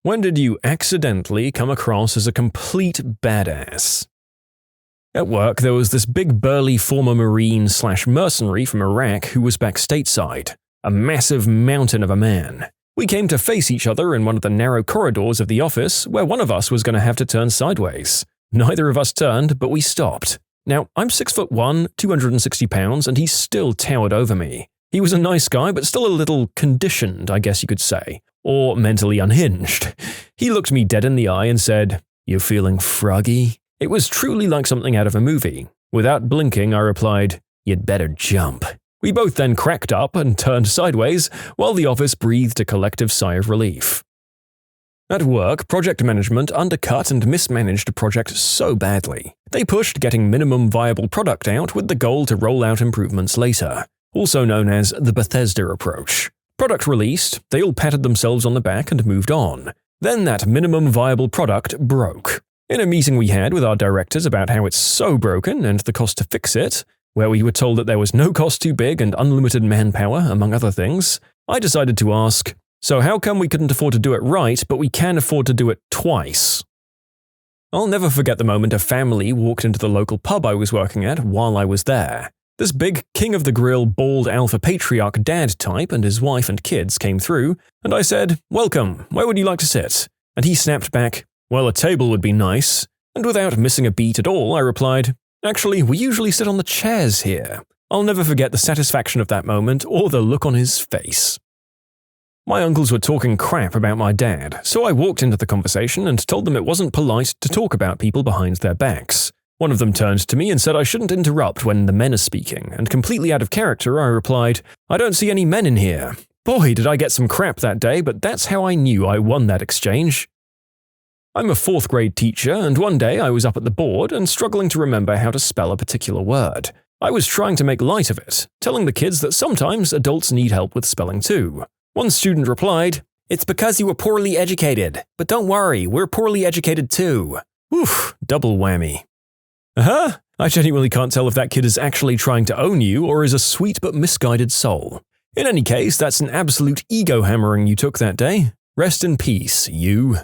When did you accidentally come across as a complete badass? At work, there was this big burly former Marine/mercenary from Iraq who was back stateside, a massive mountain of a man. We came to face each other in one of the narrow corridors of the office where one of us was going to have to turn sideways. Neither of us turned, but we stopped. Now, I'm 6'1", 260 pounds, and he still towered over me. He was a nice guy, but still a little conditioned, I guess you could say, or mentally unhinged. He looked me dead in the eye and said, "You feeling froggy?" It was truly like something out of a movie. Without blinking, I replied, "You'd better jump." We both then cracked up and turned sideways, while the office breathed a collective sigh of relief. At work, project management undercut and mismanaged a project so badly. They pushed getting minimum viable product out with the goal to roll out improvements later, also known as the Bethesda approach. Product released, they all patted themselves on the back and moved on. Then that minimum viable product broke. In a meeting we had with our directors about how it's so broken and the cost to fix it, where we were told that there was no cost too big and unlimited manpower, among other things, I decided to ask, so how come we couldn't afford to do it right, but we can afford to do it twice? I'll never forget the moment a family walked into the local pub I was working at while I was there. This big king of the grill, bald alpha patriarch dad type and his wife and kids came through, and I said, "Welcome, where would you like to sit?" And he snapped back, "Well, a table would be nice." And without missing a beat at all, I replied, "Actually, we usually sit on the chairs here." I'll never forget the satisfaction of that moment or the look on his face. My uncles were talking crap about my dad, so I walked into the conversation and told them it wasn't polite to talk about people behind their backs. One of them turned to me and said I shouldn't interrupt when the men are speaking, and completely out of character, I replied, "I don't see any men in here." Boy, did I get some crap that day, but that's how I knew I won that exchange. I'm a 4th grade teacher, and one day I was up at the board and struggling to remember how to spell a particular word. I was trying to make light of it, telling the kids that sometimes adults need help with spelling too. One student replied, "It's because you were poorly educated. But don't worry, we're poorly educated too." Oof, double whammy. I genuinely can't tell if that kid is actually trying to own you or is a sweet but misguided soul. In any case, that's an absolute ego hammering you took that day. Rest in peace, you.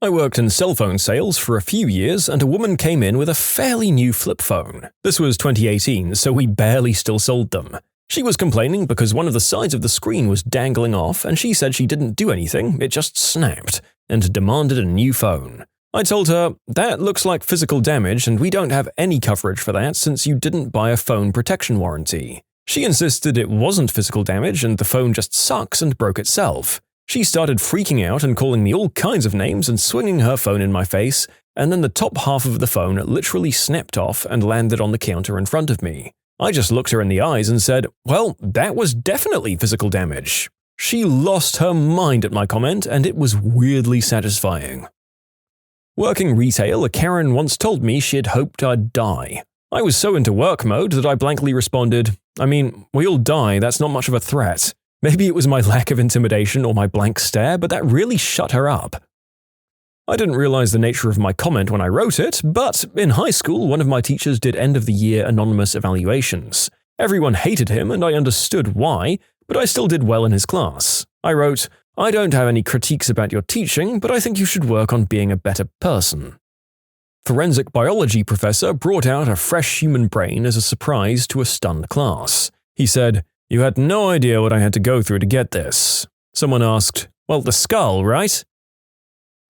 I worked in cell phone sales for a few years, and a woman came in with a fairly new flip phone. This was 2018, so we barely still sold them. She was complaining because one of the sides of the screen was dangling off, and she said she didn't do anything, it just snapped, and demanded a new phone. I told her, "That looks like physical damage, and we don't have any coverage for that since you didn't buy a phone protection warranty." She insisted it wasn't physical damage and the phone just sucks and broke itself. She started freaking out and calling me all kinds of names and swinging her phone in my face, and then the top half of the phone literally snapped off and landed on the counter in front of me. I just looked her in the eyes and said, "Well, that was definitely physical damage." She lost her mind at my comment, and it was weirdly satisfying. Working retail, a Karen once told me she had hoped I'd die. I was so into work mode that I blankly responded, "I mean, we all die, that's not much of a threat." Maybe it was my lack of intimidation or my blank stare, but that really shut her up. I didn't realize the nature of my comment when I wrote it, but in high school, one of my teachers did end-of-the-year anonymous evaluations. Everyone hated him, and I understood why, but I still did well in his class. I wrote, "I don't have any critiques about your teaching, but I think you should work on being a better person." Forensic biology professor brought out a fresh human brain as a surprise to a stunned class. He said, "You had no idea what I had to go through to get this." Someone asked, "Well, the skull, right?"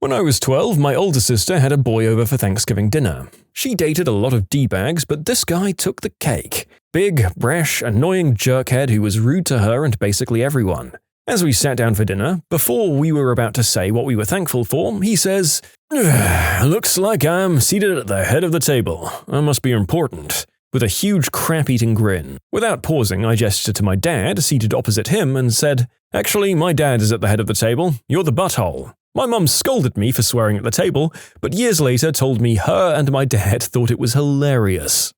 When I was 12, my older sister had a boy over for Thanksgiving dinner. She dated a lot of D-bags, but this guy took the cake. Big, brash, annoying jerkhead who was rude to her and basically everyone. As we sat down for dinner, before we were about to say what we were thankful for, he says, "Looks like I'm seated at the head of the table. I must be important," with a huge crap-eating grin. Without pausing, I gestured to my dad, seated opposite him, and said, "Actually, my dad is at the head of the table. You're the butthole." My mum scolded me for swearing at the table, but years later told me her and my dad thought it was hilarious.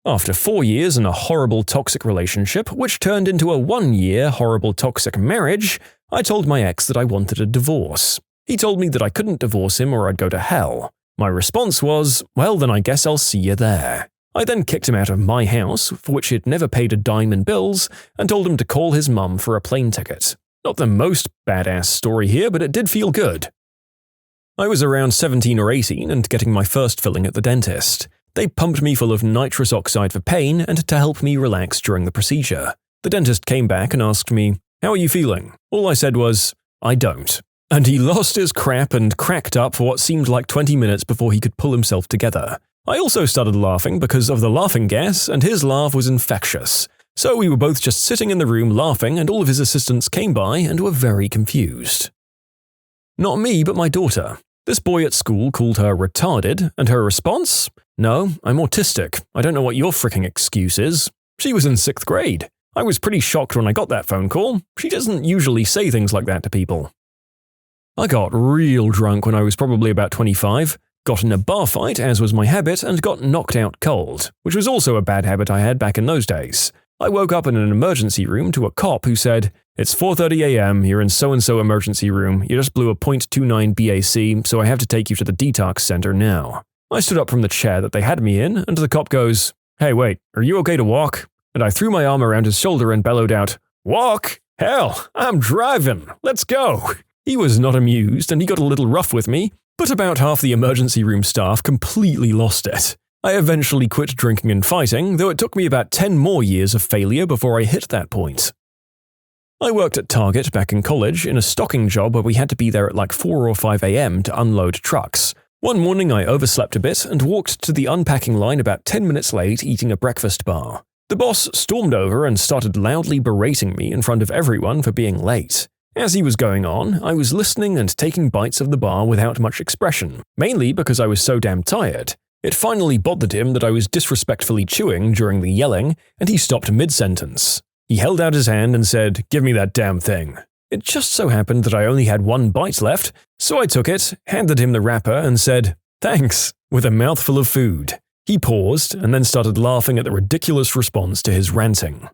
After 4 years in a horrible toxic relationship, which turned into a 1-year horrible toxic marriage, I told my ex that I wanted a divorce. He told me that I couldn't divorce him or I'd go to hell. My response was, "Well, then I guess I'll see you there." I then kicked him out of my house, for which he'd never paid a dime in bills, and told him to call his mum for a plane ticket. Not the most badass story here, but it did feel good. I was around 17 or 18 and getting my first filling at the dentist. They pumped me full of nitrous oxide for pain and to help me relax during the procedure. The dentist came back and asked me, "How are you feeling?" All I said was, "I don't." And he lost his crap and cracked up for what seemed like 20 minutes before he could pull himself together. I also started laughing because of the laughing gas, and his laugh was infectious. So we were both just sitting in the room laughing, and all of his assistants came by and were very confused. Not me, but my daughter. This boy at school called her retarded, and her response? "No, I'm autistic. I don't know what your fricking excuse is." She was in 6th grade. I was pretty shocked when I got that phone call. She doesn't usually say things like that to people. I got real drunk when I was probably about 25, got in a bar fight, as was my habit, and got knocked out cold, which was also a bad habit I had back in those days. I woke up in an emergency room to a cop who said, "It's 4:30 a.m., you're in so-and-so emergency room, you just blew a .29 BAC, so I have to take you to the detox center now." I stood up from the chair that they had me in, and the cop goes, "Hey wait, are you okay to walk?" And I threw my arm around his shoulder and bellowed out, "Walk? Hell, I'm driving, let's go." He was not amused, and he got a little rough with me, but about half the emergency room staff completely lost it. I eventually quit drinking and fighting, though it took me about 10 more years of failure before I hit that point. I worked at Target back in college in a stocking job where we had to be there at like 4 or 5 a.m. to unload trucks. One morning I overslept a bit and walked to the unpacking line about 10 minutes late eating a breakfast bar. The boss stormed over and started loudly berating me in front of everyone for being late. As he was going on, I was listening and taking bites of the bar without much expression, mainly because I was so damn tired. It finally bothered him that I was disrespectfully chewing during the yelling, and he stopped mid-sentence. He held out his hand and said, "Give me that damn thing." It just so happened that I only had one bite left, so I took it, handed him the wrapper, and said, "Thanks," with a mouthful of food. He paused and then started laughing at the ridiculous response to his ranting.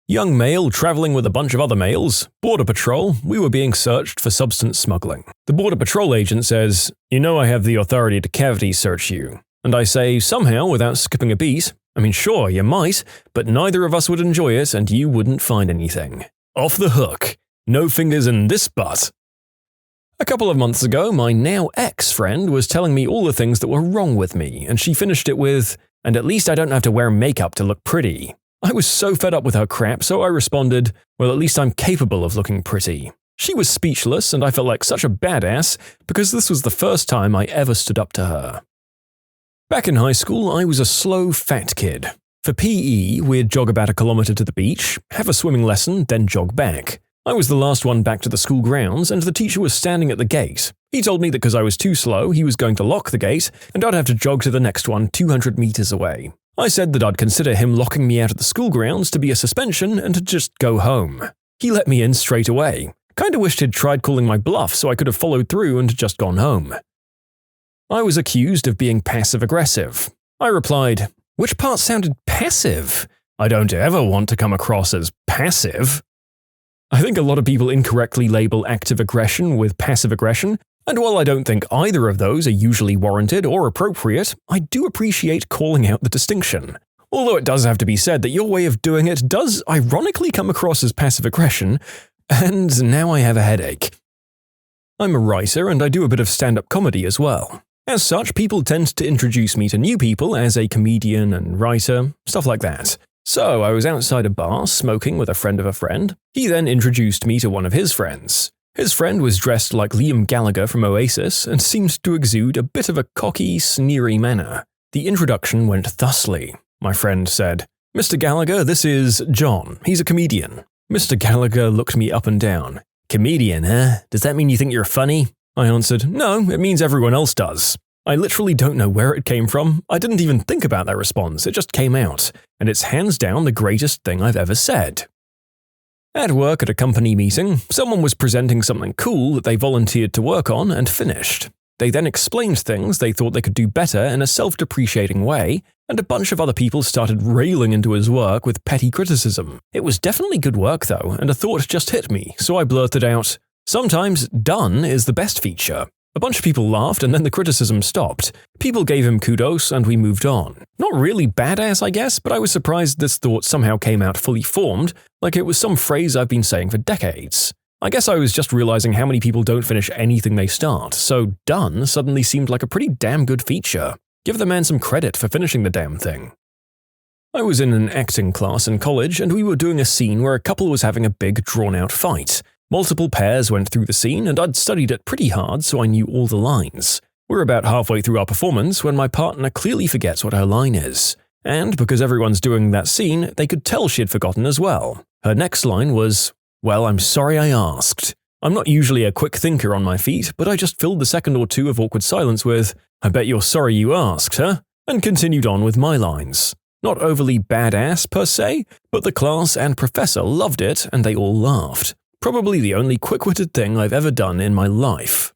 Young male traveling with a bunch of other males, Border Patrol, we were being searched for substance smuggling. The Border Patrol agent says, "You know I have the authority to cavity search you." And I say, somehow, without skipping a beat, "I mean, sure, you might, but neither of us would enjoy it and you wouldn't find anything. Off the hook. No fingers in this butt." A couple of months ago, my now ex-friend was telling me all the things that were wrong with me, and she finished it with, "And at least I don't have to wear makeup to look pretty." I was so fed up with her crap, so I responded, "Well, at least I'm capable of looking pretty." She was speechless, and I felt like such a badass because this was the first time I ever stood up to her. Back in high school, I was a slow, fat kid. For PE, we'd jog about 1 kilometer to the beach, have a swimming lesson, then jog back. I was the last one back to the school grounds, and the teacher was standing at the gate. He told me that because I was too slow, he was going to lock the gate, and I'd have to jog to the next one 200 meters away. I said that I'd consider him locking me out of the school grounds to be a suspension and to just go home. He let me in straight away. Kinda wished he'd tried calling my bluff so I could have followed through and just gone home. I was accused of being passive-aggressive. I replied, "Which part sounded passive? I don't ever want to come across as passive." I think a lot of people incorrectly label active aggression with passive aggression, and while I don't think either of those are usually warranted or appropriate, I do appreciate calling out the distinction. Although it does have to be said that your way of doing it does ironically come across as passive aggression, and now I have a headache. I'm a writer and I do a bit of stand-up comedy as well. As such, people tend to introduce me to new people as a comedian and writer, stuff like that. So I was outside a bar smoking with a friend of a friend. He then introduced me to one of his friends. His friend was dressed like Liam Gallagher from Oasis and seemed to exude a bit of a cocky, sneery manner. The introduction went thusly. My friend said, "Mr. Gallagher, this is John. He's a comedian." Mr. Gallagher looked me up and down. "Comedian, huh? Does that mean you think you're funny?" I answered, "No, it means everyone else does." I literally don't know where it came from. I didn't even think about that response, it just came out. And it's hands down the greatest thing I've ever said. At work at a company meeting, someone was presenting something cool that they volunteered to work on and finished. They then explained things they thought they could do better in a self-depreciating way, and a bunch of other people started railing into his work with petty criticism. It was definitely good work though, and a thought just hit me, so I blurted out, "Sometimes done is the best feature." A bunch of people laughed and then the criticism stopped. People gave him kudos and we moved on. Not really badass, I guess, but I was surprised this thought somehow came out fully formed, like it was some phrase I've been saying for decades. I guess I was just realizing how many people don't finish anything they start, so done suddenly seemed like a pretty damn good feature. Give the man some credit for finishing the damn thing. I was in an acting class in college and we were doing a scene where a couple was having a big drawn-out fight. Multiple pairs went through the scene and I'd studied it pretty hard so I knew all the lines. We're about halfway through our performance when my partner clearly forgets what her line is. And because everyone's doing that scene, they could tell she had forgotten as well. Her next line was, "Well, I'm sorry I asked." I'm not usually a quick thinker on my feet, but I just filled the second or two of awkward silence with, "I bet you're sorry you asked, huh?" and continued on with my lines. Not overly badass per se, but the class and professor loved it and they all laughed. Probably the only quick-witted thing I've ever done in my life.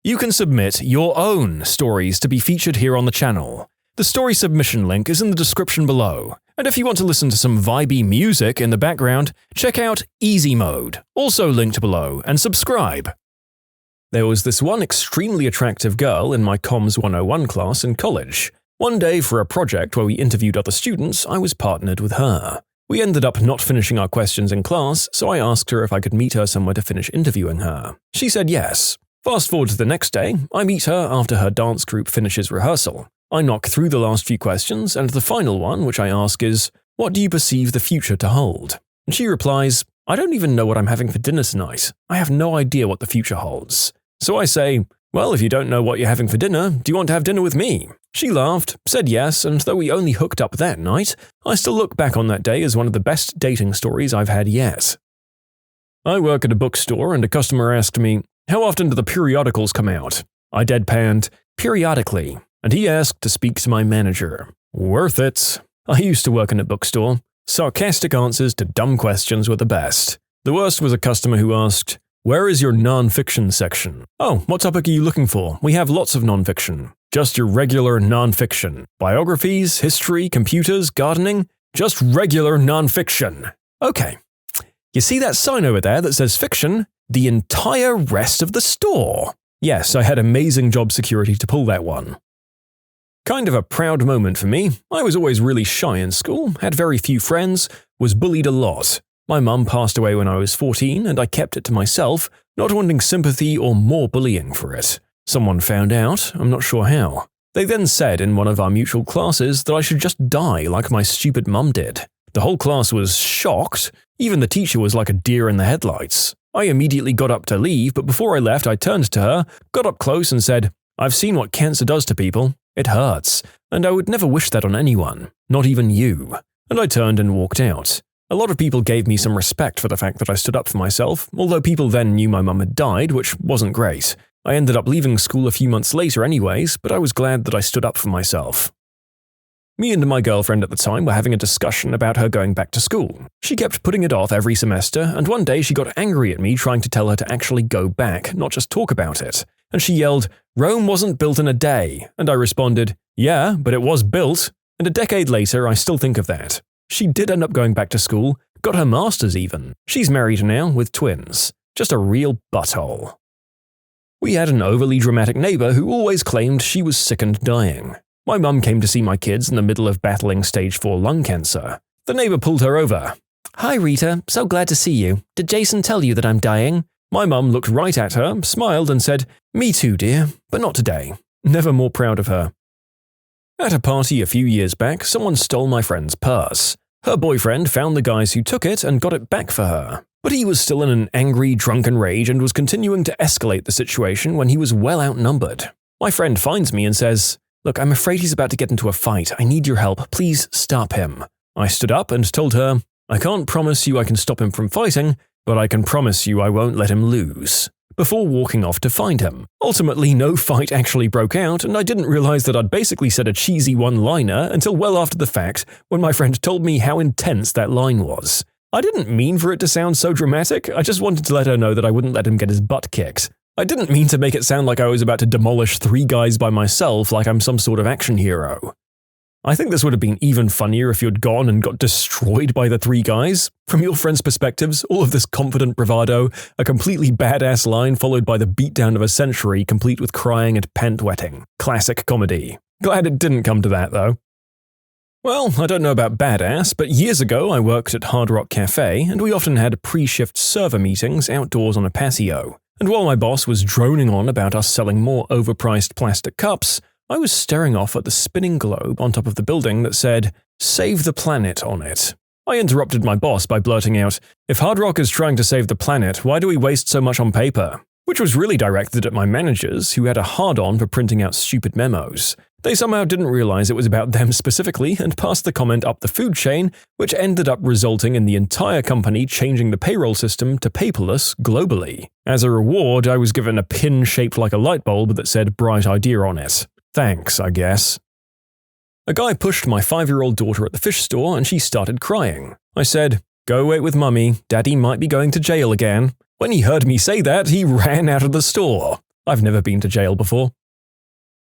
You can submit your own stories to be featured here on the channel. The story submission link is in the description below. And if you want to listen to some vibey music in the background, check out easymode, also linked below, and subscribe. There was this one extremely attractive girl in my Comms 101 class in college. One day for a project where we interviewed other students, I was partnered with her. We ended up not finishing our questions in class, so I asked her if I could meet her somewhere to finish interviewing her. She said yes. Fast forward to the next day, I meet her after her dance group finishes rehearsal. I knock through the last few questions, and the final one, which I ask is, "What do you perceive the future to hold?" And she replies, "I don't even know what I'm having for dinner tonight. I have no idea what the future holds." So I say, "Well, if you don't know what you're having for dinner, do you want to have dinner with me?" She laughed, said yes, and though we only hooked up that night, I still look back on that day as one of the best dating stories I've had yet. I work at a bookstore and a customer asked me, "How often do the periodicals come out?" I deadpanned, "Periodically," and he asked to speak to my manager. Worth it. I used to work in a bookstore. Sarcastic answers to dumb questions were the best. The worst was a customer who asked, "Where is your non-fiction section?" "Oh, what topic are you looking for? We have lots of non-fiction." "Just your regular non-fiction. Biographies, history, computers, gardening? Just regular non-fiction." "Okay. You see that sign over there that says fiction? The entire rest of the store." Yes, I had amazing job security to pull that one. Kind of a proud moment for me. I was always really shy in school, had very few friends, was bullied a lot. My mum passed away when I was 14 and I kept it to myself, not wanting sympathy or more bullying for it. Someone found out, I'm not sure how. They then said in one of our mutual classes that I should just die like my stupid mum did. The whole class was shocked. Even the teacher was like a deer in the headlights. I immediately got up to leave, but before I left I turned to her, got up close and said, "I've seen what cancer does to people. It hurts, and I would never wish that on anyone, not even you." And I turned and walked out. A lot of people gave me some respect for the fact that I stood up for myself, although people then knew my mum had died, which wasn't great. I ended up leaving school a few months later anyways, but I was glad that I stood up for myself. Me and my girlfriend at the time were having a discussion about her going back to school. She kept putting it off every semester, and one day she got angry at me trying to tell her to actually go back, not just talk about it. And she yelled, "Rome wasn't built in a day." And I responded, "Yeah, but it was built." And a decade later, I still think of that. She did end up going back to school, got her master's even. She's married now, with twins. Just a real butthole. We had an overly dramatic neighbor who always claimed she was sick and dying. My mum came to see my kids in the middle of battling stage 4 lung cancer. The neighbor pulled her over. "Hi Rita, so glad to see you. Did Jason tell you that I'm dying?" My mum looked right at her, smiled and said, "Me too, dear, but not today." Never more proud of her. At a party a few years back, someone stole my friend's purse. Her boyfriend found the guys who took it and got it back for her. But he was still in an angry, drunken rage and was continuing to escalate the situation when he was well outnumbered. My friend finds me and says, "Look, I'm afraid he's about to get into a fight. I need your help. Please stop him." I stood up and told her, "I can't promise you I can stop him from fighting, but I can promise you I won't let him lose," before walking off to find him. Ultimately, no fight actually broke out, and I didn't realize that I'd basically said a cheesy one-liner until well after the fact when my friend told me how intense that line was. I didn't mean for it to sound so dramatic, I just wanted to let her know that I wouldn't let him get his butt kicked. I didn't mean to make it sound like I was about to demolish 3 guys by myself like I'm some sort of action hero. I think this would have been even funnier if you'd gone and got destroyed by the three guys. From your friends' perspectives, all of this confident bravado, a completely badass line followed by the beatdown of a century complete with crying and pant-wetting. Classic comedy. Glad it didn't come to that, though. Well, I don't know about badass, but years ago I worked at Hard Rock Cafe, and we often had pre-shift server meetings outdoors on a patio. And while my boss was droning on about us selling more overpriced plastic cups, I was staring off at the spinning globe on top of the building that said, "Save the planet" on it. I interrupted my boss by blurting out, "If Hard Rock is trying to save the planet, why do we waste so much on paper?" Which was really directed at my managers, who had a hard-on for printing out stupid memos. They somehow didn't realize it was about them specifically and passed the comment up the food chain, which ended up resulting in the entire company changing the payroll system to paperless globally. As a reward, I was given a pin shaped like a light bulb that said "Bright Idea" on it. Thanks, I guess. A guy pushed my 5-year-old daughter at the fish store and she started crying. I said, "Go wait with mummy, daddy might be going to jail again." When he heard me say that, he ran out of the store. I've never been to jail before.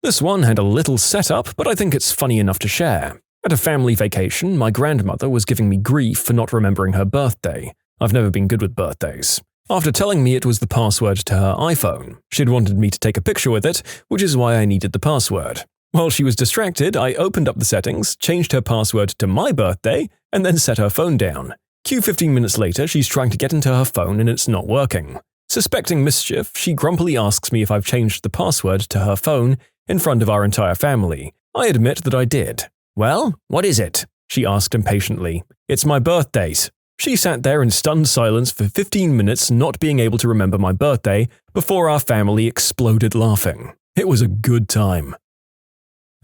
This one had a little setup, but I think it's funny enough to share. At a family vacation, my grandmother was giving me grief for not remembering her birthday. I've never been good with birthdays. After telling me it was the password to her iPhone, she'd wanted me to take a picture with it, which is why I needed the password. While she was distracted, I opened up the settings, changed her password to my birthday, and then set her phone down. Cue 15 minutes later, she's trying to get into her phone and it's not working. Suspecting mischief, she grumpily asks me if I've changed the password to her phone in front of our entire family. I admit that I did. "Well, what is it?" she asked impatiently. "It's my birthday's." She sat there in stunned silence for 15 minutes not being able to remember my birthday before our family exploded laughing. It was a good time.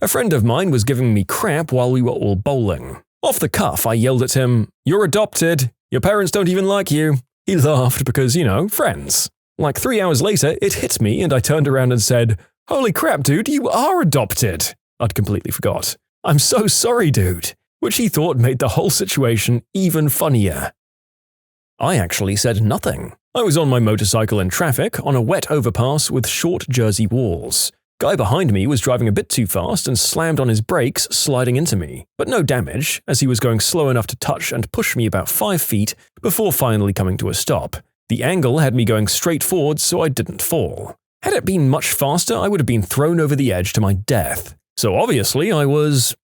A friend of mine was giving me crap while we were all bowling. Off the cuff, I yelled at him, "You're adopted. Your parents don't even like you." He laughed because, friends. Like 3 hours later, it hit me and I turned around and said, "Holy crap, dude, you are adopted." I'd completely forgot. "I'm so sorry, dude," which he thought made the whole situation even funnier. I actually said nothing. I was on my motorcycle in traffic on a wet overpass with short Jersey walls. Guy behind me was driving a bit too fast and slammed on his brakes, sliding into me, but no damage, as he was going slow enough to touch and push me about 5 feet before finally coming to a stop. The angle had me going straight forward so I didn't fall. Had it been much faster, I would have been thrown over the edge to my death. So obviously I was,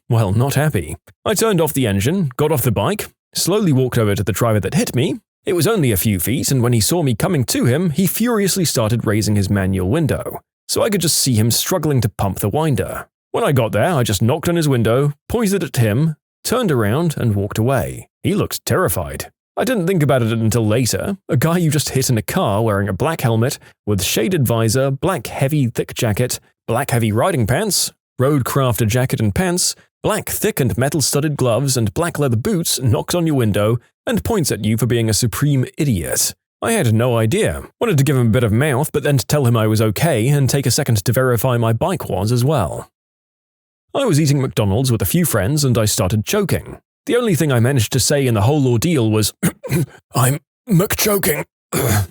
well, not happy. I turned off the engine, got off the bike, slowly walked over to the driver that hit me. It was only a few feet, and when he saw me coming to him, he furiously started raising his manual window, so I could just see him struggling to pump the winder. When I got there, I just knocked on his window, pointed at him, turned around, and walked away. He looked terrified. I didn't think about it until later. A guy you just hit in a car wearing a black helmet, with shaded visor, black heavy thick jacket, black heavy riding pants, road-crafted jacket and pants, black thick and metal-studded gloves, and black leather boots knocks on your window and points at you for being a supreme idiot. I had no idea. Wanted to give him a bit of mouth, but then to tell him I was okay and take a second to verify my bike was as well. I was eating McDonald's with a few friends and I started choking. The only thing I managed to say in the whole ordeal was, "I'm McChoking." A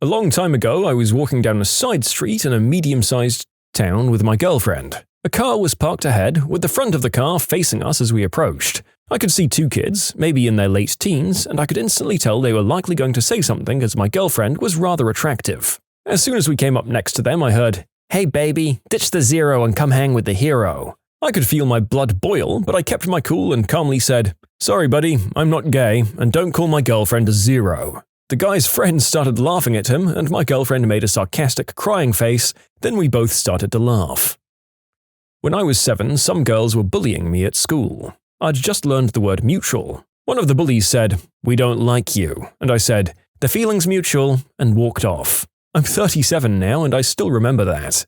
long time ago, I was walking down a side street in a medium-sized town with my girlfriend. A car was parked ahead, with the front of the car facing us as we approached. I could see 2 kids, maybe in their late teens, and I could instantly tell they were likely going to say something as my girlfriend was rather attractive. As soon as we came up next to them, I heard, "Hey baby, ditch the zero and come hang with the hero." I could feel my blood boil, but I kept my cool and calmly said, "Sorry buddy, I'm not gay, and don't call my girlfriend a zero." The guy's friends started laughing at him, and my girlfriend made a sarcastic crying face, then we both started to laugh. When I was 7, some girls were bullying me at school. I'd just learned the word mutual. One of the bullies said, "We don't like you," and I said, "The feeling's mutual," and walked off. I'm 37 now and I still remember that.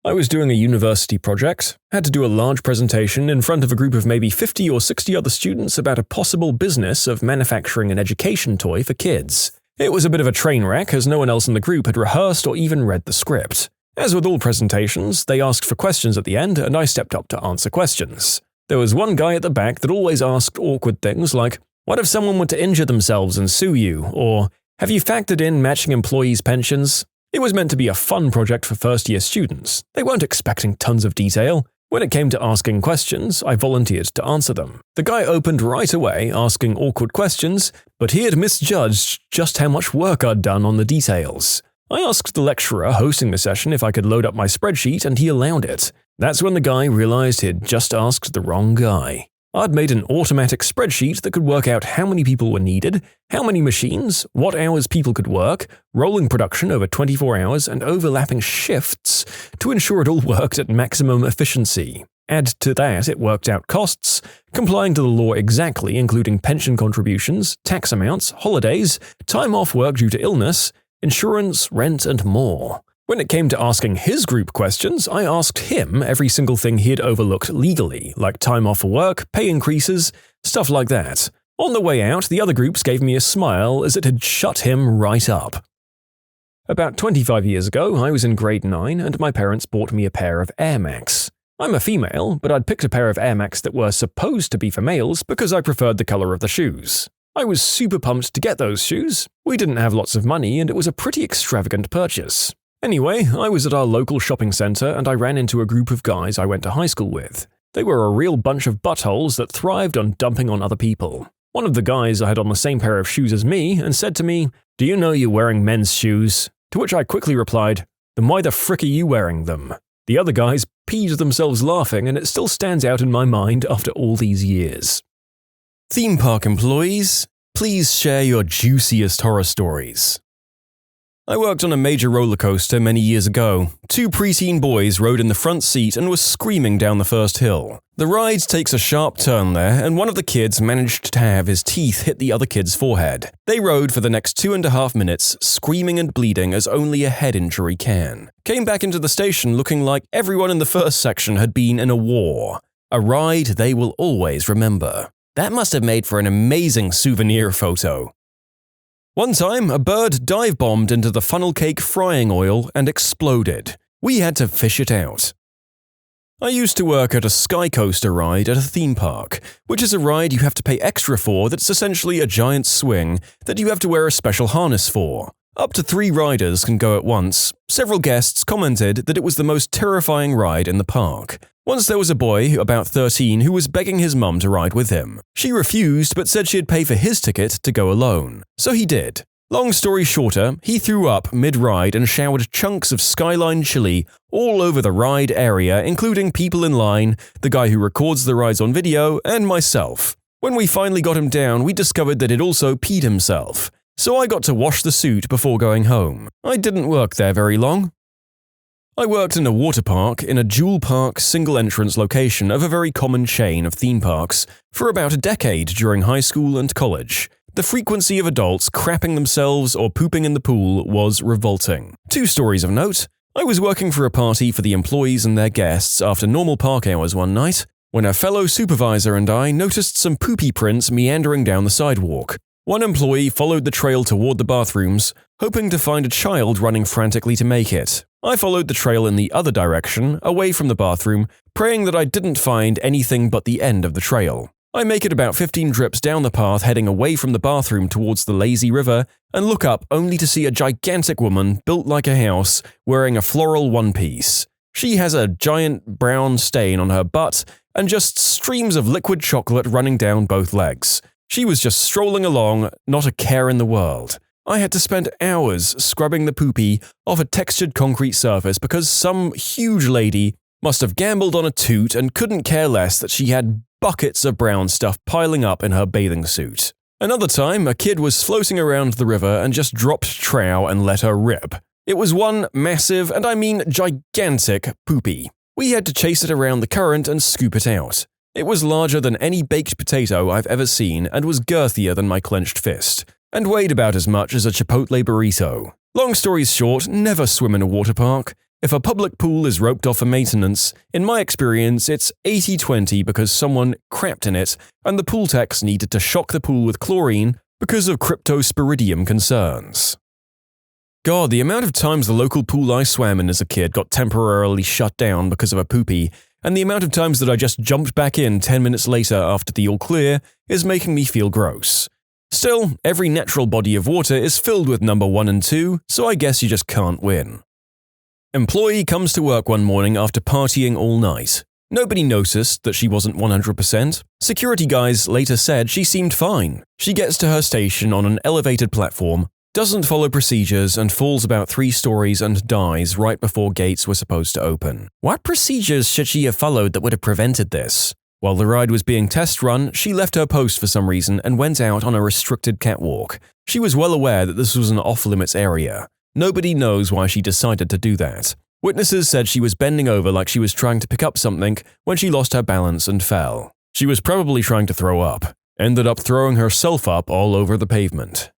I was doing a university project, had to do a large presentation in front of a group of maybe 50 or 60 other students about a possible business of manufacturing an education toy for kids. It was a bit of a train wreck as no one else in the group had rehearsed or even read the script. As with all presentations, they asked for questions at the end and I stepped up to answer questions. There was one guy at the back that always asked awkward things like, "What if someone were to injure themselves and sue you?" or "Have you factored in matching employees' pensions?" It was meant to be a fun project for first-year students. They weren't expecting tons of detail. When it came to asking questions, I volunteered to answer them. The guy opened right away, asking awkward questions, but he had misjudged just how much work I'd done on the details. I asked the lecturer hosting the session if I could load up my spreadsheet, and he allowed it. That's when the guy realized he'd just asked the wrong guy. I'd made an automatic spreadsheet that could work out how many people were needed, how many machines, what hours people could work, rolling production over 24 hours, and overlapping shifts to ensure it all worked at maximum efficiency. Add to that, it worked out costs, complying to the law exactly, including pension contributions, tax amounts, holidays, time off work due to illness, insurance, rent, and more. When it came to asking his group questions, I asked him every single thing he had overlooked legally, like time off for work, pay increases, stuff like that. On the way out, the other groups gave me a smile as it had shut him right up. About 25 years ago, I was in grade 9 and my parents bought me a pair of Air Max. I'm a female, but I'd picked a pair of Air Max that were supposed to be for males because I preferred the color of the shoes. I was super pumped to get those shoes. We didn't have lots of money and it was a pretty extravagant purchase. Anyway, I was at our local shopping center and I ran into a group of guys I went to high school with. They were a real bunch of buttholes that thrived on dumping on other people. One of the guys had on the same pair of shoes as me and said to me, "Do you know you're wearing men's shoes?" To which I quickly replied, "Then why the frick are you wearing them?" The other guys peed themselves laughing and it still stands out in my mind after all these years. Theme park employees, please share your juiciest horror stories. I worked on a major roller coaster many years ago. 2 preteen boys rode in the front seat and were screaming down the first hill. The ride takes a sharp turn there, and one of the kids managed to have his teeth hit the other kid's forehead. They rode for the next 2.5 minutes, screaming and bleeding as only a head injury can. Came back into the station looking like everyone in the first section had been in a war. A ride they will always remember. That must have made for an amazing souvenir photo. One time, a bird dive-bombed into the funnel cake frying oil and exploded. We had to fish it out. I used to work at a sky coaster ride at a theme park, which is a ride you have to pay extra for that's essentially a giant swing that you have to wear a special harness for. Up to 3 riders can go at once. Several guests commented that it was the most terrifying ride in the park. Once there was a boy, about 13, who was begging his mum to ride with him. She refused but said she'd pay for his ticket to go alone. So he did. Long story shorter, he threw up mid-ride and showered chunks of Skyline chili all over the ride area, including people in line, the guy who records the rides on video, and myself. When we finally got him down, we discovered that he'd also peed himself. So I got to wash the suit before going home. I didn't work there very long. I worked in a water park in a dual-park, single-entrance location of a very common chain of theme parks for about a decade during high school and college. The frequency of adults crapping themselves or pooping in the pool was revolting. 2 stories of note. I was working for a party for the employees and their guests after normal park hours one night, when a fellow supervisor and I noticed some poopy prints meandering down the sidewalk. One employee followed the trail toward the bathrooms, hoping to find a child running frantically to make it. I followed the trail in the other direction, away from the bathroom, praying that I didn't find anything but the end of the trail. I make it about 15 trips down the path heading away from the bathroom towards the lazy river and look up only to see a gigantic woman built like a house wearing a floral one-piece. She has a giant brown stain on her butt and just streams of liquid chocolate running down both legs. She was just strolling along, not a care in the world. I had to spend hours scrubbing the poopy off a textured concrete surface because some huge lady must have gambled on a toot and couldn't care less that she had buckets of brown stuff piling up in her bathing suit. Another time, a kid was floating around the river and just dropped trow and let her rip. It was one massive, and I mean gigantic, poopy. We had to chase it around the current and scoop it out. It was larger than any baked potato I've ever seen and was girthier than my clenched fist, and weighed about as much as a Chipotle burrito. Long story short, never swim in a water park. If a public pool is roped off for maintenance, in my experience it's 80-20 because someone crapped in it and the pool techs needed to shock the pool with chlorine because of cryptosporidium concerns. God, the amount of times the local pool I swam in as a kid got temporarily shut down because of a poopy, and the amount of times that I just jumped back in 10 minutes later after the all clear is making me feel gross. Still, every natural body of water is filled with number 1 and 2, so I guess you just can't win. Employee comes to work one morning after partying all night. Nobody noticed that she wasn't 100%. Security guys later said she seemed fine. She gets to her station on an elevated platform, doesn't follow procedures, and falls about 3 stories and dies right before gates were supposed to open. What procedures should she have followed that would have prevented this? While the ride was being test run, she left her post for some reason and went out on a restricted catwalk. She was well aware that this was an off-limits area. Nobody knows why she decided to do that. Witnesses said she was bending over like she was trying to pick up something when she lost her balance and fell. She was probably trying to throw up. Ended up throwing herself up all over the pavement.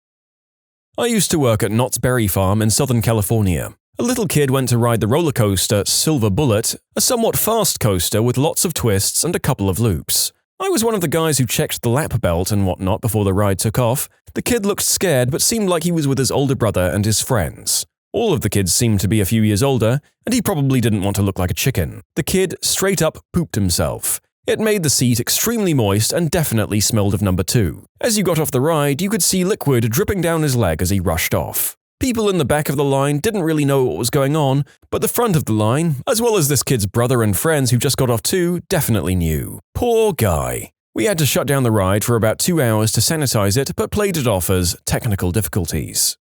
I used to work at Knott's Berry Farm in Southern California. A little kid went to ride the roller coaster Silver Bullet, a somewhat fast coaster with lots of twists and a couple of loops. I was one of the guys who checked the lap belt and whatnot before the ride took off. The kid looked scared but seemed like he was with his older brother and his friends. All of the kids seemed to be a few years older, and he probably didn't want to look like a chicken. The kid straight up pooped himself. It made the seat extremely moist and definitely smelled of number 2. As you got off the ride, you could see liquid dripping down his leg as he rushed off. People in the back of the line didn't really know what was going on, but the front of the line, as well as this kid's brother and friends who just got off too, definitely knew. Poor guy. We had to shut down the ride for about 2 hours to sanitize it, but played it off as technical difficulties.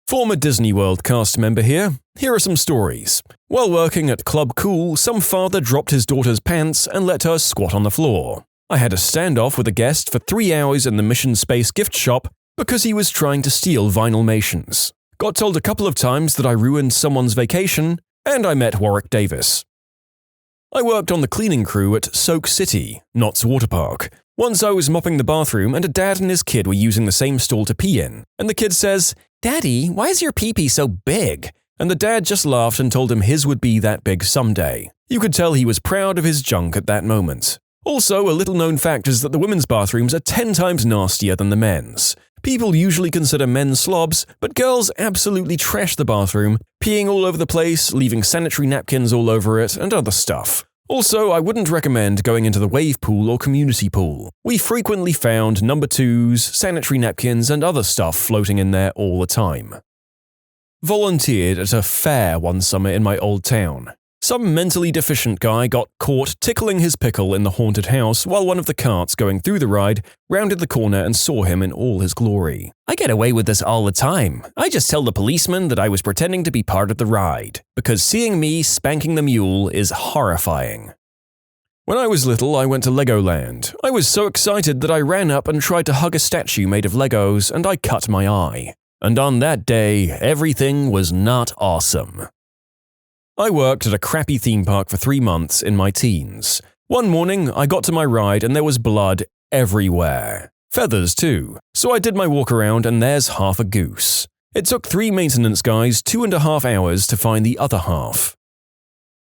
Former Disney World cast member here. Here are some stories. While working at Club Cool, some father dropped his daughter's pants and let her squat on the floor. I had a standoff with a guest for 3 hours in the Mission Space gift shop because he was trying to steal Vinylmations. Got told a couple of times that I ruined someone's vacation, and I met Warwick Davis. I worked on the cleaning crew at Soak City, Knott's Water Park. Once I was mopping the bathroom and a dad and his kid were using the same stall to pee in, and the kid says, "Daddy, why is your pee-pee so big?" And the dad just laughed and told him his would be that big someday. You could tell he was proud of his junk at that moment. Also, a little-known fact is that the women's bathrooms are 10 times nastier than the men's. People usually consider men slobs, but girls absolutely trash the bathroom, peeing all over the place, leaving sanitary napkins all over it, and other stuff. Also, I wouldn't recommend going into the wave pool or community pool. We frequently found number 2s, sanitary napkins, and other stuff floating in there all the time. Volunteered at a fair one summer in my old town. Some mentally deficient guy got caught tickling his pickle in the haunted house while one of the carts going through the ride rounded the corner and saw him in all his glory. "I get away with this all the time. I just tell the policeman that I was pretending to be part of the ride, because seeing me spanking the mule is horrifying." When I was little, I went to Legoland. I was so excited that I ran up and tried to hug a statue made of Legos, and I cut my eye. And on that day, everything was not awesome. I worked at a crappy theme park for 3 months in my teens. One morning, I got to my ride and there was blood everywhere. Feathers too. So I did my walk around and there's half a goose. It took 3 maintenance guys 2.5 hours to find the other half.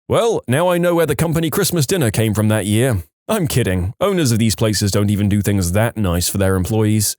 Well, now I know where the company Christmas dinner came from that year. I'm kidding. Owners of these places don't even do things that nice for their employees.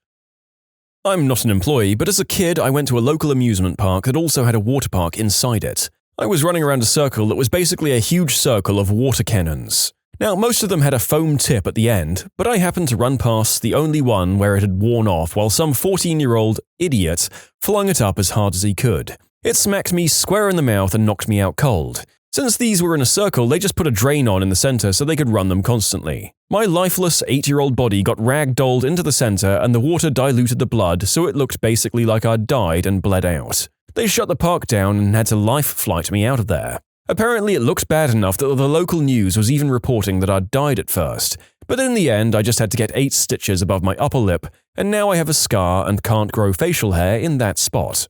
I'm not an employee, but as a kid, I went to a local amusement park that also had a water park inside it. I was running around a circle that was basically a huge circle of water cannons. Now, most of them had a foam tip at the end, but I happened to run past the only one where it had worn off while some 14-year-old idiot flung it up as hard as he could. It smacked me square in the mouth and knocked me out cold. Since these were in a circle, they just put a drain on in the center so they could run them constantly. My lifeless 8-year-old body got ragdolled into the center and the water diluted the blood so it looked basically like I'd died and bled out. They shut the park down and had to life flight me out of there. Apparently it looked bad enough that the local news was even reporting that I'd died at first, but in the end I just had to get 8 stitches above my upper lip, and now I have a scar and can't grow facial hair in that spot.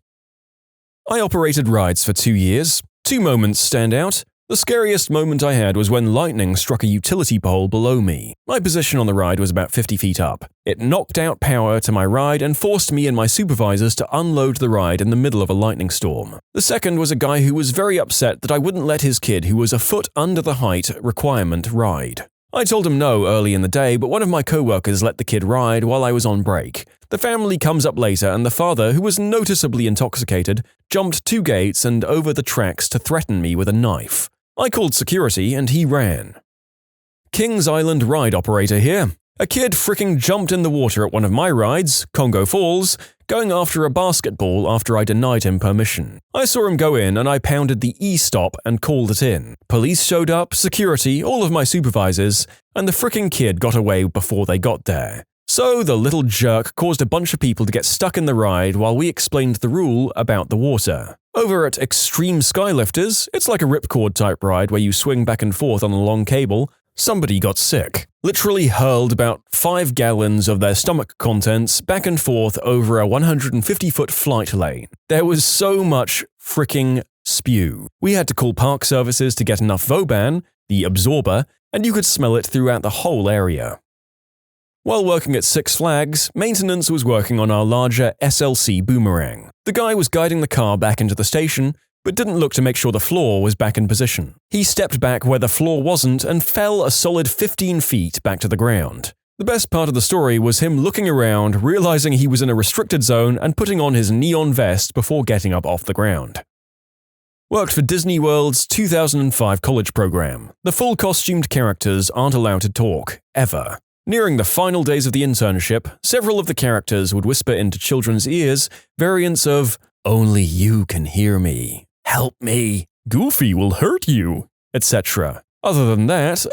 I operated rides for 2 years. 2 moments stand out. The scariest moment I had was when lightning struck a utility pole below me. My position on the ride was about 50 feet up. It knocked out power to my ride and forced me and my supervisors to unload the ride in the middle of a lightning storm. The second was a guy who was very upset that I wouldn't let his kid, who was a foot under the height requirement, ride. I told him no early in the day, but one of my co-workers let the kid ride while I was on break. The family comes up later and the father, who was noticeably intoxicated, jumped 2 gates and over the tracks to threaten me with a knife. I called security and he ran. Kings Island ride operator here. A kid fricking jumped in the water at one of my rides, Congo Falls, going after a basketball after I denied him permission. I saw him go in and I pounded the E-stop and called it in. Police showed up, security, all of my supervisors, and the fricking kid got away before they got there. So the little jerk caused a bunch of people to get stuck in the ride while we explained the rule about the water. Over at Extreme Skylifters, it's like a ripcord type ride where you swing back and forth on a long cable. Somebody got sick. Literally hurled about 5 gallons of their stomach contents back and forth over a 150-foot flight lane. There was so much fricking spew. We had to call park services to get enough Voban, the absorber, and you could smell it throughout the whole area. While working at Six Flags, maintenance was working on our larger SLC boomerang. The guy was guiding the car back into the station, but didn't look to make sure the floor was back in position. He stepped back where the floor wasn't and fell a solid 15 feet back to the ground. The best part of the story was him looking around, realizing he was in a restricted zone and putting on his neon vest before getting up off the ground. Worked for Disney World's 2005 college program. The full costumed characters aren't allowed to talk, ever. Nearing the final days of the internship, several of the characters would whisper into children's ears variants of, "Only you can hear me. Help me. Goofy will hurt you," etc. Other than that,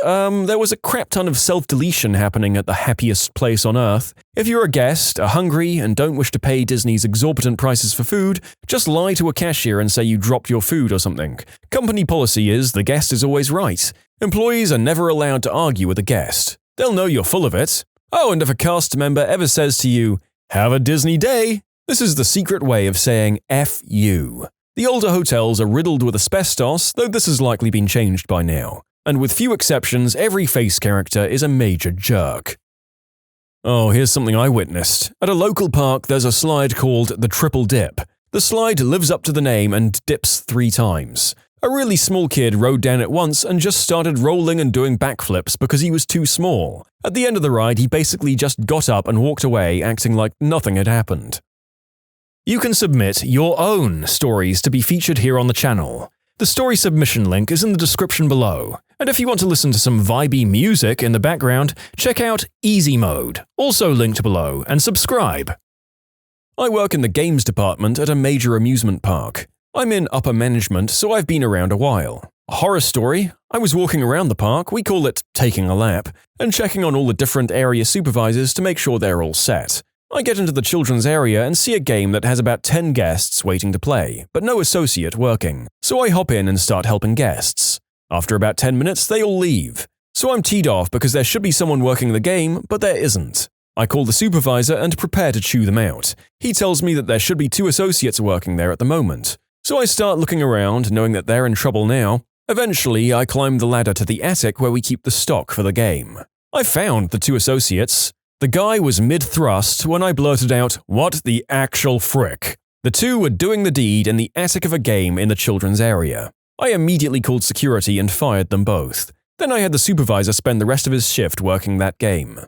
there was a crap ton of self-deletion happening at the happiest place on earth. If you're a guest, are hungry, and don't wish to pay Disney's exorbitant prices for food, just lie to a cashier and say you dropped your food or something. Company policy is the guest is always right. Employees are never allowed to argue with a guest. They'll know you're full of it. Oh, and if a cast member ever says to you, "Have a Disney day," this is the secret way of saying F you. The older hotels are riddled with asbestos, though this has likely been changed by now. And with few exceptions, every face character is a major jerk. Oh, here's something I witnessed. At a local park, there's a slide called the Triple Dip. The slide lives up to the name and dips 3 times. A really small kid rode down it once and just started rolling and doing backflips because he was too small. At the end of the ride, he basically just got up and walked away, acting like nothing had happened. You can submit your own stories to be featured here on the channel. The story submission link is in the description below. And if you want to listen to some vibey music in the background, check out easymode, also linked below, and subscribe. I work in the games department at a major amusement park. I'm in upper management, so I've been around a while. A horror story: I was walking around the park, we call it taking a lap, and checking on all the different area supervisors to make sure they're all set. I get into the children's area and see a game that has about 10 guests waiting to play, but no associate working. So I hop in and start helping guests. After about 10 minutes, they all leave. So I'm teed off because there should be someone working the game, but there isn't. I call the supervisor and prepare to chew them out. He tells me that there should be 2 associates working there at the moment. So I start looking around, knowing that they're in trouble now. Eventually, I climb the ladder to the attic where we keep the stock for the game. I found the 2 associates. The guy was mid-thrust when I blurted out, "What the actual frick?" The 2 were doing the deed in the attic of a game in the children's area. I immediately called security and fired them both. Then I had the supervisor spend the rest of his shift working that game.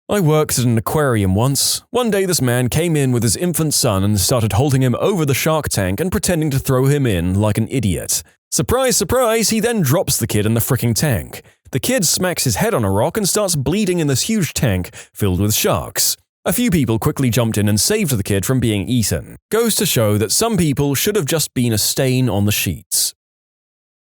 I worked at an aquarium once. One day this man came in with his infant son and started holding him over the shark tank and pretending to throw him in like an idiot. Surprise, surprise, he then drops the kid in the fricking tank. The kid smacks his head on a rock and starts bleeding in this huge tank filled with sharks. A few people quickly jumped in and saved the kid from being eaten. Goes to show that some people should have just been a stain on the sheets.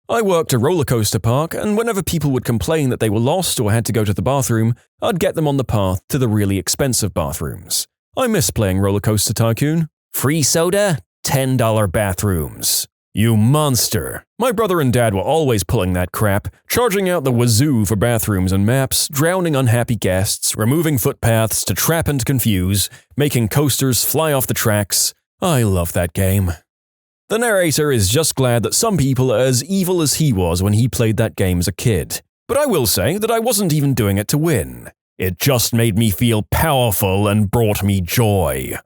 I worked a roller coaster park, and whenever people would complain that they were lost or had to go to the bathroom, I'd get them on the path to the really expensive bathrooms. I miss playing Roller Coaster Tycoon. Free soda, $10 bathrooms. You monster. My brother and dad were always pulling that crap, charging out the wazoo for bathrooms and maps, drowning unhappy guests, removing footpaths to trap and confuse, making coasters fly off the tracks. I love that game. The narrator is just glad that some people are as evil as he was when he played that game as a kid. But I will say that I wasn't even doing it to win. It just made me feel powerful and brought me joy.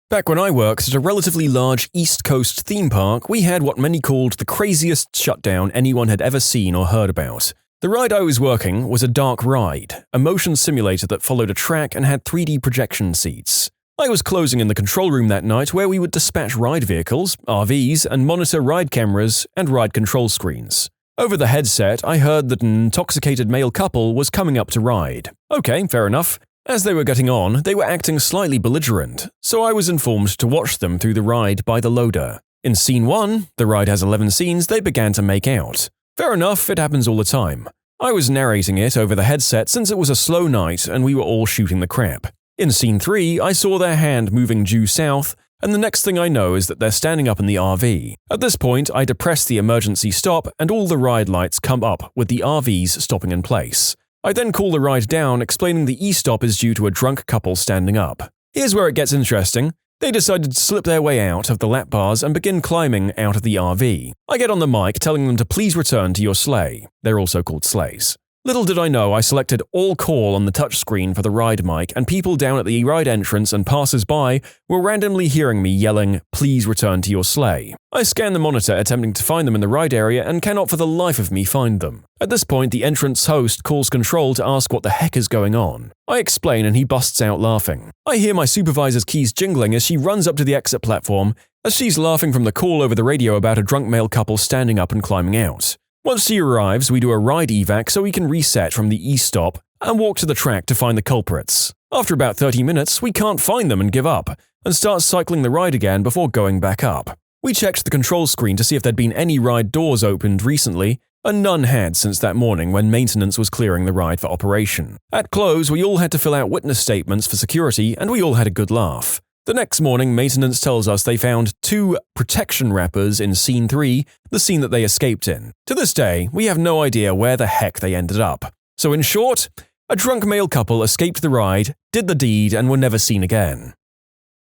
Back when I worked at a relatively large East Coast theme park, we had what many called the craziest shutdown anyone had ever seen or heard about. The ride I was working was a dark ride, a motion simulator that followed a track and had 3D projection seats. I was closing in the control room that night where we would dispatch ride vehicles, RVs, and monitor ride cameras and ride control screens. Over the headset, I heard that an intoxicated male couple was coming up to ride. Okay, fair enough. As they were getting on, they were acting slightly belligerent, so I was informed to watch them through the ride by the loader. In scene 1, the ride has 11 scenes, they began to make out. Fair enough, it happens all the time. I was narrating it over the headset since it was a slow night and we were all shooting the crap. In scene 3, I saw their hand moving due south, and the next thing I know is that they're standing up in the RV. At this point, I depress the emergency stop and all the ride lights come up with the RVs stopping in place. I then call the ride down, explaining the e-stop is due to a drunk couple standing up. Here's where it gets interesting. They decided to slip their way out of the lap bars and begin climbing out of the RV. I get on the mic telling them to please return to your sleigh. They're also called sleighs. Little did I know I selected all call on the touchscreen for the ride mic, and people down at the ride entrance and passers-by were randomly hearing me yelling, "Please return to your sleigh." I scan the monitor attempting to find them in the ride area and cannot for the life of me find them. At this point, the entrance host calls control to ask what the heck is going on. I explain and he busts out laughing. I hear my supervisor's keys jingling as she runs up to the exit platform as she's laughing from the call over the radio about a drunk male couple standing up and climbing out. Once she arrives, we do a ride evac so we can reset from the e-stop and walk to the track to find the culprits. After about 30 minutes, we can't find them and give up, and start cycling the ride again before going back up. We checked the control screen to see if there'd been any ride doors opened recently, and none had since that morning when maintenance was clearing the ride for operation. At close, we all had to fill out witness statements for security, and we all had a good laugh. The next morning, maintenance tells us they found 2 protection wrappers in scene 3, the scene that they escaped in. To this day, we have no idea where the heck they ended up. So in short, a drunk male couple escaped the ride, did the deed, and were never seen again.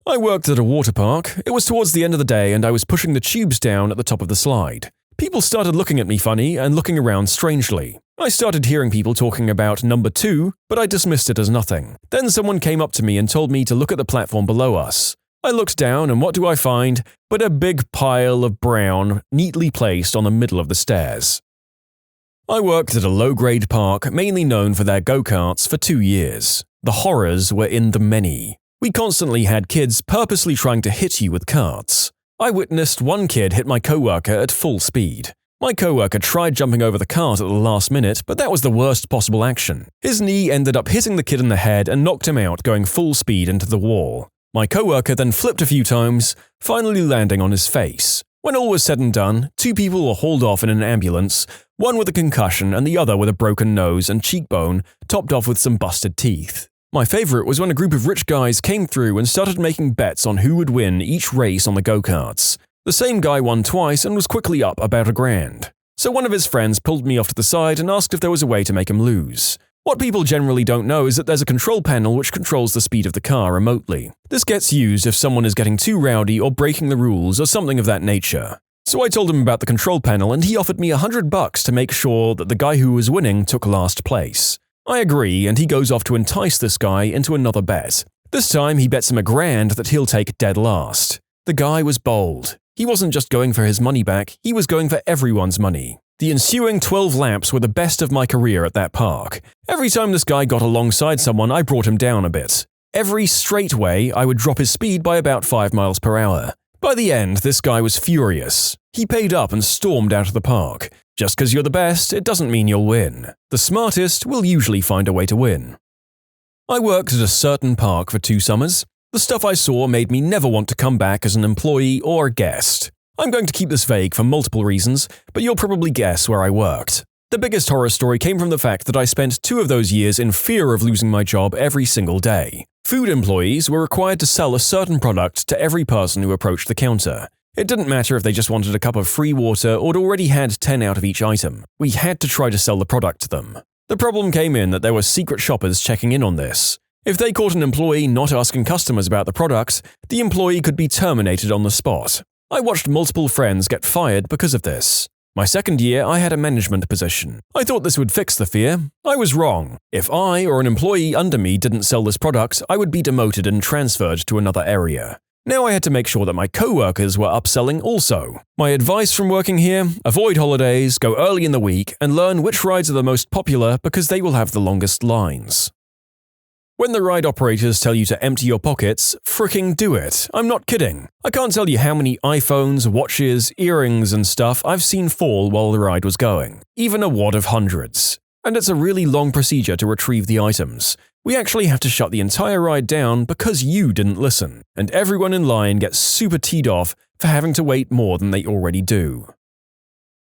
I worked at a water park. It was towards the end of the day and I was pushing the tubes down at the top of the slide. People started looking at me funny and looking around strangely. I started hearing people talking about number 2, but I dismissed it as nothing. Then someone came up to me and told me to look at the platform below us. I looked down and what do I find but a big pile of brown neatly placed on the middle of the stairs. I worked at a low-grade park mainly known for their go-karts for 2 years. The horrors were in the many. We constantly had kids purposely trying to hit you with carts. I witnessed one kid hit my coworker at full speed. My coworker tried jumping over the cart at the last minute, but that was the worst possible action. His knee ended up hitting the kid in the head and knocked him out going full speed into the wall. My coworker then flipped a few times, finally landing on his face. When all was said and done, 2 people were hauled off in an ambulance, one with a concussion and the other with a broken nose and cheekbone, topped off with some busted teeth. My favorite was when a group of rich guys came through and started making bets on who would win each race on the go-karts. The same guy won twice and was quickly up about $1,000. So one of his friends pulled me off to the side and asked if there was a way to make him lose. What people generally don't know is that there's a control panel which controls the speed of the car remotely. This gets used if someone is getting too rowdy or breaking the rules or something of that nature. So I told him about the control panel and he offered me $100 to make sure that the guy who was winning took last place. I agree and he goes off to entice this guy into another bet. This time he bets him $1,000 that he'll take dead last. The guy was bold. He wasn't just going for his money back, he was going for everyone's money. The ensuing 12 laps were the best of my career at that park. Every time this guy got alongside someone, I brought him down a bit. Every straight way, I would drop his speed by about 5 miles per hour. By the end, this guy was furious. He paid up and stormed out of the park. Just because you're the best, it doesn't mean you'll win. The smartest will usually find a way to win. I worked at a certain park for 2 summers. The stuff I saw made me never want to come back as an employee or a guest. I'm going to keep this vague for multiple reasons, but you'll probably guess where I worked. The biggest horror story came from the fact that I spent 2 of those years in fear of losing my job every single day. Food employees were required to sell a certain product to every person who approached the counter. It didn't matter if they just wanted a cup of free water or already had 10 out of each item. We had to try to sell the product to them. The problem came in that there were secret shoppers checking in on this. If they caught an employee not asking customers about the product, the employee could be terminated on the spot. I watched multiple friends get fired because of this. My second year, I had a management position. I thought this would fix the fear. I was wrong. If I or an employee under me didn't sell this product, I would be demoted and transferred to another area. Now I had to make sure that my co-workers were upselling also. My advice from working here: avoid holidays, go early in the week, and learn which rides are the most popular because they will have the longest lines. When the ride operators tell you to empty your pockets, fricking do it. I'm not kidding. I can't tell you how many iPhones, watches, earrings and stuff I've seen fall while the ride was going. Even a wad of hundreds. And it's a really long procedure to retrieve the items. We actually have to shut the entire ride down because you didn't listen, and everyone in line gets super teed off for having to wait more than they already do.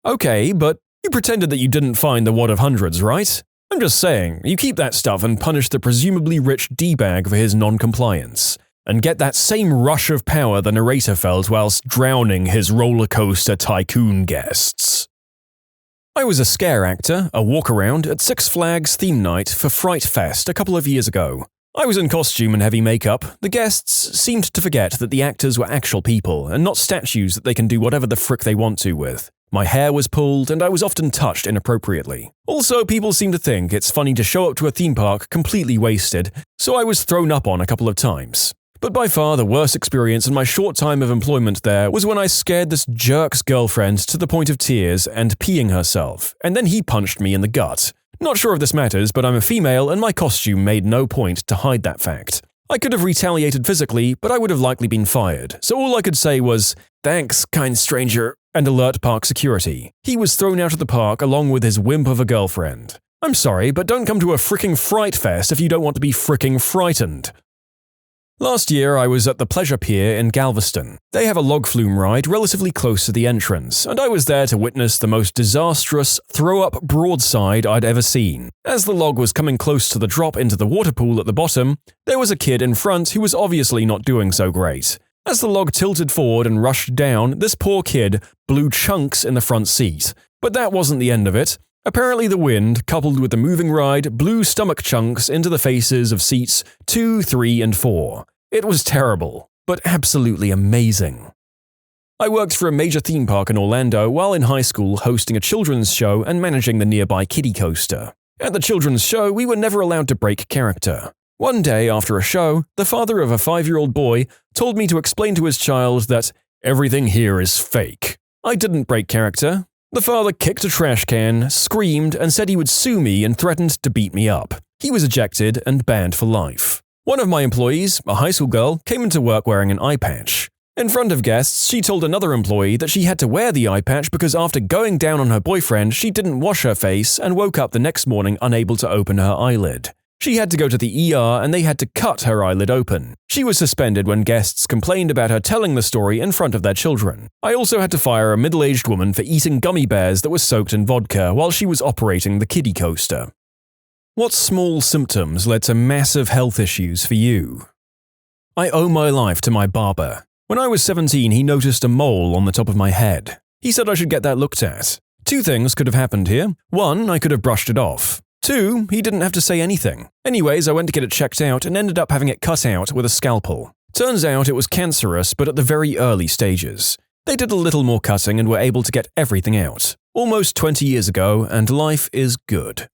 Okay, but you pretended that you didn't find the wad of hundreds, right? I'm just saying, you keep that stuff and punish the presumably rich D-bag for his non-compliance, and get that same rush of power the narrator felt whilst drowning his roller coaster tycoon guests. I was a scare actor, a walk-around at Six Flags theme night for Fright Fest a couple of years ago. I was in costume and heavy makeup. The guests seemed to forget that the actors were actual people and not statues that they can do whatever the frick they want to with. My hair was pulled and I was often touched inappropriately. Also, people seem to think it's funny to show up to a theme park completely wasted, so I was thrown up on a couple of times. But by far the worst experience in my short time of employment there was when I scared this jerk's girlfriend to the point of tears and peeing herself, and then he punched me in the gut. Not sure if this matters, but I'm a female and my costume made no point to hide that fact. I could have retaliated physically, but I would have likely been fired, so all I could say was, "Thanks, kind stranger," and alert park security. He was thrown out of the park along with his wimp of a girlfriend. I'm sorry, but don't come to a fricking Fright Fest if you don't want to be fricking frightened. Last year, I was at the Pleasure Pier in Galveston. They have a log flume ride relatively close to the entrance, and I was there to witness the most disastrous throw-up broadside I'd ever seen. As the log was coming close to the drop into the water pool at the bottom, there was a kid in front who was obviously not doing so great. As the log tilted forward and rushed down, this poor kid blew chunks in the front seat. But that wasn't the end of it. Apparently the wind, coupled with the moving ride, blew stomach chunks into the faces of seats 2, 3, and 4. It was terrible, but absolutely amazing. I worked for a major theme park in Orlando while in high school hosting a children's show and managing the nearby kiddie coaster. At the children's show, we were never allowed to break character. One day after a show, the father of a 5-year-old boy told me to explain to his child that everything here is fake. I didn't break character. The father kicked a trash can, screamed, and said he would sue me and threatened to beat me up. He was ejected and banned for life. One of my employees, a high school girl, came into work wearing an eye patch. In front of guests, she told another employee that she had to wear the eye patch because after going down on her boyfriend, she didn't wash her face and woke up the next morning unable to open her eyelid. She had to go to the ER and they had to cut her eyelid open. She was suspended when guests complained about her telling the story in front of their children. I also had to fire a middle-aged woman for eating gummy bears that were soaked in vodka while she was operating the kiddie coaster. What small symptoms led to massive health issues for you? I owe my life to my barber. When I was 17, he noticed a mole on the top of my head. He said I should get that looked at. 2 things could have happened here. 1, I could have brushed it off. 2, he didn't have to say anything. Anyways, I went to get it checked out and ended up having it cut out with a scalpel. Turns out it was cancerous, but at the very early stages. They did a little more cutting and were able to get everything out. Almost 20 years ago, and life is good.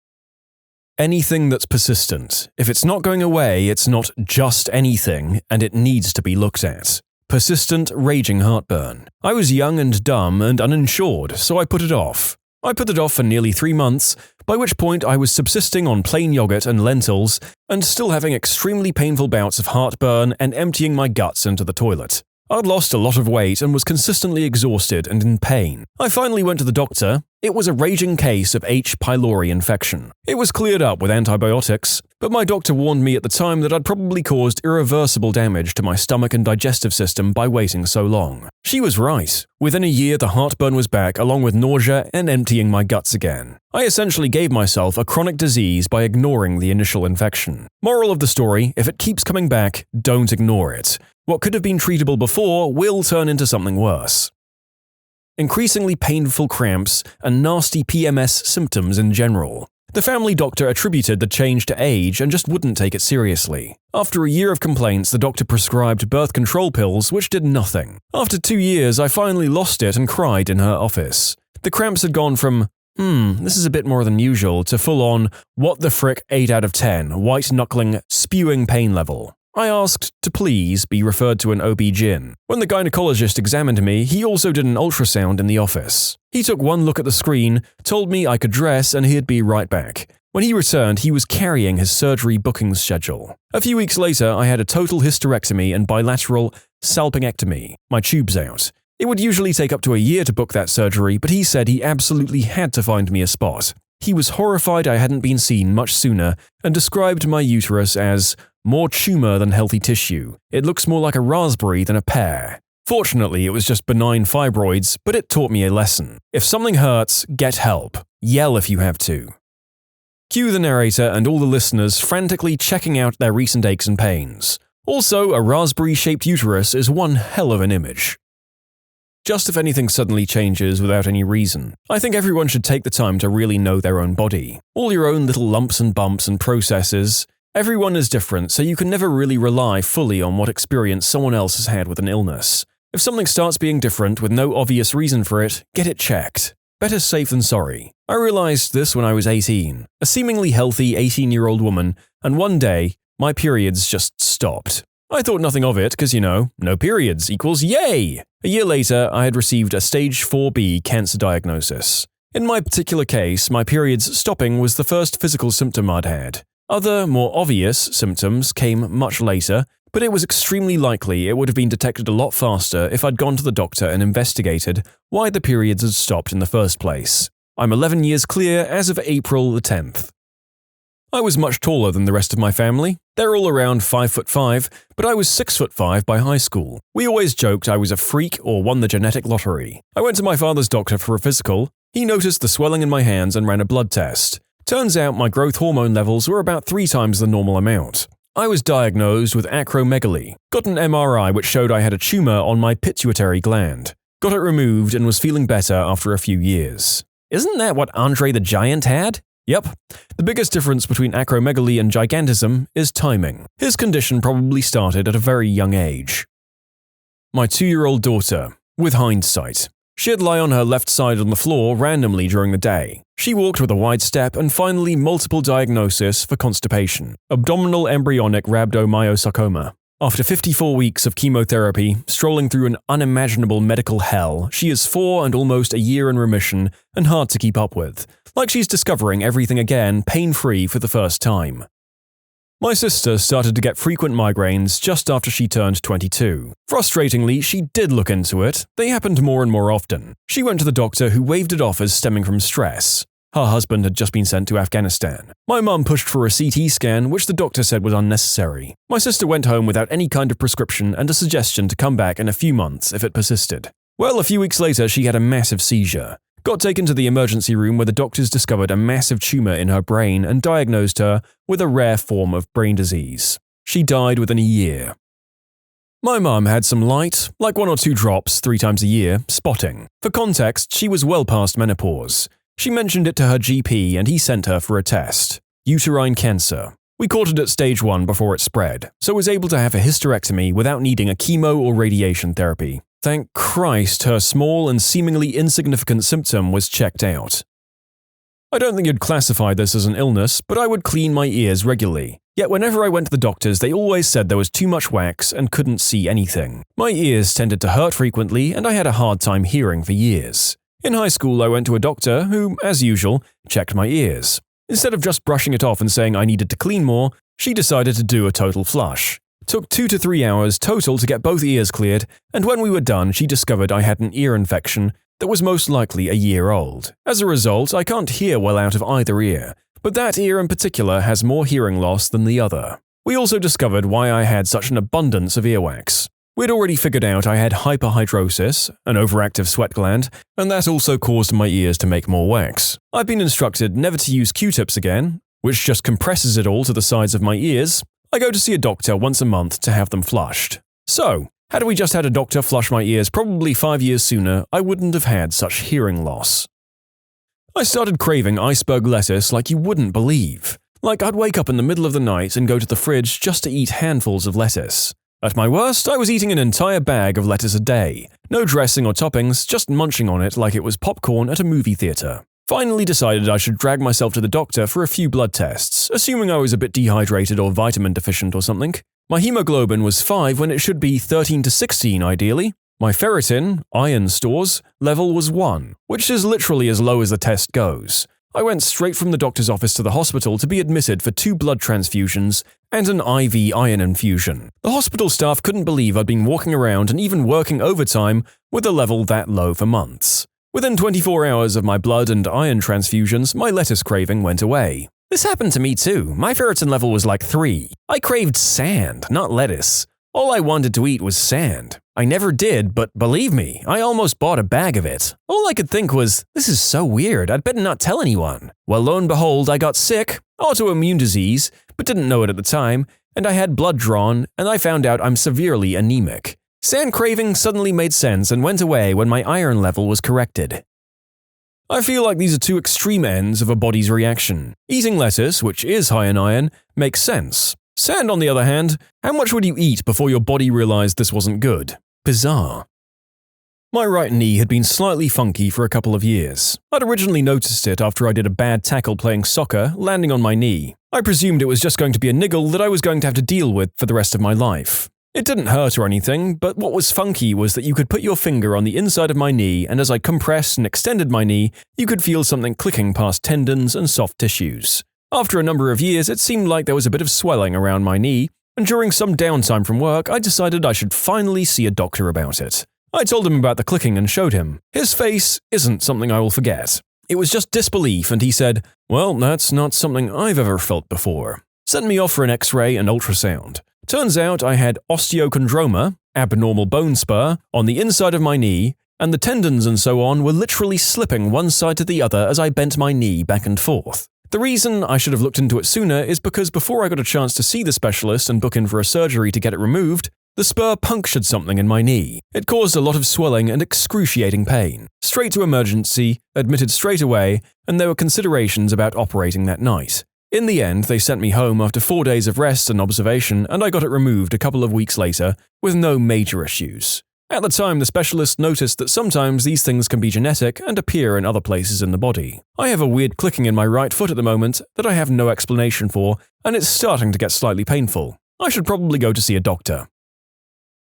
Anything that's persistent. If it's not going away, it's not just anything, and it needs to be looked at. Persistent, raging heartburn. I was young and dumb and uninsured, so I put it off. I put it off for nearly 3 months, by which point I was subsisting on plain yogurt and lentils, and still having extremely painful bouts of heartburn and emptying my guts into the toilet. I'd lost a lot of weight and was consistently exhausted and in pain. I finally went to the doctor. It was a raging case of H. pylori infection. It was cleared up with antibiotics, but my doctor warned me at the time that I'd probably caused irreversible damage to my stomach and digestive system by waiting so long. She was right. Within a year, the heartburn was back along with nausea and emptying my guts again. I essentially gave myself a chronic disease by ignoring the initial infection. Moral of the story, if it keeps coming back, don't ignore it. What could have been treatable before will turn into something worse. Increasingly painful cramps and nasty PMS symptoms in general. The family doctor attributed the change to age and just wouldn't take it seriously. After a year of complaints, the doctor prescribed birth control pills, which did nothing. After 2 years, I finally lost it and cried in her office. The cramps had gone from, this is a bit more than usual, to full-on, what the frick 8 out of 10, white-knuckling, spewing pain level. I asked to please be referred to an OB-GYN. When the gynecologist examined me, he also did an ultrasound in the office. He took one look at the screen, told me I could dress, and he'd be right back. When he returned, he was carrying his surgery bookings schedule. A few weeks later, I had a total hysterectomy and bilateral salpingectomy, my tubes out. It would usually take up to a year to book that surgery, but he said he absolutely had to find me a spot. He was horrified I hadn't been seen much sooner and described my uterus as more tumor than healthy tissue. It looks more like a raspberry than a pear. Fortunately, it was just benign fibroids, but it taught me a lesson. If something hurts, get help. Yell if you have to. Cue the narrator and all the listeners frantically checking out their recent aches and pains. Also, a raspberry-shaped uterus is one hell of an image. Just if anything suddenly changes without any reason, I think everyone should take the time to really know their own body. All your own little lumps and bumps and processes. Everyone is different, so you can never really rely fully on what experience someone else has had with an illness. If something starts being different with no obvious reason for it, get it checked. Better safe than sorry. I realized this when I was 18, a seemingly healthy 18-year-old woman, and one day, my periods just stopped. I thought nothing of it because, no periods equals yay! A year later, I had received a stage 4B cancer diagnosis. In my particular case, my periods stopping was the first physical symptom I'd had. Other, more obvious symptoms came much later, but it was extremely likely it would have been detected a lot faster if I'd gone to the doctor and investigated why the periods had stopped in the first place. I'm 11 years clear as of April the 10th. I was much taller than the rest of my family. They're all around 5'5", but I was 6'5" by high school. We always joked I was a freak or won the genetic lottery. I went to my father's doctor for a physical. He noticed the swelling in my hands and ran a blood test. Turns out my growth hormone levels were about 3 times the normal amount. I was diagnosed with acromegaly, got an MRI which showed I had a tumor on my pituitary gland, got it removed and was feeling better after a few years. Isn't that what Andre the Giant had? Yep. The biggest difference between acromegaly and gigantism is timing. His condition probably started at a very young age. My 2-year-old daughter, with hindsight. She'd lie on her left side on the floor randomly during the day. She walked with a wide step and finally multiple diagnosis for constipation, abdominal embryonic rhabdomyosarcoma. After 54 weeks of chemotherapy, strolling through an unimaginable medical hell, she is 4 and almost a year in remission and hard to keep up with. Like she's discovering everything again, pain-free for the first time. My sister started to get frequent migraines just after she turned 22. Frustratingly, she did look into it. They happened more and more often. She went to the doctor who waved it off as stemming from stress. Her husband had just been sent to Afghanistan. My mum pushed for a CT scan, which the doctor said was unnecessary. My sister went home without any kind of prescription and a suggestion to come back in a few months if it persisted. Well, a few weeks later, she had a massive seizure. Got taken to the emergency room where the doctors discovered a massive tumor in her brain and diagnosed her with a rare form of brain disease. She died within a year. My mum had some light, like 1 or 2 drops 3 times a year, spotting. For context, she was well past menopause. She mentioned it to her GP and he sent her for a test. Uterine cancer. We caught it at stage 1 before it spread, so was able to have a hysterectomy without needing a chemo or radiation therapy. Thank Christ her small and seemingly insignificant symptom was checked out. I don't think you'd classify this as an illness, but I would clean my ears regularly. Yet whenever I went to the doctors, they always said there was too much wax and couldn't see anything. My ears tended to hurt frequently and I had a hard time hearing for years. In high school, I went to a doctor who, as usual, checked my ears. Instead of just brushing it off and saying I needed to clean more, she decided to do a total flush. Took 2 to 3 hours total to get both ears cleared, and when we were done, she discovered I had an ear infection that was most likely a year old. As a result, I can't hear well out of either ear, but that ear in particular has more hearing loss than the other. We also discovered why I had such an abundance of earwax. We'd already figured out I had hyperhidrosis, an overactive sweat gland, and that also caused my ears to make more wax. I've been instructed never to use Q-tips again, which just compresses it all to the sides of my ears. I go to see a doctor once a month to have them flushed. So, had we just had a doctor flush my ears probably 5 years sooner, I wouldn't have had such hearing loss. I started craving iceberg lettuce like you wouldn't believe. Like I'd wake up in the middle of the night and go to the fridge just to eat handfuls of lettuce. At my worst, I was eating an entire bag of lettuce a day. No dressing or toppings, just munching on it like it was popcorn at a movie theater. Finally decided I should drag myself to the doctor for a few blood tests, assuming I was a bit dehydrated or vitamin deficient or something. My hemoglobin was 5 when it should be 13 to 16 ideally. My ferritin, iron stores, level was 1, which is literally as low as the test goes. I went straight from the doctor's office to the hospital to be admitted for 2 blood transfusions and an IV iron infusion. The hospital staff couldn't believe I'd been walking around and even working overtime with a level that low for months. Within 24 hours of my blood and iron transfusions, my lettuce craving went away. This happened to me too. My ferritin level was like 3. I craved sand, not lettuce. All I wanted to eat was sand. I never did, but believe me, I almost bought a bag of it. All I could think was, this is so weird, I'd better not tell anyone. Well, lo and behold, I got sick, autoimmune disease, but didn't know it at the time, and I had blood drawn, and I found out I'm severely anemic. Sand craving suddenly made sense and went away when my iron level was corrected. I feel like these are two extreme ends of a body's reaction. Eating lettuce, which is high in iron, makes sense. Sand, on the other hand, how much would you eat before your body realized this wasn't good? Bizarre. My right knee had been slightly funky for a couple of years. I'd originally noticed it after I did a bad tackle playing soccer, landing on my knee. I presumed it was just going to be a niggle that I was going to have to deal with for the rest of my life. It didn't hurt or anything, but what was funky was that you could put your finger on the inside of my knee, and as I compressed and extended my knee, you could feel something clicking past tendons and soft tissues. After a number of years, it seemed like there was a bit of swelling around my knee, and during some downtime from work, I decided I should finally see a doctor about it. I told him about the clicking and showed him. His face isn't something I will forget. It was just disbelief, and he said, "Well, that's not something I've ever felt before." Sent me off for an X-ray and ultrasound. Turns out I had osteochondroma, abnormal bone spur, on the inside of my knee, and the tendons and so on were literally slipping one side to the other as I bent my knee back and forth. The reason I should have looked into it sooner is because before I got a chance to see the specialist and book in for a surgery to get it removed, the spur punctured something in my knee. It caused a lot of swelling and excruciating pain. Straight to emergency, admitted straight away, and there were considerations about operating that night. In the end, they sent me home after 4 days of rest and observation, and I got it removed a couple of weeks later with no major issues. At the time, the specialist noticed that sometimes these things can be genetic and appear in other places in the body. I have a weird clicking in my right foot at the moment that I have no explanation for, and it's starting to get slightly painful. I should probably go to see a doctor.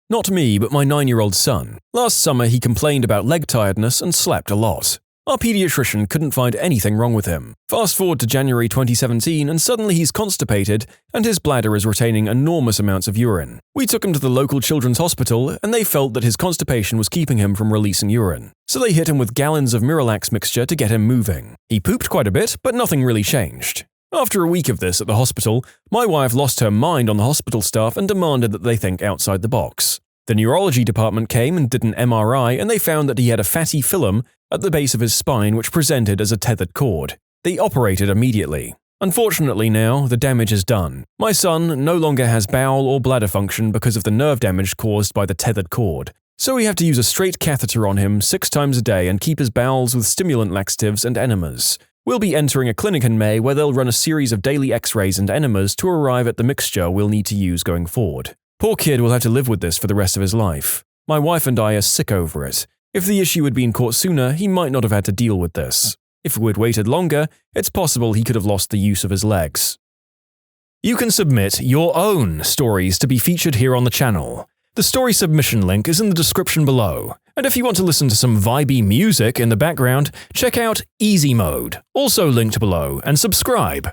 Not me, but my 9-year-old son. Last summer, he complained about leg tiredness and slept a lot. Our pediatrician couldn't find anything wrong with him. Fast forward to January 2017 and suddenly he's constipated and his bladder is retaining enormous amounts of urine. We took him to the local children's hospital and they felt that his constipation was keeping him from releasing urine. So they hit him with gallons of Miralax mixture to get him moving. He pooped quite a bit, but nothing really changed. After a week of this at the hospital, my wife lost her mind on the hospital staff and demanded that they think outside the box. The neurology department came and did an MRI and they found that he had a fatty film at the base of his spine which presented as a tethered cord. They operated immediately. Unfortunately now, the damage is done. My son no longer has bowel or bladder function because of the nerve damage caused by the tethered cord. So we have to use a straight catheter on him 6 times a day and keep his bowels with stimulant laxatives and enemas. We'll be entering a clinic in May where they'll run a series of daily x-rays and enemas to arrive at the mixture we'll need to use going forward. Poor kid will have to live with this for the rest of his life. My wife and I are sick over it. If the issue had been caught sooner, he might not have had to deal with this. If we'd waited longer, it's possible he could have lost the use of his legs. You can submit your own stories to be featured here on the channel. The story submission link is in the description below. And if you want to listen to some vibey music in the background, check out easymode, also linked below, and subscribe.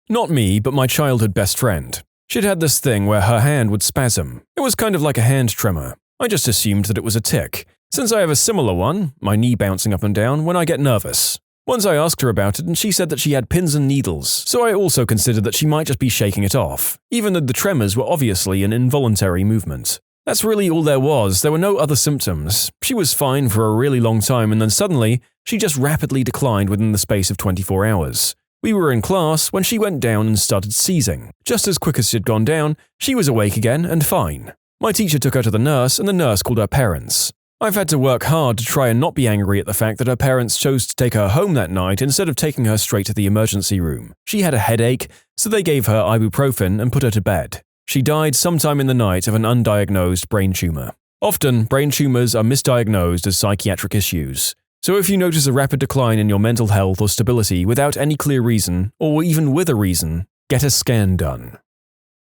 Not me, but my childhood best friend. She'd had this thing where her hand would spasm. It was kind of like a hand tremor. I just assumed that it was a tic, since I have a similar one, my knee bouncing up and down, when I get nervous. Once I asked her about it and she said that she had pins and needles, so I also considered that she might just be shaking it off, even though the tremors were obviously an involuntary movement. That's really all there was, there were no other symptoms. She was fine for a really long time and then suddenly, she just rapidly declined within the space of 24 hours. We were in class when she went down and started seizing. Just as quick as she'd gone down, she was awake again and fine. My teacher took her to the nurse and the nurse called her parents. I've had to work hard to try and not be angry at the fact that her parents chose to take her home that night instead of taking her straight to the emergency room. She had a headache, so they gave her ibuprofen and put her to bed. She died sometime in the night of an undiagnosed brain tumor. Often, brain tumors are misdiagnosed as psychiatric issues. So if you notice a rapid decline in your mental health or stability without any clear reason, or even with a reason, get a scan done.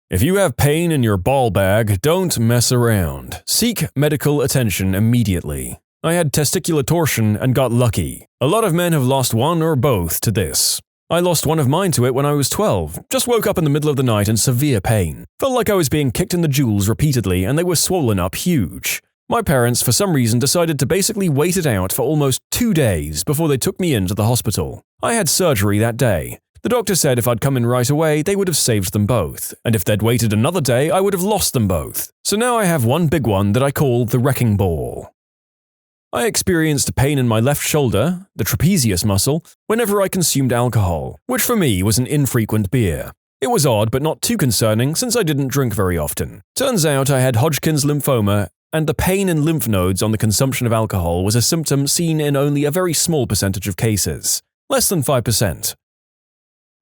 If you have pain in your ball bag, don't mess around. Seek medical attention immediately. I had testicular torsion and got lucky. A lot of men have lost one or both to this. I lost one of mine to it when I was 12. Just woke up in the middle of the night in severe pain. Felt like I was being kicked in the jewels repeatedly and they were swollen up huge. My parents, for some reason, decided to basically wait it out for almost 2 days before they took me into the hospital. I had surgery that day. The doctor said if I'd come in right away, they would have saved them both, and if they'd waited another day, I would have lost them both. So now I have one big one that I call the wrecking ball. I experienced pain in my left shoulder, the trapezius muscle, whenever I consumed alcohol, which for me was an infrequent beer. It was odd but not too concerning since I didn't drink very often. Turns out I had Hodgkin's lymphoma, and the pain in lymph nodes on the consumption of alcohol was a symptom seen in only a very small percentage of cases, less than 5%.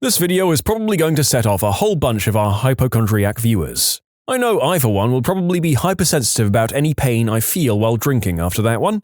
This video is probably going to set off a whole bunch of our hypochondriac viewers. I know I for one will probably be hypersensitive about any pain I feel while drinking after that one.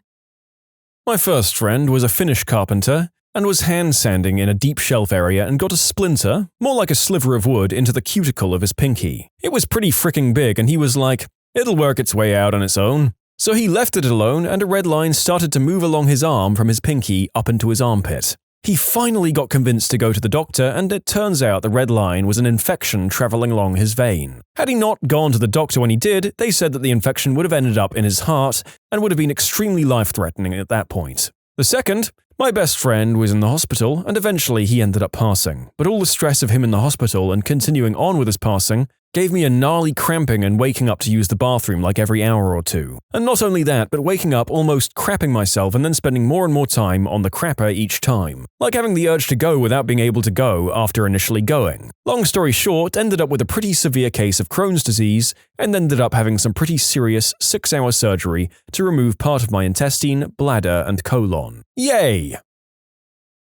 My first friend was a Finnish carpenter and was hand sanding in a deep shelf area and got a splinter, more like a sliver of wood, into the cuticle of his pinky. It was pretty fricking big and he was like, "It'll work its way out on its own." So he left it alone and a red line started to move along his arm from his pinky up into his armpit. He finally got convinced to go to the doctor, and it turns out the red line was an infection traveling along his vein. Had he not gone to the doctor when he did, they said that the infection would have ended up in his heart and would have been extremely life-threatening at that point. The second, my best friend was in the hospital, and eventually he ended up passing, but all the stress of him in the hospital and continuing on with his passing gave me a gnarly cramping and waking up to use the bathroom like every hour or two. And not only that, but waking up almost crapping myself and then spending more and more time on the crapper each time. Like having the urge to go without being able to go after initially going. Long story short, ended up with a pretty severe case of Crohn's disease and ended up having some pretty serious 6-hour surgery to remove part of my intestine, bladder, and colon. Yay!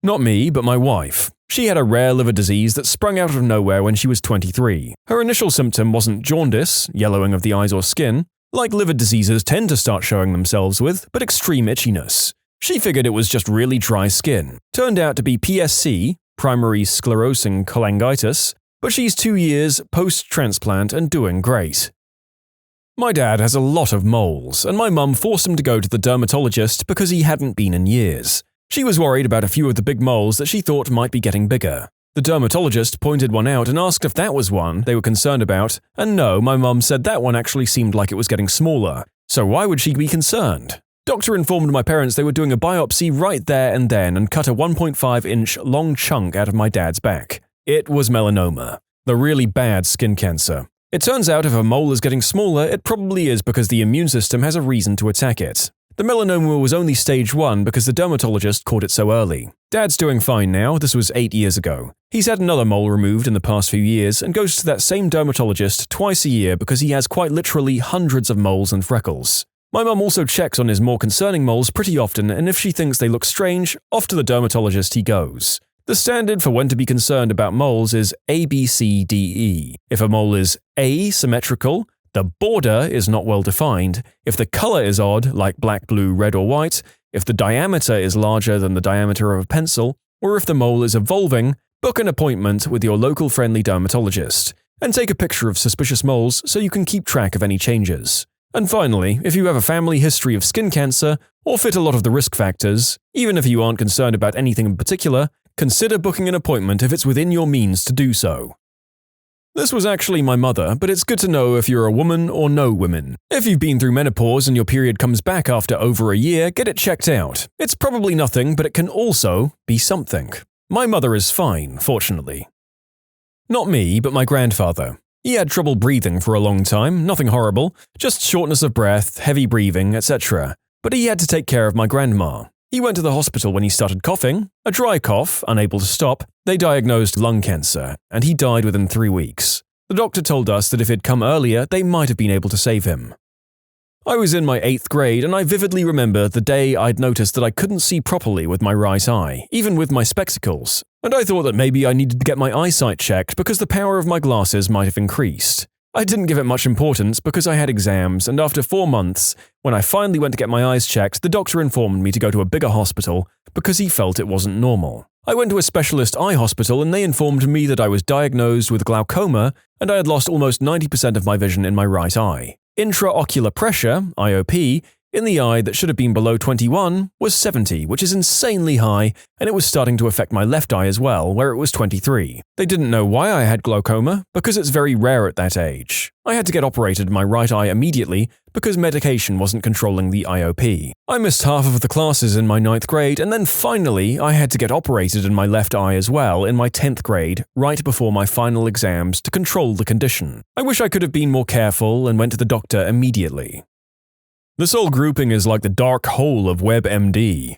Not me, but my wife. She had a rare liver disease that sprung out of nowhere when she was 23. Her initial symptom wasn't jaundice, yellowing of the eyes or skin, like liver diseases tend to start showing themselves with, but extreme itchiness. She figured it was just really dry skin. Turned out to be PSC, primary sclerosing cholangitis, but she's 2 years post-transplant and doing great. My dad has a lot of moles, and my mum forced him to go to the dermatologist because he hadn't been in years. She was worried about a few of the big moles that she thought might be getting bigger. The dermatologist pointed one out and asked if that was one they were concerned about, and no, my mum said that one actually seemed like it was getting smaller, so why would she be concerned? Doctor informed my parents they were doing a biopsy right there and then and cut a 1.5-inch long chunk out of my dad's back. It was melanoma, the really bad skin cancer. It turns out if a mole is getting smaller, it probably is because the immune system has a reason to attack it. The melanoma was only stage 1 because the dermatologist caught it so early. Dad's doing fine now, this was 8 years ago. He's had another mole removed in the past few years and goes to that same dermatologist twice a year because he has quite literally hundreds of moles and freckles. My mum also checks on his more concerning moles pretty often, and if she thinks they look strange, off to the dermatologist he goes. The standard for when to be concerned about moles is A, B, C, D, E. If a mole is asymmetrical, the border is not well defined, if the color is odd, like black, blue, red, or white, if the diameter is larger than the diameter of a pencil, or if the mole is evolving, book an appointment with your local friendly dermatologist, and take a picture of suspicious moles so you can keep track of any changes. And finally, if you have a family history of skin cancer, or fit a lot of the risk factors, even if you aren't concerned about anything in particular, consider booking an appointment if it's within your means to do so. This was actually my mother, but it's good to know if you're a woman or no women. If you've been through menopause and your period comes back after over a year, get it checked out. It's probably nothing, but it can also be something. My mother is fine, fortunately. Not me, but my grandfather. He had trouble breathing for a long time, nothing horrible, just shortness of breath, heavy breathing, etc. But he had to take care of my grandma. He went to the hospital when he started coughing, a dry cough, unable to stop. They diagnosed lung cancer, and he died within 3 weeks. The doctor told us that if he'd come earlier, they might have been able to save him. I was in my 8th grade, and I vividly remember the day I'd noticed that I couldn't see properly with my right eye, even with my spectacles, and I thought that maybe I needed to get my eyesight checked because the power of my glasses might have increased. I didn't give it much importance because I had exams, and after 4 months, when I finally went to get my eyes checked, the doctor informed me to go to a bigger hospital because he felt it wasn't normal. I went to a specialist eye hospital and they informed me that I was diagnosed with glaucoma and I had lost almost 90% of my vision in my right eye. Intraocular pressure, IOP, in the eye that should have been below 21 was 70, which is insanely high, and it was starting to affect my left eye as well, where it was 23. They didn't know why I had glaucoma, because it's very rare at that age. I had to get operated in my right eye immediately because medication wasn't controlling the IOP. I missed half of the classes in my 9th grade, and then finally I had to get operated in my left eye as well in my 10th grade, right before my final exams to control the condition. I wish I could have been more careful and went to the doctor immediately. This whole grouping is like the dark hole of WebMD.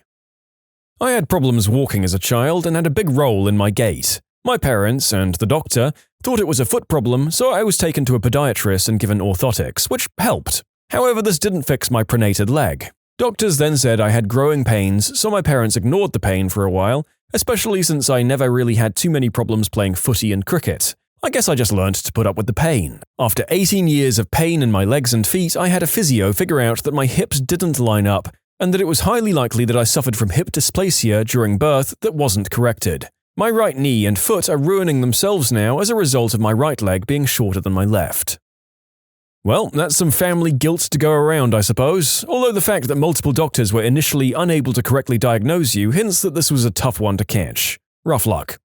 I had problems walking as a child and had a big role in my gait. My parents and the doctor thought it was a foot problem, so I was taken to a podiatrist and given orthotics, which helped. However, this didn't fix my pronated leg. Doctors then said I had growing pains, so my parents ignored the pain for a while, especially since I never really had too many problems playing footy and cricket. I guess I just learned to put up with the pain. After 18 years of pain in my legs and feet, I had a physio figure out that my hips didn't line up and that it was highly likely that I suffered from hip dysplasia during birth that wasn't corrected. My right knee and foot are ruining themselves now as a result of my right leg being shorter than my left. Well, that's some family guilt to go around, I suppose, although the fact that multiple doctors were initially unable to correctly diagnose you hints that this was a tough one to catch. Rough luck.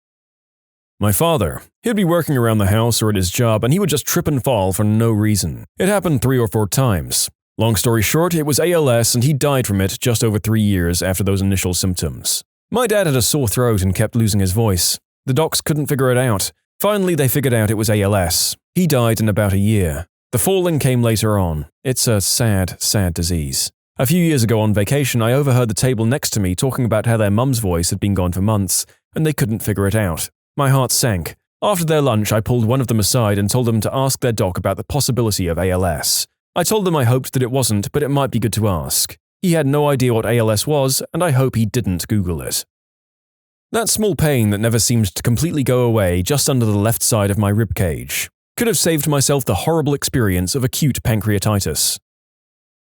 My father. He'd be working around the house or at his job and he would just trip and fall for no reason. It happened 3 or 4 times. Long story short, it was ALS and he died from it just over 3 years after those initial symptoms. My dad had a sore throat and kept losing his voice. The docs couldn't figure it out. Finally, they figured out it was ALS. He died in about a year. The falling came later on. It's a sad, sad disease. A few years ago on vacation, I overheard the table next to me talking about how their mum's voice had been gone for months and they couldn't figure it out. My heart sank. After their lunch, I pulled one of them aside and told them to ask their doc about the possibility of ALS. I told them I hoped that it wasn't, but it might be good to ask. He had no idea what ALS was, and I hope he didn't Google it. That small pain that never seemed to completely go away just under the left side of my ribcage could have saved myself the horrible experience of acute pancreatitis.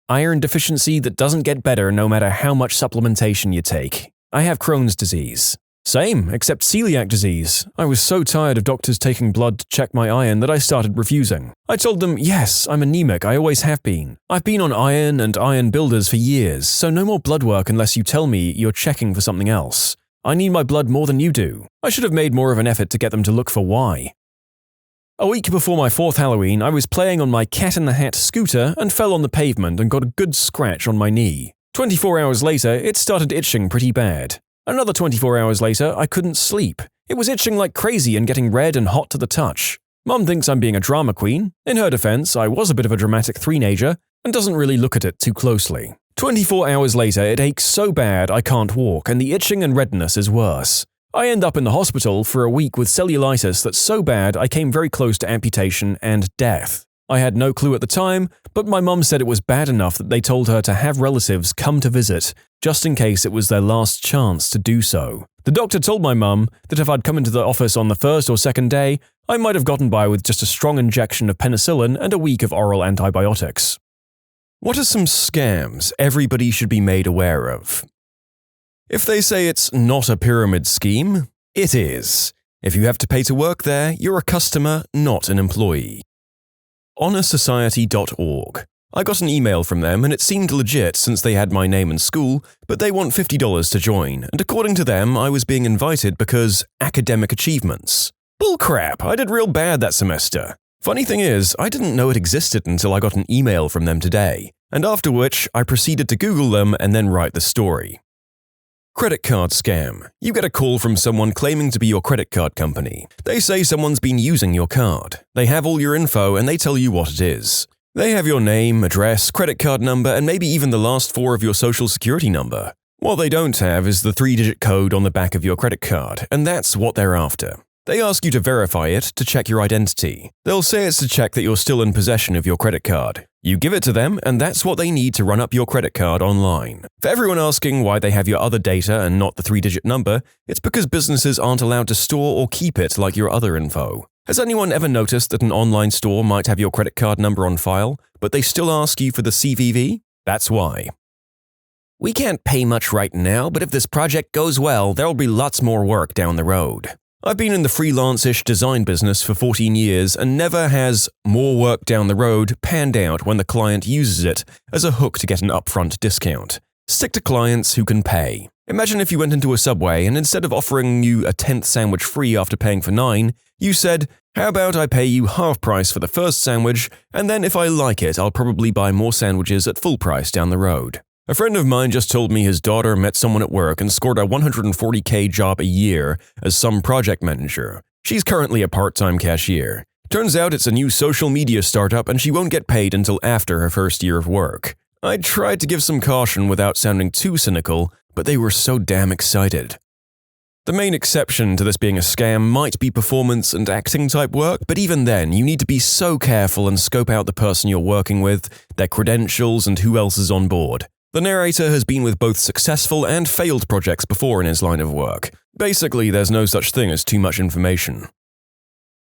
Iron deficiency that doesn't get better no matter how much supplementation you take. I have Crohn's disease. Same, except celiac disease. I was so tired of doctors taking blood to check my iron that I started refusing. I told them, yes, I'm anemic, I always have been. I've been on iron and iron builders for years, so no more blood work unless you tell me you're checking for something else. I need my blood more than you do. I should have made more of an effort to get them to look for why. A week before my 4th Halloween, I was playing on my Cat in the Hat scooter and fell on the pavement and got a good scratch on my knee. 24 hours later, it started itching pretty bad. Another 24 hours later, I couldn't sleep. It was itching like crazy and getting red and hot to the touch. Mum thinks I'm being a drama queen. In her defense, I was a bit of a dramatic three-nager and doesn't really look at it too closely. 24 hours later, it aches so bad I can't walk and the itching and redness is worse. I end up in the hospital for a week with cellulitis that's so bad I came very close to amputation and death. I had no clue at the time, but my mum said it was bad enough that they told her to have relatives come to visit, just in case it was their last chance to do so. The doctor told my mum that if I'd come into the office on the 1st or 2nd day, I might have gotten by with just a strong injection of penicillin and a week of oral antibiotics. What are some scams everybody should be made aware of? If they say it's not a pyramid scheme, it is. If you have to pay to work there, you're a customer, not an employee. honorsociety.org. I got an email from them and it seemed legit since they had my name and school, but they want $50 to join, and according to them, I was being invited because academic achievements. Bullcrap, I did real bad that semester. Funny thing is, I didn't know it existed until I got an email from them today, and after which I proceeded to Google them and then write the story. Credit card scam. You get a call from someone claiming to be your credit card company. They say someone's been using your card. They have all your info and they tell you what it is. They have your name, address, credit card number, and maybe even the last 4 of your social security number. What they don't have is the 3-digit code on the back of your credit card, and that's what they're after. They ask you to verify it to check your identity. They'll say it's to check that you're still in possession of your credit card. You give it to them, and that's what they need to run up your credit card online. For everyone asking why they have your other data and not the 3-digit number, it's because businesses aren't allowed to store or keep it like your other info. Has anyone ever noticed that an online store might have your credit card number on file, but they still ask you for the CVV? That's why. We can't pay much right now, but if this project goes well, there'll be lots more work down the road. I've been in the freelance-ish design business for 14 years and never has more work down the road panned out when the client uses it as a hook to get an upfront discount. Stick to clients who can pay. Imagine if you went into a Subway and instead of offering you a 10th sandwich free after paying for 9, you said, "How about I pay you half price for the first sandwich, and then if I like it, I'll probably buy more sandwiches at full price down the road." A friend of mine just told me his daughter met someone at work and scored a $140K job a year as some project manager. She's currently a part-time cashier. Turns out it's a new social media startup and she won't get paid until after her first year of work. I tried to give some caution without sounding too cynical, but they were so damn excited. The main exception to this being a scam might be performance and acting type work, but even then, you need to be so careful and scope out the person you're working with, their credentials, and who else is on board. The narrator has been with both successful and failed projects before in his line of work. Basically, there's no such thing as too much information.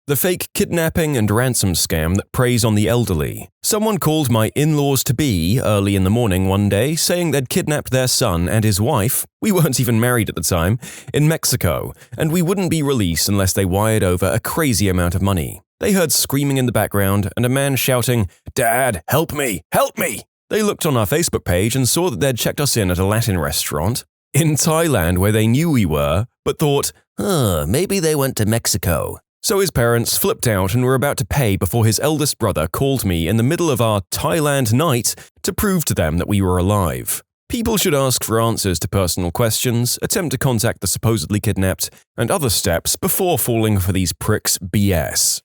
The fake kidnapping and ransom scam that preys on the elderly. Someone called my in-laws-to-be early in the morning one day saying they'd kidnapped their son and his wife, we weren't even married at the time, in Mexico, and we wouldn't be released unless they wired over a crazy amount of money. They heard screaming in the background and a man shouting, "Dad, help me! Help me!" They looked on our Facebook page and saw that they'd checked us in at a Latin restaurant in Thailand where they knew we were, but thought, maybe they went to Mexico. So his parents flipped out and were about to pay before his eldest brother called me in the middle of our Thailand night to prove to them that we were alive. People should ask for answers to personal questions, attempt to contact the supposedly kidnapped, and other steps before falling for these pricks' BS.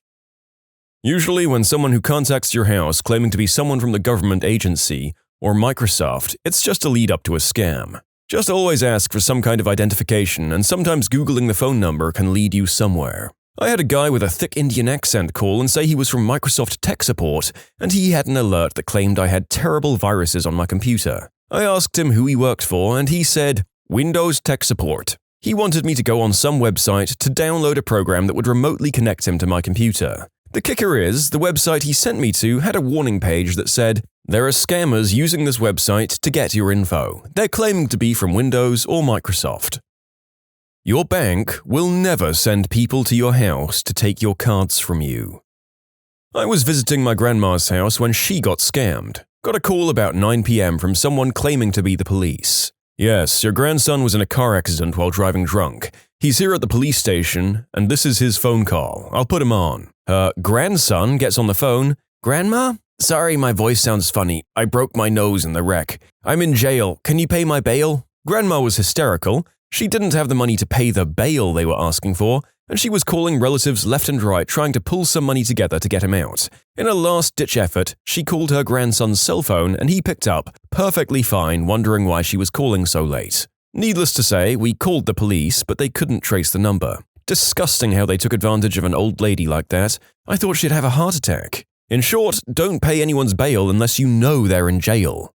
Usually when someone who contacts your house claiming to be someone from the government agency or Microsoft, it's just a lead up to a scam. Just always ask for some kind of identification, and sometimes Googling the phone number can lead you somewhere. I had a guy with a thick Indian accent call and say he was from Microsoft Tech Support, and he had an alert that claimed I had terrible viruses on my computer. I asked him who he worked for, and he said, Windows Tech Support. He wanted me to go on some website to download a program that would remotely connect him to my computer. The kicker is, the website he sent me to had a warning page that said, "There are scammers using this website to get your info. They're claiming to be from Windows or Microsoft." Your bank will never send people to your house to take your cards from you. I was visiting my grandma's house when she got scammed. Got a call about 9 p.m. from someone claiming to be the police. "Yes, your grandson was in a car accident while driving drunk. He's here at the police station, and this is his phone call. I'll put him on." Her grandson gets on the phone. "Grandma? Sorry, my voice sounds funny. I broke my nose in the wreck. I'm in jail. Can you pay my bail?" Grandma was hysterical. She didn't have the money to pay the bail they were asking for, and she was calling relatives left and right trying to pull some money together to get him out. In a last-ditch effort, she called her grandson's cell phone and he picked up, perfectly fine, wondering why she was calling so late. Needless to say, we called the police, but they couldn't trace the number. Disgusting how they took advantage of an old lady like that. I thought she'd have a heart attack. In short, don't pay anyone's bail unless you know they're in jail.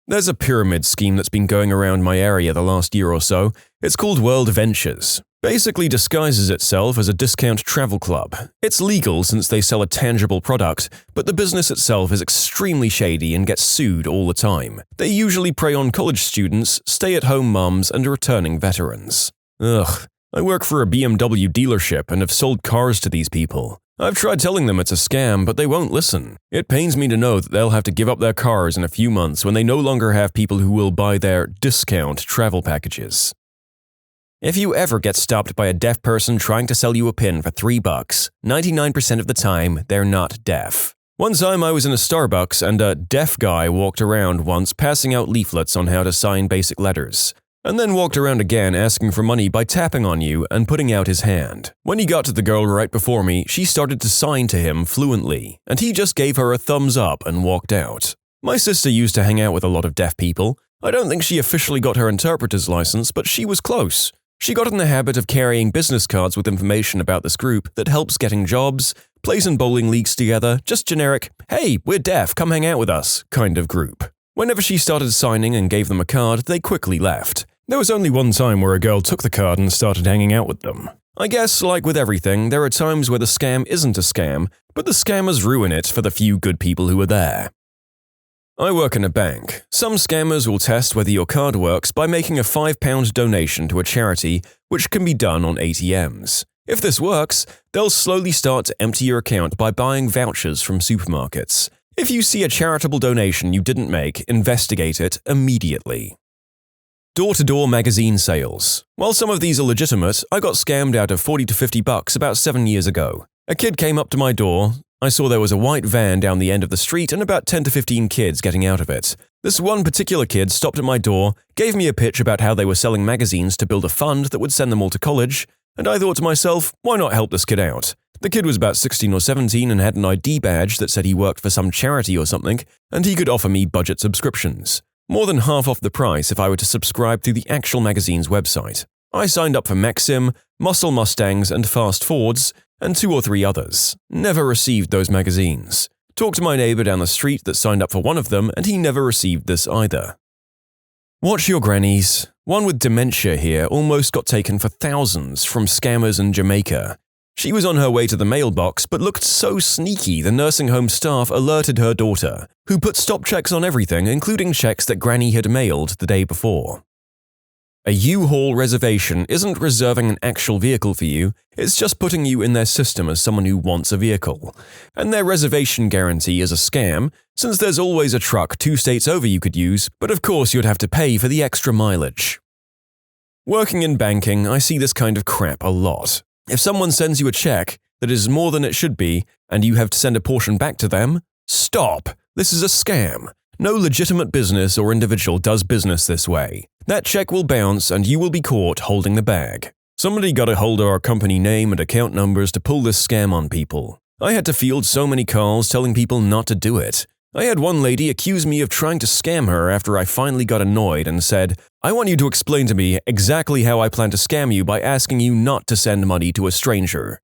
There's a pyramid scheme that's been going around my area the last year or so. It's called World Ventures. Basically disguises itself as a discount travel club. It's legal since they sell a tangible product, but the business itself is extremely shady and gets sued all the time. They usually prey on college students, stay-at-home mums, and returning veterans. Ugh. I work for a BMW dealership and have sold cars to these people. I've tried telling them it's a scam, but they won't listen. It pains me to know that they'll have to give up their cars in a few months when they no longer have people who will buy their discount travel packages. If you ever get stopped by a deaf person trying to sell you a pin for $3, 99% of the time, they're not deaf. One time I was in a Starbucks and a deaf guy walked around once passing out leaflets on how to sign basic letters, and then walked around again asking for money by tapping on you and putting out his hand. When he got to the girl right before me, she started to sign to him fluently, and he just gave her a thumbs up and walked out. My sister used to hang out with a lot of deaf people. I don't think she officially got her interpreter's license, but she was close. She got in the habit of carrying business cards with information about this group that helps getting jobs, plays in bowling leagues together, just generic, "Hey, we're deaf, come hang out with us" kind of group. Whenever she started signing and gave them a card, they quickly left. There was only one time where a girl took the card and started hanging out with them. I guess, like with everything, there are times where the scam isn't a scam, but the scammers ruin it for the few good people who are there. I work in a bank. Some scammers will test whether your card works by making a £5 donation to a charity, which can be done on ATMs. If this works, they'll slowly start to empty your account by buying vouchers from supermarkets. If you see a charitable donation you didn't make, investigate it immediately. Door-to-door magazine sales. While some of these are legitimate, I got scammed out of $40 to $50 about 7 years ago. A kid came up to my door. I saw there was a white van down the end of the street and about 10 to 15 kids getting out of it. This one particular kid stopped at my door, gave me a pitch about how they were selling magazines to build a fund that would send them all to college, and I thought to myself, why not help this kid out? The kid was about 16 or 17 and had an ID badge that said he worked for some charity or something, and he could offer me budget subscriptions. More than half off the price if I were to subscribe through the actual magazine's website. I signed up for Maxim, Muscle Mustangs, and Fast Fords, and 2 or 3 others. Never received those magazines. Talked to my neighbor down the street that signed up for one of them, and he never received this either. Watch your grannies. One with dementia here almost got taken for thousands from scammers in Jamaica. She was on her way to the mailbox but looked so sneaky the nursing home staff alerted her daughter, who put stop checks on everything, including checks that Granny had mailed the day before. A U-Haul reservation isn't reserving an actual vehicle for you, it's just putting you in their system as someone who wants a vehicle. And their reservation guarantee is a scam, since there's always a truck 2 states over you could use, but of course you'd have to pay for the extra mileage. Working in banking, I see this kind of crap a lot. If someone sends you a check that is more than it should be, and you have to send a portion back to them, stop! This is a scam. No legitimate business or individual does business this way. That check will bounce and you will be caught holding the bag. Somebody got a hold of our company name and account numbers to pull this scam on people. I had to field so many calls telling people not to do it. I had one lady accuse me of trying to scam her after I finally got annoyed and said, "I want you to explain to me exactly how I plan to scam you by asking you not to send money to a stranger."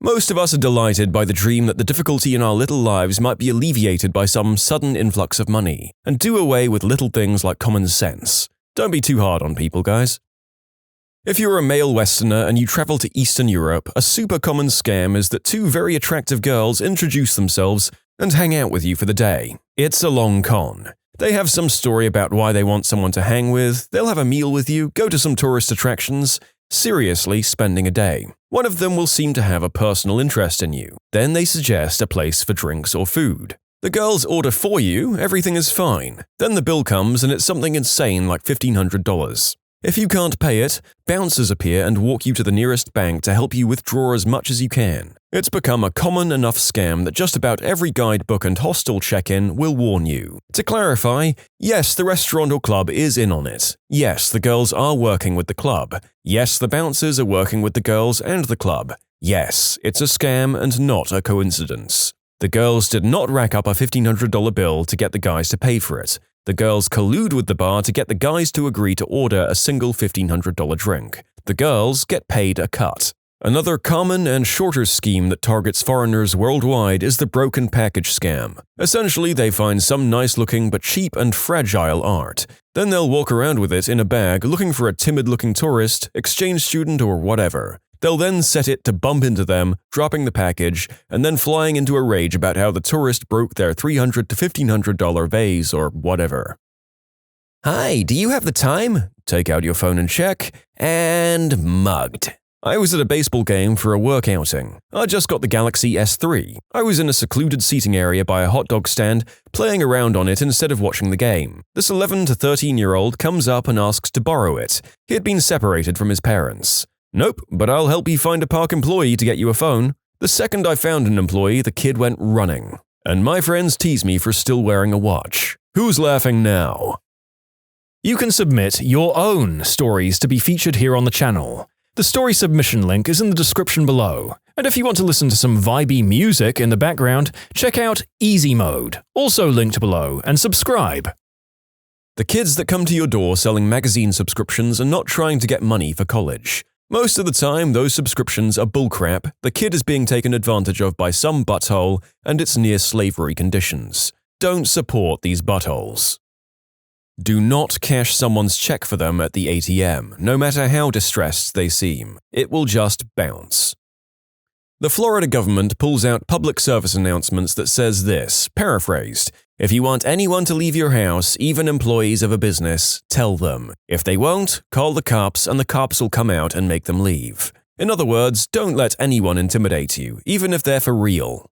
Most of us are delighted by the dream that the difficulty in our little lives might be alleviated by some sudden influx of money, and do away with little things like common sense. Don't be too hard on people, guys. If you're a male Westerner and you travel to Eastern Europe, a super common scam is that 2 very attractive girls introduce themselves and hang out with you for the day. It's a long con. They have some story about why they want someone to hang with, they'll have a meal with you, go to some tourist attractions, seriously spending a day. One of them will seem to have a personal interest in you. Then they suggest a place for drinks or food. The girls order for you, everything is fine. Then the bill comes and it's something insane like $1,500. If you can't pay it, bouncers appear and walk you to the nearest bank to help you withdraw as much as you can. It's become a common enough scam that just about every guidebook and hostel check-in will warn you. To clarify, yes, the restaurant or club is in on it. Yes, the girls are working with the club. Yes, the bouncers are working with the girls and the club. Yes, it's a scam and not a coincidence. The girls did not rack up a $1,500 bill to get the guys to pay for it. The girls collude with the bar to get the guys to agree to order a single $1,500 drink. The girls get paid a cut. Another common and shorter scheme that targets foreigners worldwide is the broken package scam. Essentially, they find some nice-looking but cheap and fragile art. Then they'll walk around with it in a bag looking for a timid-looking tourist, exchange student, or whatever. They'll then set it to bump into them, dropping the package, and then flying into a rage about how the tourist broke their $300 to $1,500 vase or whatever. Hi, do you have the time? Take out your phone and check. And mugged. I was at a baseball game for a work outing. I just got the Galaxy S3. I was in a secluded seating area by a hot dog stand, playing around on it instead of watching the game. This 11 to 13-year-old comes up and asks to borrow it. He had been separated from his parents. Nope, but I'll help you find a park employee to get you a phone. The second I found an employee, the kid went running. And my friends tease me for still wearing a watch. Who's laughing now? You can submit your own stories to be featured here on the channel. The story submission link is in the description below. And if you want to listen to some vibey music in the background, check out easymode, also linked below, and subscribe. The kids that come to your door selling magazine subscriptions are not trying to get money for college. Most of the time, those subscriptions are bullcrap, the kid is being taken advantage of by some butthole, and it's near slavery conditions. Don't support these buttholes. Do not cash someone's check for them at the ATM, no matter how distressed they seem. It will just bounce. The Florida government pulls out public service announcements that says this, paraphrased, "If you want anyone to leave your house, even employees of a business, tell them. If they won't, call the cops and the cops will come out and make them leave." In other words, don't let anyone intimidate you, even if they're for real.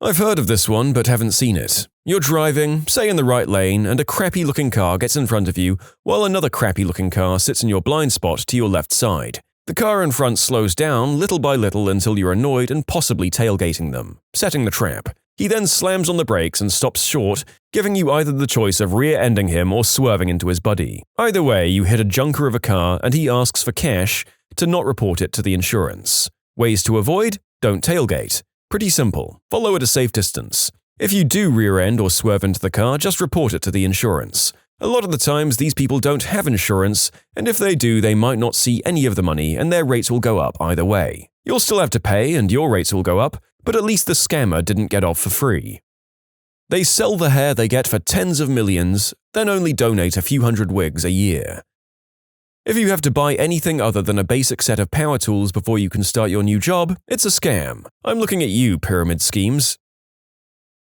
I've heard of this one but haven't seen it. You're driving, say in the right lane, and a crappy-looking car gets in front of you while another crappy-looking car sits in your blind spot to your left side. The car in front slows down little by little until you're annoyed and possibly tailgating them, setting the trap. He then slams on the brakes and stops short, giving you either the choice of rear-ending him or swerving into his buddy. Either way, you hit a junker of a car and he asks for cash to not report it to the insurance. Ways to avoid? Don't tailgate. Pretty simple. Follow at a safe distance. If you do rear-end or swerve into the car, just report it to the insurance. A lot of the times, these people don't have insurance, and if they do, they might not see any of the money and their rates will go up either way. You'll still have to pay and your rates will go up, but at least the scammer didn't get off for free. They sell the hair they get for tens of millions, then only donate a few hundred wigs a year. If you have to buy anything other than a basic set of power tools before you can start your new job, it's a scam. I'm looking at you, pyramid schemes.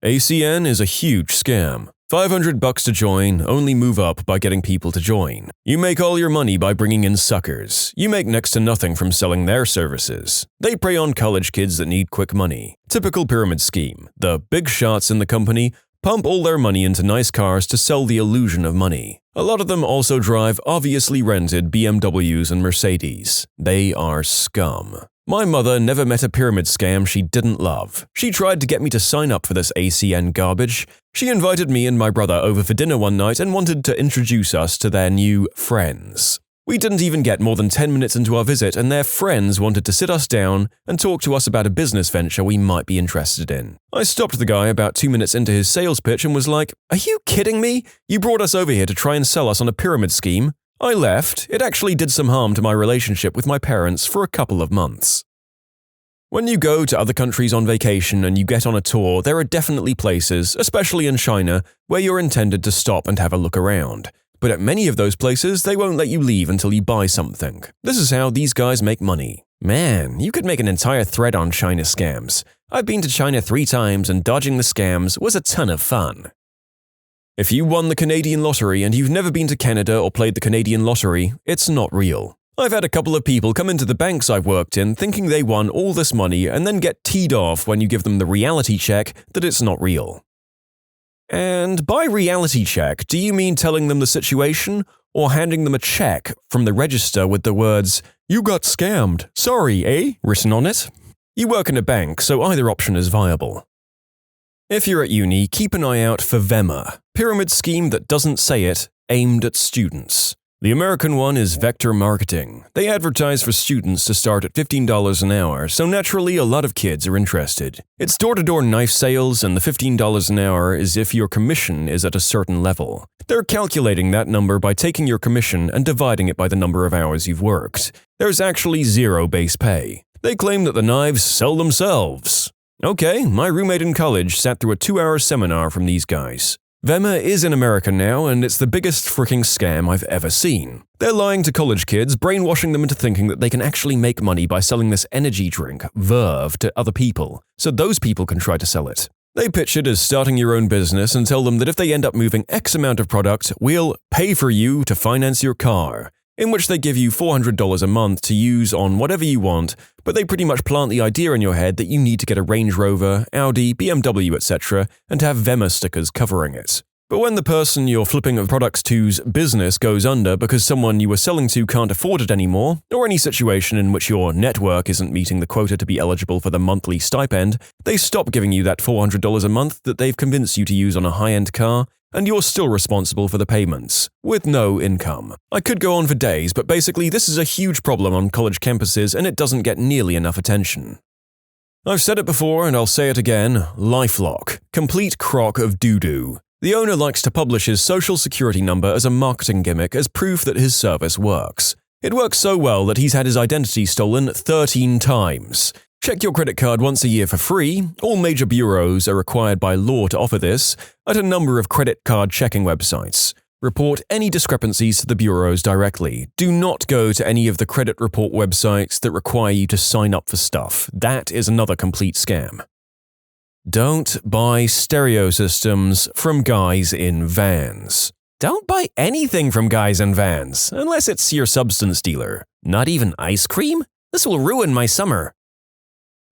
ACN is a huge scam. $500 to join, only move up by getting people to join. You make all your money by bringing in suckers. You make next to nothing from selling their services. They prey on college kids that need quick money. Typical pyramid scheme. The big shots in the company pump all their money into nice cars to sell the illusion of money. A lot of them also drive obviously rented BMWs and Mercedes. They are scum. My mother never met a pyramid scam she didn't love. She tried to get me to sign up for this ACN garbage. She invited me and my brother over for dinner one night and wanted to introduce us to their new friends. We didn't even get more than 10 minutes into our visit and their friends wanted to sit us down and talk to us about a business venture we might be interested in. I stopped the guy about 2 minutes into his sales pitch and was like, "Are you kidding me? You brought us over here to try and sell us on a pyramid scheme?" I left. It actually did some harm to my relationship with my parents for a couple of months. When you go to other countries on vacation and you get on a tour, there are definitely places, especially in China, where you're intended to stop and have a look around. But at many of those places, they won't let you leave until you buy something. This is how these guys make money. Man, you could make an entire thread on China scams. I've been to China 3 times and dodging the scams was a ton of fun. If you won the Canadian lottery and you've never been to Canada or played the Canadian lottery, it's not real. I've had a couple of people come into the banks I've worked in thinking they won all this money and then get teed off when you give them the reality check that it's not real. And by reality check, do you mean telling them the situation or handing them a check from the register with the words, "You got scammed, sorry, eh?" written on it? You work in a bank, so either option is viable. If you're at uni, keep an eye out for VEMA, pyramid scheme that doesn't say it, aimed at students. The American one is vector marketing. They advertise for students to start at $15 an hour, so naturally a lot of kids are interested. It's door-to-door knife sales, and the $15 an hour is if your commission is at a certain level. They're calculating that number by taking your commission and dividing it by the number of hours you've worked. There's actually zero base pay. They claim that the knives sell themselves. Okay, my roommate in college sat through a 2-hour seminar from these guys. VEMA is in America now, and it's the biggest freaking scam I've ever seen. They're lying to college kids, brainwashing them into thinking that they can actually make money by selling this energy drink, Verve, to other people, so those people can try to sell it. They pitch it as starting your own business and tell them that if they end up moving X amount of product, we'll pay for you to finance your car, in which they give you $400 a month to use on whatever you want, but they pretty much plant the idea in your head that you need to get a Range Rover, Audi, BMW, etc., and have VEMA stickers covering it. But when the person you're flipping products to's business goes under because someone you were selling to can't afford it anymore, or any situation in which your network isn't meeting the quota to be eligible for the monthly stipend, they stop giving you that $400 a month that they've convinced you to use on a high-end car, and you're still responsible for the payments, with no income. I could go on for days, but basically this is a huge problem on college campuses and it doesn't get nearly enough attention. I've said it before and I'll say it again, LifeLock, complete crock of doo-doo. The owner likes to publish his social security number as a marketing gimmick as proof that his service works. It works so well that he's had his identity stolen 13 times. Check your credit card once a year for free. All major bureaus are required by law to offer this at a number of credit card checking websites. Report any discrepancies to the bureaus directly. Do not go to any of the credit report websites that require you to sign up for stuff. That is another complete scam. Don't buy stereo systems from guys in vans. Don't buy anything from guys in vans, unless it's your substance dealer. Not even ice cream? This will ruin my summer.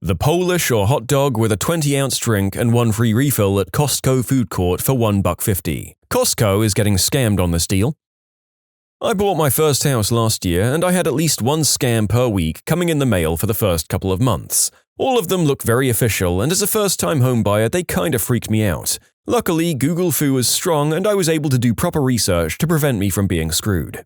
The Polish or hot dog with a 20-ounce drink and one free refill at Costco food court for $1.50. Costco is getting scammed on this deal. I bought my first house last year and I had at least one scam per week coming in the mail for the first couple of months. All of them look very official, and as a first-time homebuyer, they kinda freaked me out. Luckily, Google Fu was strong and I was able to do proper research to prevent me from being screwed.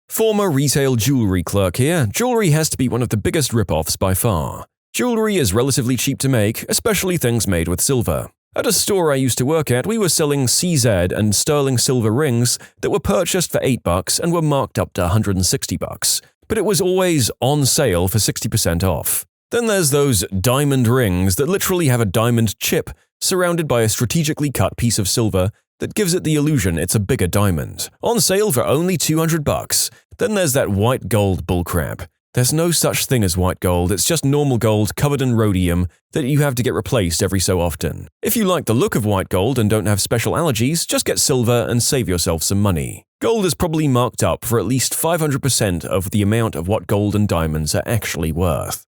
Former retail jewelry clerk here. Jewelry has to be one of the biggest rip-offs by far. Jewelry is relatively cheap to make, especially things made with silver. At a store I used to work at, we were selling CZ and sterling silver rings that were purchased for $8 and were marked up to $160, but it was always on sale for 60% off. Then there's those diamond rings that literally have a diamond chip surrounded by a strategically cut piece of silver that gives it the illusion it's a bigger diamond, on sale for only $200. Then there's that white gold bullcrap. There's no such thing as white gold, it's just normal gold covered in rhodium that you have to get replaced every so often. If you like the look of white gold and don't have special allergies, just get silver and save yourself some money. Gold is probably marked up for at least 500% of the amount of what gold and diamonds are actually worth.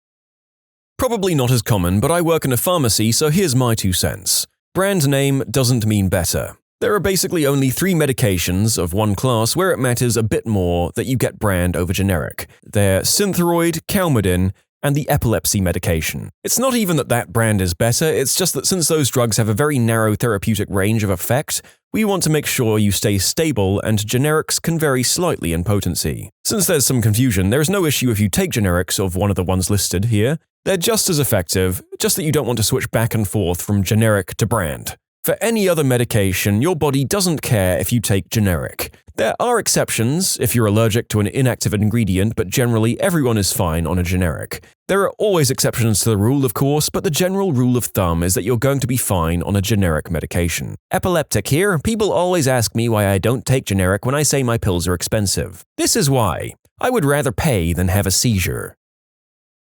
Probably not as common, but I work in a pharmacy, so here's my 2 cents. Brand name doesn't mean better. There are basically only 3 medications of one class where it matters a bit more that you get brand over generic. They're Synthroid, Calmodin, and the epilepsy medication. It's not even that brand is better, it's just that since those drugs have a very narrow therapeutic range of effect, we want to make sure you stay stable, and generics can vary slightly in potency. Since there's some confusion, there is no issue if you take generics of one of the ones listed here. They're just as effective, just that you don't want to switch back and forth from generic to brand. For any other medication, your body doesn't care if you take generic. There are exceptions if you're allergic to an inactive ingredient, but generally everyone is fine on a generic. There are always exceptions to the rule, of course, but the general rule of thumb is that you're going to be fine on a generic medication. Epileptic here, people always ask me why I don't take generic when I say my pills are expensive. This is why. I would rather pay than have a seizure.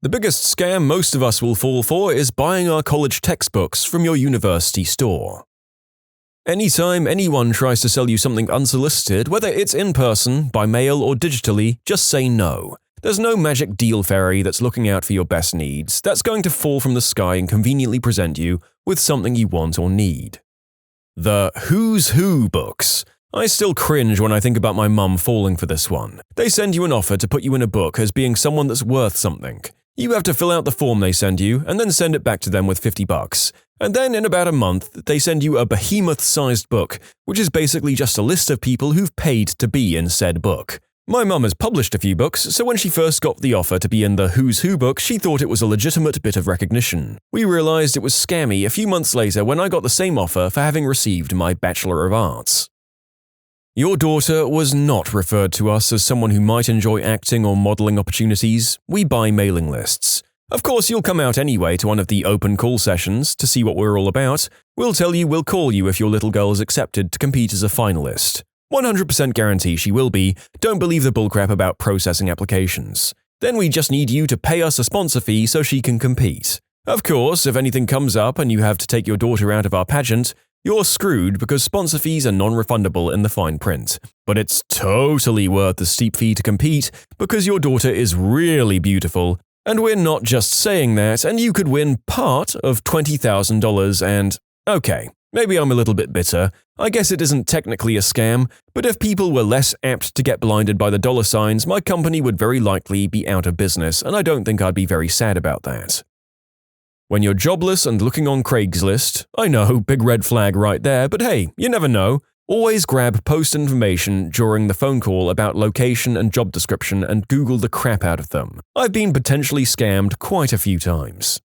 The biggest scam most of us will fall for is buying our college textbooks from your university store. Anytime anyone tries to sell you something unsolicited, whether it's in person, by mail, or digitally, just say no. There's no magic deal fairy that's looking out for your best needs, that's going to fall from the sky and conveniently present you with something you want or need. The Who's Who books. I still cringe when I think about my mum falling for this one. They send you an offer to put you in a book as being someone that's worth something. You have to fill out the form they send you and then send it back to them with $50. And then in about a month, they send you a behemoth-sized book, which is basically just a list of people who've paid to be in said book. My mum has published a few books, so when she first got the offer to be in the Who's Who book, she thought it was a legitimate bit of recognition. We realized it was scammy a few months later when I got the same offer for having received my Bachelor of Arts. Your daughter was not referred to us as someone who might enjoy acting or modeling opportunities. We buy mailing lists. Of course, you'll come out anyway to one of the open call sessions to see what we're all about. We'll tell you we'll call you if your little girl is accepted to compete as a finalist. 100% guarantee she will be. Don't believe the bullcrap about processing applications. Then we just need you to pay us a sponsor fee so she can compete. Of course, if anything comes up and you have to take your daughter out of our pageant, you're screwed because sponsor fees are non-refundable in the fine print. But it's totally worth the steep fee to compete because your daughter is really beautiful, and we're not just saying that, and you could win part of $20,000 and… Okay, maybe I'm a little bit bitter. I guess it isn't technically a scam, but if people were less apt to get blinded by the dollar signs, my company would very likely be out of business, and I don't think I'd be very sad about that. When you're jobless and looking on Craigslist, I know, big red flag right there, but hey, you never know. Always grab post information during the phone call about location and job description and Google the crap out of them. I've been potentially scammed quite a few times.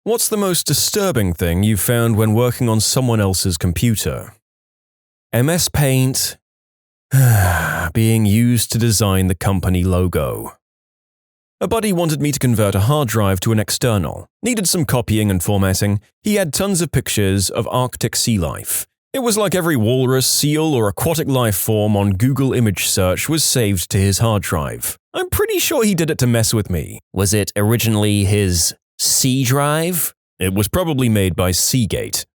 What's the most disturbing thing you've found when working on someone else's computer? MS Paint being used to design the company logo. A buddy wanted me to convert a hard drive to an external. Needed some copying and formatting. He had tons of pictures of Arctic sea life. It was like every walrus, seal, or aquatic life form on Google image search was saved to his hard drive. I'm pretty sure he did it to mess with me. Was it originally his C drive? It was probably made by Seagate.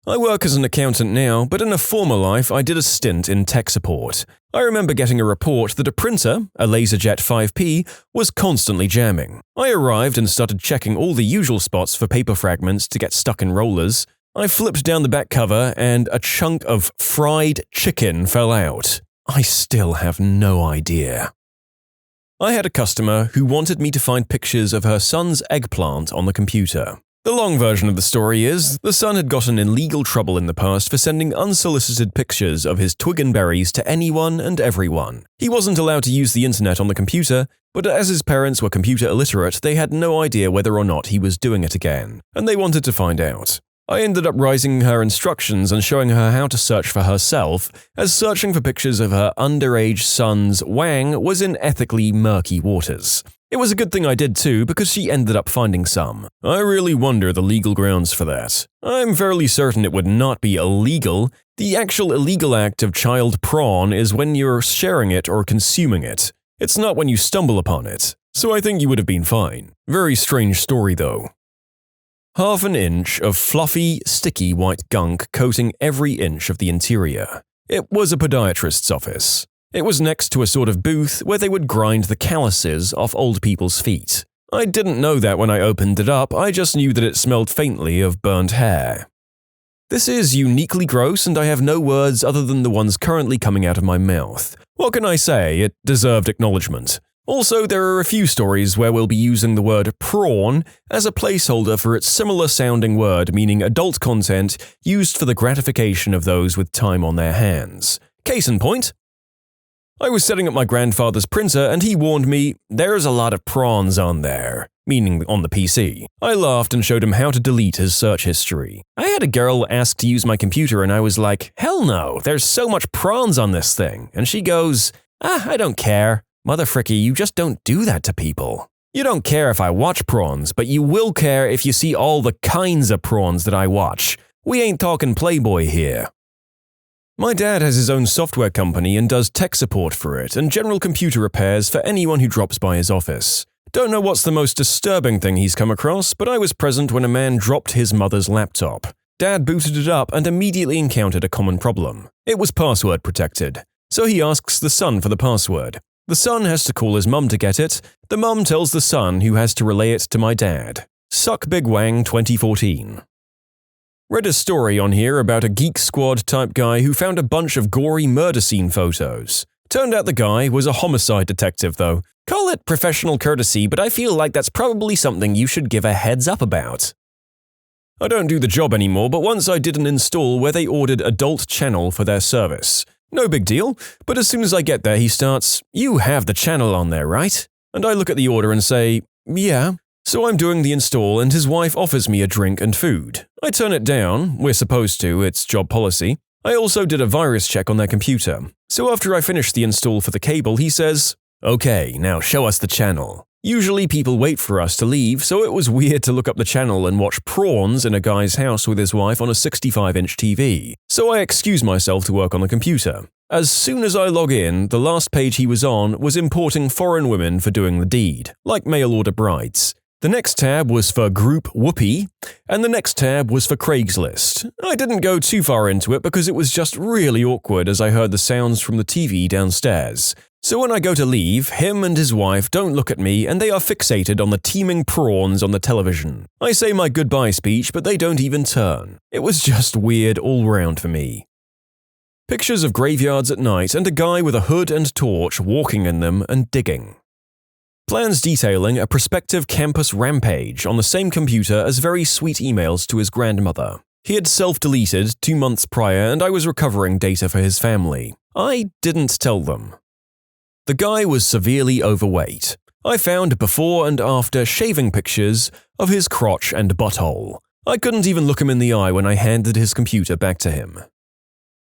I work as an accountant now, but in a former life I did a stint in tech support. I remember getting a report that a printer, a LaserJet 5P, was constantly jamming. I arrived and started checking all the usual spots for paper fragments to get stuck in rollers. I flipped down the back cover and a chunk of fried chicken fell out. I still have no idea. I had a customer who wanted me to find pictures of her son's eggplant on the computer. The long version of the story is, the son had gotten in legal trouble in the past for sending unsolicited pictures of his twig and berries to anyone and everyone. He wasn't allowed to use the internet on the computer, but as his parents were computer illiterate, they had no idea whether or not he was doing it again, and they wanted to find out. I ended up writing her instructions and showing her how to search for herself, as searching for pictures of her underage son's wang was in ethically murky waters. It was a good thing I did too, because she ended up finding some. I really wonder the legal grounds for that. I'm fairly certain it would not be illegal. The actual illegal act of child prawn is when you're sharing it or consuming it. It's not when you stumble upon it. So I think you would have been fine. Very strange story though. Half an inch of fluffy, sticky white gunk coating every inch of the interior. It was a podiatrist's office. It was next to a sort of booth where they would grind the calluses off old people's feet. I didn't know that when I opened it up, I just knew that it smelled faintly of burnt hair. This is uniquely gross and I have no words other than the ones currently coming out of my mouth. What can I say? It deserved acknowledgement. Also, there are a few stories where we'll be using the word prawn as a placeholder for its similar-sounding word meaning adult content used for the gratification of those with time on their hands. Case in point, I was setting up my grandfather's printer and he warned me, "There's a lot of prawns on there," meaning on the PC. I laughed and showed him how to delete his search history. I had a girl ask to use my computer and I was like, "Hell no, there's so much prawns on this thing." And she goes, "I don't care." Motherfricky, you just don't do that to people. You don't care if I watch prawns, but you will care if you see all the kinds of prawns that I watch. We ain't talking Playboy here. My dad has his own software company and does tech support for it and general computer repairs for anyone who drops by his office. Don't know what's the most disturbing thing he's come across, but I was present when a man dropped his mother's laptop. Dad booted it up and immediately encountered a common problem. It was password protected, so he asks the son for the password. The son has to call his mum to get it. The mum tells the son who has to relay it to my dad. Suck Big Wang 2014. Read a story on here about a Geek Squad type guy who found a bunch of gory murder scene photos. Turned out the guy was a homicide detective though. Call it professional courtesy, but I feel like that's probably something you should give a heads up about. I don't do the job anymore, but once I did an install where they ordered Adult Channel for their service. No big deal, but as soon as I get there he starts, "You have the channel on there, right?" And I look at the order and say, "Yeah." So I'm doing the install and his wife offers me a drink and food. I turn it down, we're supposed to, it's job policy. I also did a virus check on their computer. So after I finish the install for the cable, he says, "Okay, now show us the channel." Usually people wait for us to leave, so it was weird to look up the channel and watch prawns in a guy's house with his wife on a 65-inch TV. So I excuse myself to work on the computer. As soon as I log in, the last page he was on was importing foreign women for doing the deed, like mail-order brides. The next tab was for Group Whoopee, and the next tab was for Craigslist. I didn't go too far into it because it was just really awkward as I heard the sounds from the TV downstairs. So when I go to leave, him and his wife don't look at me and they are fixated on the teeming prawns on the television. I say my goodbye speech, but they don't even turn. It was just weird all round for me. Pictures of graveyards at night and a guy with a hood and torch walking in them and digging. Plans detailing a prospective campus rampage on the same computer as very sweet emails to his grandmother. He had self-deleted 2 months prior and I was recovering data for his family. I didn't tell them. The guy was severely overweight. I found before and after shaving pictures of his crotch and butthole. I couldn't even look him in the eye when I handed his computer back to him.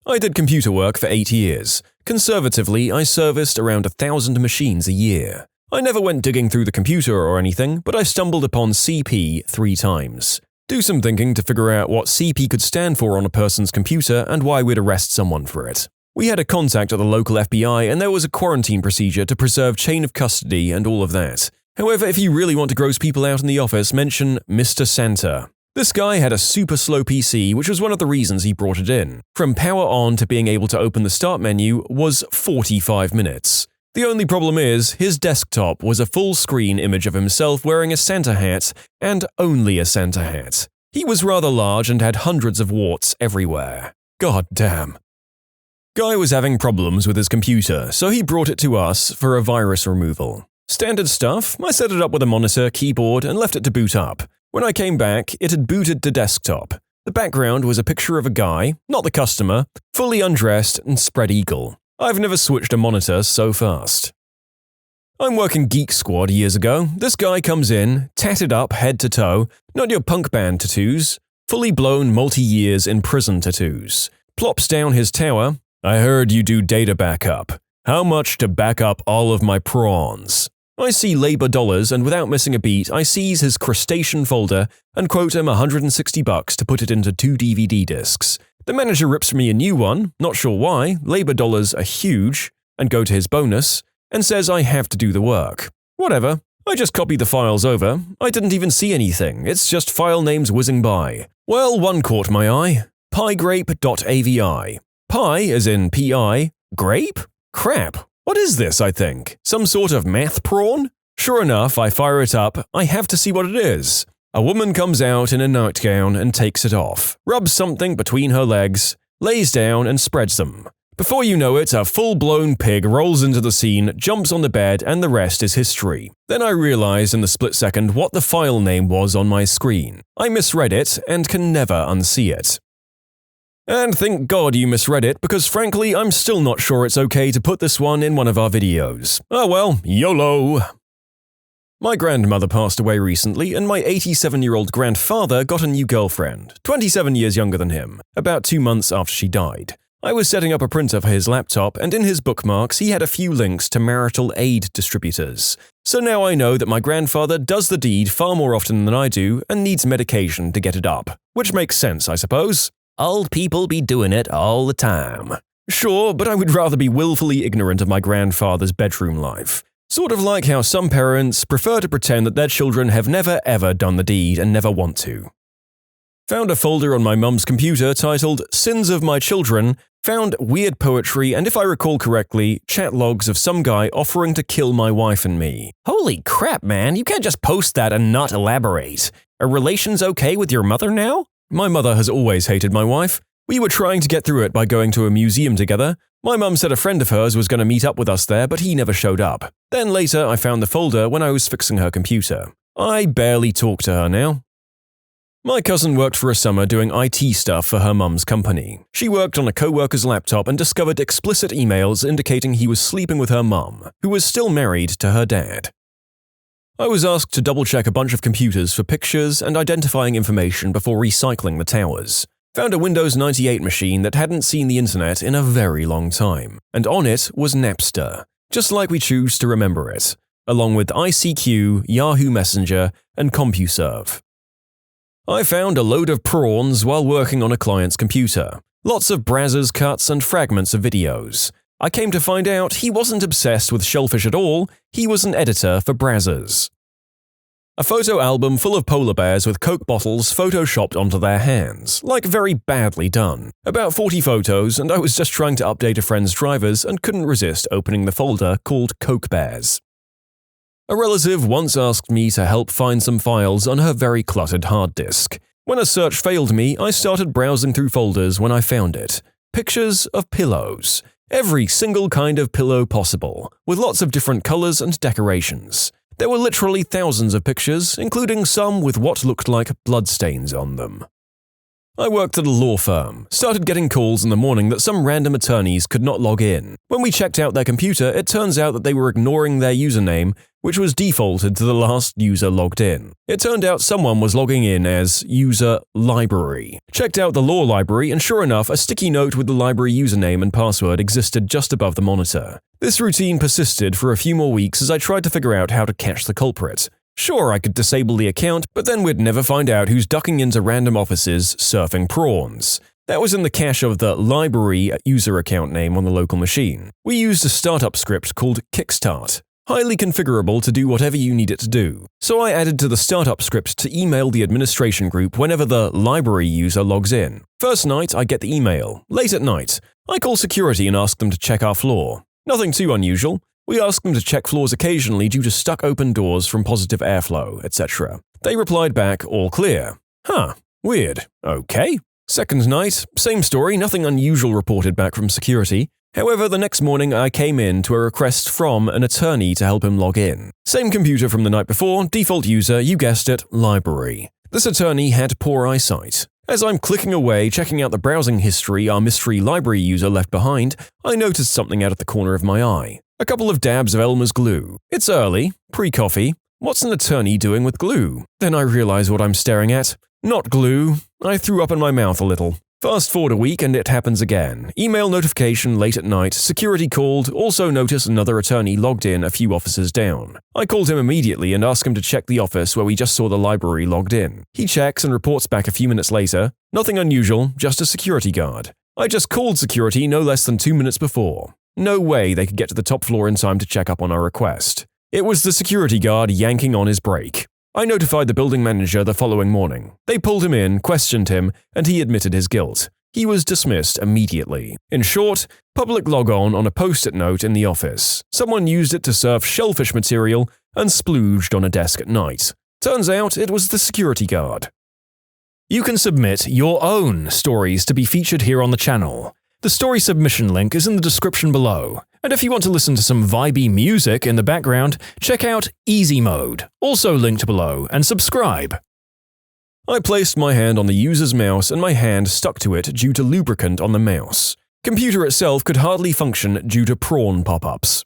I did computer work for 8 years. Conservatively, I serviced around 1,000 machines a year. I never went digging through the computer or anything, but I stumbled upon CP 3 times. Do some thinking to figure out what CP could stand for on a person's computer and why we'd arrest someone for it. We had a contact at the local FBI and there was a quarantine procedure to preserve chain of custody and all of that. However, if you really want to gross people out in the office, mention Mr. Santa. This guy had a super slow PC, which was one of the reasons he brought it in. From power on to being able to open the start menu was 45 minutes. The only problem is, his desktop was a full-screen image of himself wearing a Santa hat, and only a Santa hat. He was rather large and had hundreds of warts everywhere. God damn. Guy was having problems with his computer, so he brought it to us for a virus removal. Standard stuff, I set it up with a monitor, keyboard, and left it to boot up. When I came back, it had booted to desktop. The background was a picture of a guy, not the customer, fully undressed and spread eagle. I've never switched a monitor so fast. I'm working Geek Squad years ago. This guy comes in, tatted up head to toe, not your punk band tattoos, fully blown multi-years in prison tattoos. Plops down his tower. I heard you do data backup. How much to back up all of my prawns? I see labor dollars and without missing a beat, I seize his crustacean folder and quote him $160 to put it into 2 DVD discs. The manager rips me a new one, not sure why, labor dollars are huge, and go to his bonus, and says I have to do the work. Whatever, I just copy the files over. I didn't even see anything, it's just file names whizzing by. Well, one caught my eye. Piegrape.avi. Pie as in P-I, grape? Crap. What is this, I think? Some sort of math prawn? Sure enough, I fire it up. I have to see what it is. A woman comes out in a nightgown and takes it off, rubs something between her legs, lays down and spreads them. Before you know it, a full-blown pig rolls into the scene, jumps on the bed, and the rest is history. Then I realized in the split second what the file name was on my screen. I misread it and can never unsee it. And thank God you misread it, because frankly, I'm still not sure it's okay to put this one in one of our videos. Oh well, YOLO! My grandmother passed away recently, and my 87-year-old grandfather got a new girlfriend, 27 years younger than him, about 2 months after she died. I was setting up a printer for his laptop, and in his bookmarks he had a few links to marital aid distributors. So now I know that my grandfather does the deed far more often than I do, and needs medication to get it up. Which makes sense, I suppose. Old people be doing it all the time. Sure, but I would rather be willfully ignorant of my grandfather's bedroom life. Sort of like how some parents prefer to pretend that their children have never ever done the deed and never want to. Found a folder on my mum's computer titled Sins of My Children, found weird poetry and if I recall correctly, chat logs of some guy offering to kill my wife and me. Holy crap, man, you can't just post that and not elaborate. Are relations okay with your mother now? My mother has always hated my wife. We were trying to get through it by going to a museum together. My mum said a friend of hers was going to meet up with us there, but he never showed up. Then later I found the folder when I was fixing her computer. I barely talk to her now. My cousin worked for a summer doing IT stuff for her mum's company. She worked on a co-worker's laptop and discovered explicit emails indicating he was sleeping with her mum, who was still married to her dad. I was asked to double-check a bunch of computers for pictures and identifying information before recycling the towers. Found a Windows 98 machine that hadn't seen the internet in a very long time, and on it was Napster, just like we choose to remember it, along with ICQ, Yahoo Messenger, and CompuServe. I found a load of prawns while working on a client's computer. Lots of browsers cuts and fragments of videos. I came to find out he wasn't obsessed with shellfish at all, he was an editor for browsers. A photo album full of polar bears with Coke bottles photoshopped onto their hands, like very badly done. About 40 photos, and I was just trying to update a friend's drivers and couldn't resist opening the folder called Coke Bears. A relative once asked me to help find some files on her very cluttered hard disk. When a search failed me, I started browsing through folders when I found it. Pictures of pillows. Every single kind of pillow possible, with lots of different colors and decorations. There were literally thousands of pictures, including some with what looked like bloodstains on them. I worked at a law firm, started getting calls in the morning that some random attorneys could not log in. When we checked out their computer, it turns out that they were ignoring their username, which was defaulted to the last user logged in. It turned out someone was logging in as user library. Checked out the law library, and sure enough, a sticky note with the library username and password existed just above the monitor. This routine persisted for a few more weeks as I tried to figure out how to catch the culprit. Sure, I could disable the account, but then we'd never find out who's ducking into random offices surfing prawns. That was in the cache of the library user account name on the local machine. We used a startup script called Kickstart, highly configurable to do whatever you need it to do. So I added to the startup script to email the administration group whenever the library user logs in. First night, I get the email. Late at night, I call security and ask them to check our floor. Nothing too unusual. We ask them to check floors occasionally due to stuck open doors from positive airflow, etc. They replied back, all clear. Huh, weird. Okay. Second night, same story, nothing unusual reported back from security. However, the next morning I came in to a request from an attorney to help him log in. Same computer from the night before, default user, you guessed it, library. This attorney had poor eyesight. As I'm clicking away, checking out the browsing history our mystery library user left behind, I noticed something out of the corner of my eye. A couple of dabs of Elmer's glue. It's early, pre-coffee. What's an attorney doing with glue? Then I realize what I'm staring at. Not glue. I threw up in my mouth a little. Fast forward a week and it happens again. Email notification late at night, security called, also notice another attorney logged in a few offices down. I called him immediately and asked him to check the office where we just saw the library logged in. He checks and reports back a few minutes later. Nothing unusual, just a security guard. I just called security no less than 2 minutes before. No way they could get to the top floor in time to check up on our request. It was the security guard yanking on his brake. I notified the building manager the following morning. They pulled him in, questioned him, and he admitted his guilt. He was dismissed immediately. In short, public log-on a post-it note in the office. Someone used it to serve shellfish material and splooged on a desk at night. Turns out it was the security guard. You can submit your own stories to be featured here on the channel. The story submission link is in the description below. And if you want to listen to some vibey music in the background, check out easymode, also linked below, and subscribe. I placed my hand on the user's mouse and my hand stuck to it due to lubricant on the mouse. Computer itself could hardly function due to prawn pop-ups.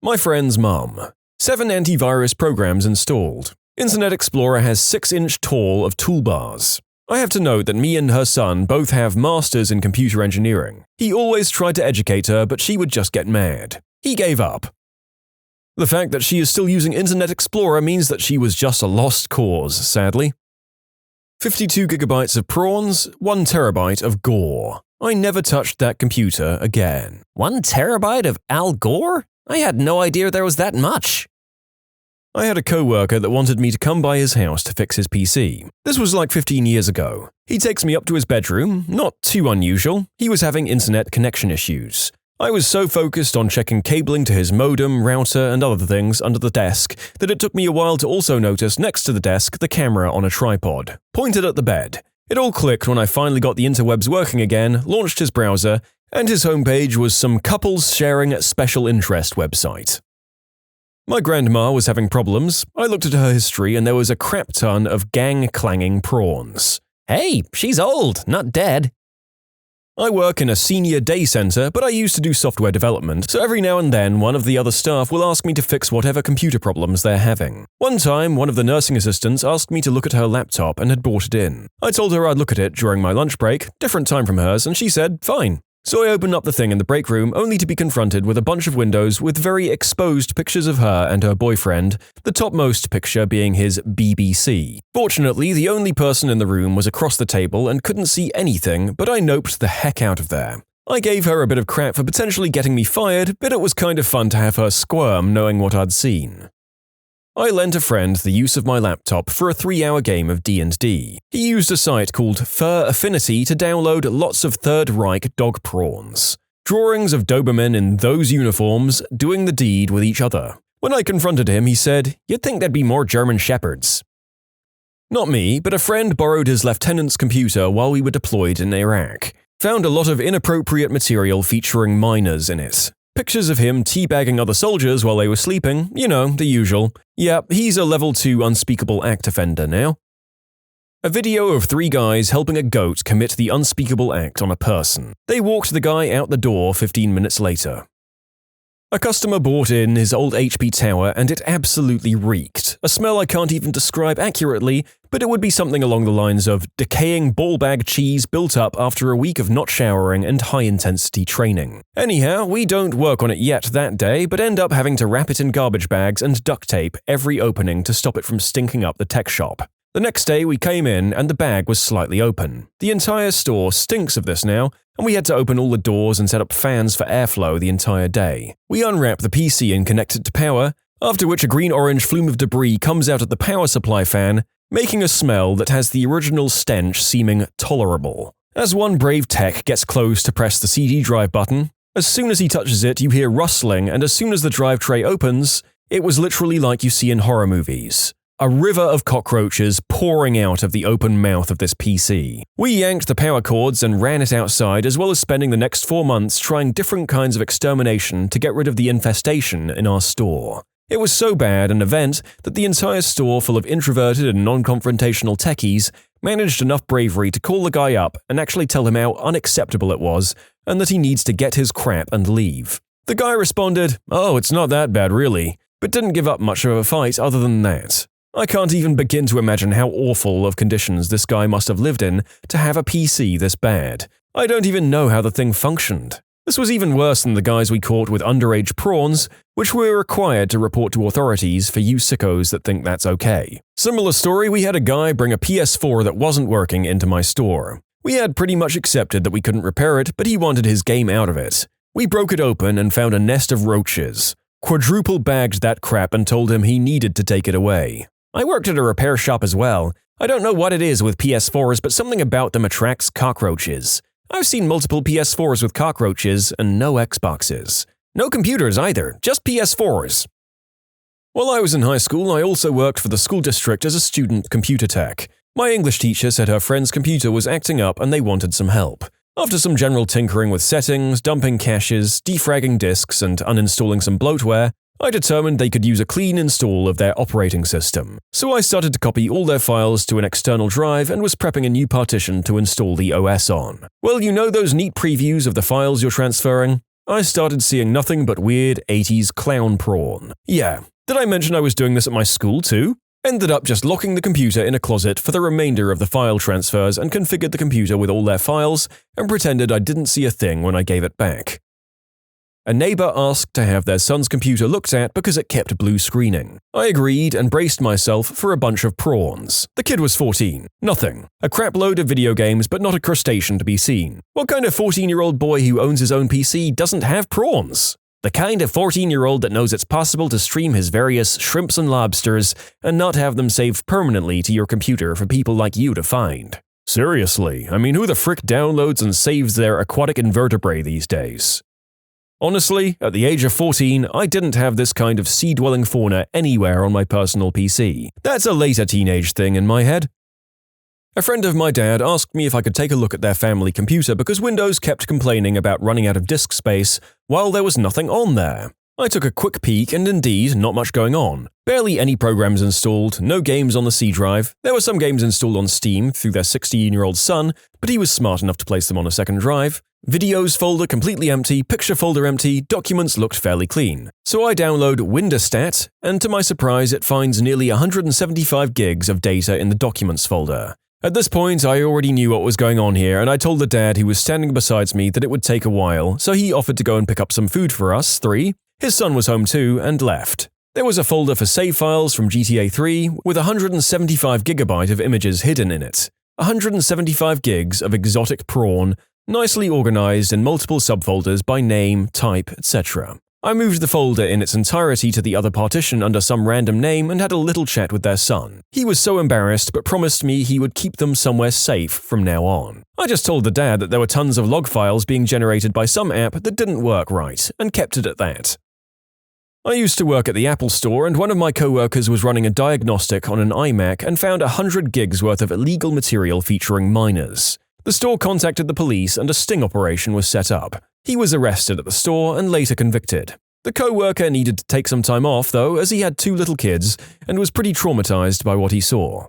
My friend's mum. 7 antivirus programs installed. Internet Explorer has 6-inch tall of toolbars. I have to note that me and her son both have masters in computer engineering. He always tried to educate her, but she would just get mad. He gave up. The fact that she is still using Internet Explorer means that she was just a lost cause, sadly. 52 gigabytes of prawns, 1 terabyte of gore. I never touched that computer again. 1 terabyte of Al Gore? I had no idea there was that much. I had a coworker that wanted me to come by his house to fix his PC. This was like 15 years ago. He takes me up to his bedroom, not too unusual. He was having internet connection issues. I was so focused on checking cabling to his modem, router, and other things under the desk that it took me a while to also notice next to the desk the camera on a tripod, pointed at the bed. It all clicked when I finally got the interwebs working again, launched his browser, and his homepage was some couples sharing special interest website. My grandma was having problems. I looked at her history and there was a crap ton of gang-clanging prawns. Hey, she's old, not dead. I work in a senior day center, but I used to do software development, so every now and then one of the other staff will ask me to fix whatever computer problems they're having. One time, one of the nursing assistants asked me to look at her laptop and had brought it in. I told her I'd look at it during my lunch break, different time from hers, and she said, fine. So I opened up the thing in the break room only to be confronted with a bunch of windows with very exposed pictures of her and her boyfriend, the topmost picture being his BBC. Fortunately, the only person in the room was across the table and couldn't see anything, but I noped the heck out of there. I gave her a bit of crap for potentially getting me fired, but it was kind of fun to have her squirm knowing what I'd seen. I lent a friend the use of my laptop for a 3-hour game of D&D. He used a site called Fur Affinity to download lots of Third Reich dog prawns. Drawings of Dobermen in those uniforms doing the deed with each other. When I confronted him, he said, "You'd think there'd be more German Shepherds." Not me, but a friend borrowed his lieutenant's computer while we were deployed in Iraq. Found a lot of inappropriate material featuring minors in it. Pictures of him teabagging other soldiers while they were sleeping, you know, the usual. Yeah, he's a level 2 unspeakable act offender now. A video of 3 guys helping a goat commit the unspeakable act on a person. They walked the guy out the door 15 minutes later. A customer bought in his old HP tower and it absolutely reeked. A smell I can't even describe accurately, but it would be something along the lines of decaying ball bag cheese built up after a week of not showering and high-intensity training. Anyhow, we don't work on it yet that day, but end up having to wrap it in garbage bags and duct tape every opening to stop it from stinking up the tech shop. The next day we came in and the bag was slightly open. The entire store stinks of this now, and we had to open all the doors and set up fans for airflow the entire day. We unwrap the PC and connect it to power, after which a green-orange flume of debris comes out of the power supply fan, making a smell that has the original stench seeming tolerable. As one brave tech gets close to press the CD drive button, as soon as he touches it you hear rustling, and as soon as the drive tray opens, it was literally like you see in horror movies. A river of cockroaches pouring out of the open mouth of this PC. We yanked the power cords and ran it outside, as well as spending the next 4 months trying different kinds of extermination to get rid of the infestation in our store. It was so bad an event that the entire store full of introverted and non-confrontational techies managed enough bravery to call the guy up and actually tell him how unacceptable it was and that he needs to get his crap and leave. The guy responded, "Oh, it's not that bad really," but didn't give up much of a fight other than that. I can't even begin to imagine how awful of conditions this guy must have lived in to have a PC this bad. I don't even know how the thing functioned. This was even worse than the guys we caught with underage prawns, which we were required to report to authorities for you sickos that think that's okay. Similar story, we had a guy bring a PS4 that wasn't working into my store. We had pretty much accepted that we couldn't repair it, but he wanted his game out of it. We broke it open and found a nest of roaches. Quadruple bagged that crap and told him he needed to take it away. I worked at a repair shop as well. I don't know what it is with PS4s, but something about them attracts cockroaches. I've seen multiple PS4s with cockroaches and no Xboxes. No computers either, just PS4s. While I was in high school, I also worked for the school district as a student computer tech. My English teacher said her friend's computer was acting up and they wanted some help. After some general tinkering with settings, dumping caches, defragging disks, and uninstalling some bloatware, I determined they could use a clean install of their operating system. So I started to copy all their files to an external drive and was prepping a new partition to install the OS on. Well, you know those neat previews of the files you're transferring? I started seeing nothing but weird 80s clown prawn. Yeah, did I mention I was doing this at my school too? Ended up just locking the computer in a closet for the remainder of the file transfers and configured the computer with all their files and pretended I didn't see a thing when I gave it back. A neighbor asked to have their son's computer looked at because it kept blue screening. I agreed and braced myself for a bunch of prawns. The kid was 14. Nothing. A crap load of video games, but not a crustacean to be seen. What kind of 14-year-old boy who owns his own PC doesn't have prawns? The kind of 14-year-old that knows it's possible to stream his various shrimps and lobsters and not have them saved permanently to your computer for people like you to find. Seriously, I mean, who the frick downloads and saves their aquatic invertebrate these days? Honestly, at the age of 14, I didn't have this kind of sea-dwelling fauna anywhere on my personal PC. That's a later teenage thing in my head. A friend of my dad asked me if I could take a look at their family computer because Windows kept complaining about running out of disk space while there was nothing on there. I took a quick peek and indeed, not much going on. Barely any programs installed, no games on the C drive. There were some games installed on Steam through their 16-year-old son, but he was smart enough to place them on a second drive. Videos folder completely empty, picture folder empty, documents looked fairly clean. So I download Windowstat, and to my surprise it finds nearly 175 gigs of data in the documents folder. At this point, I already knew what was going on here, and I told the dad who was standing beside me that it would take a while, so he offered to go and pick up some food for us, 3. His son was home too, and left. There was a folder for save files from GTA 3 with 175 gigabyte of images hidden in it. 175 gigs of exotic prawn, nicely organized in multiple subfolders by name, type, etc. I moved the folder in its entirety to the other partition under some random name and had a little chat with their son. He was so embarrassed but promised me he would keep them somewhere safe from now on. I just told the dad that there were tons of log files being generated by some app that didn't work right, and kept it at that. I used to work at the Apple store, and one of my co-workers was running a diagnostic on an iMac and found 100 gigs worth of illegal material featuring minors. The store contacted the police and a sting operation was set up. He was arrested at the store and later convicted. The co-worker needed to take some time off though, as he had 2 little kids and was pretty traumatized by what he saw.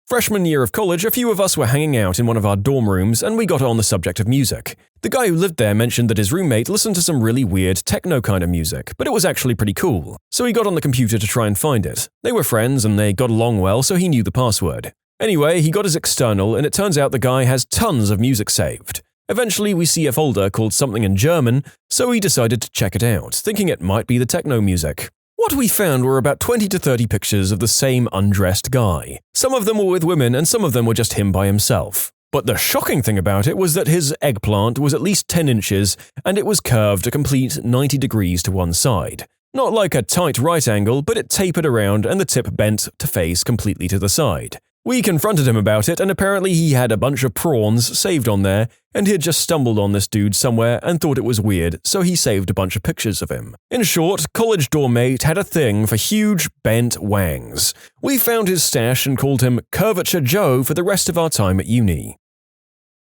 Freshman year of college, a few of us were hanging out in one of our dorm rooms and we got on the subject of music. The guy who lived there mentioned that his roommate listened to some really weird techno kind of music, but it was actually pretty cool. So he got on the computer to try and find it. They were friends and they got along well, so he knew the password. Anyway, he got his external and it turns out the guy has tons of music saved. Eventually, we see a folder called something in German, so we decided to check it out, thinking it might be the techno music. What we found were about 20 to 30 pictures of the same undressed guy. Some of them were with women and some of them were just him by himself. But the shocking thing about it was that his eggplant was at least 10 inches and it was curved a complete 90 degrees to one side. Not like a tight right angle, but it tapered around and the tip bent to face completely to the side. We confronted him about it and apparently he had a bunch of prawns saved on there and he had just stumbled on this dude somewhere and thought it was weird, so he saved a bunch of pictures of him. In short, college dorm mate had a thing for huge bent wangs. We found his stash and called him Curvature Joe for the rest of our time at uni.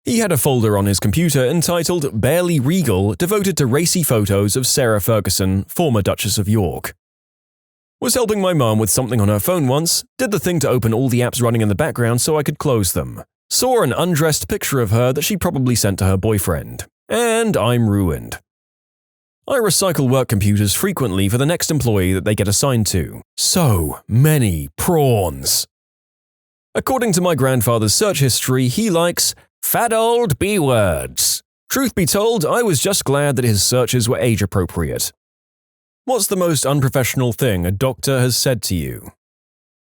He had a folder on his computer entitled Barely Regal, devoted to racy photos of Sarah Ferguson, former Duchess of York. Was helping my mum with something on her phone once, did the thing to open all the apps running in the background so I could close them. Saw an undressed picture of her that she probably sent to her boyfriend. And I'm ruined. I recycle work computers frequently for the next employee that they get assigned to. So many prawns. According to my grandfather's search history, he likes fat old B-words. Truth be told, I was just glad that his searches were age-appropriate. What's the most unprofessional thing a doctor has said to you?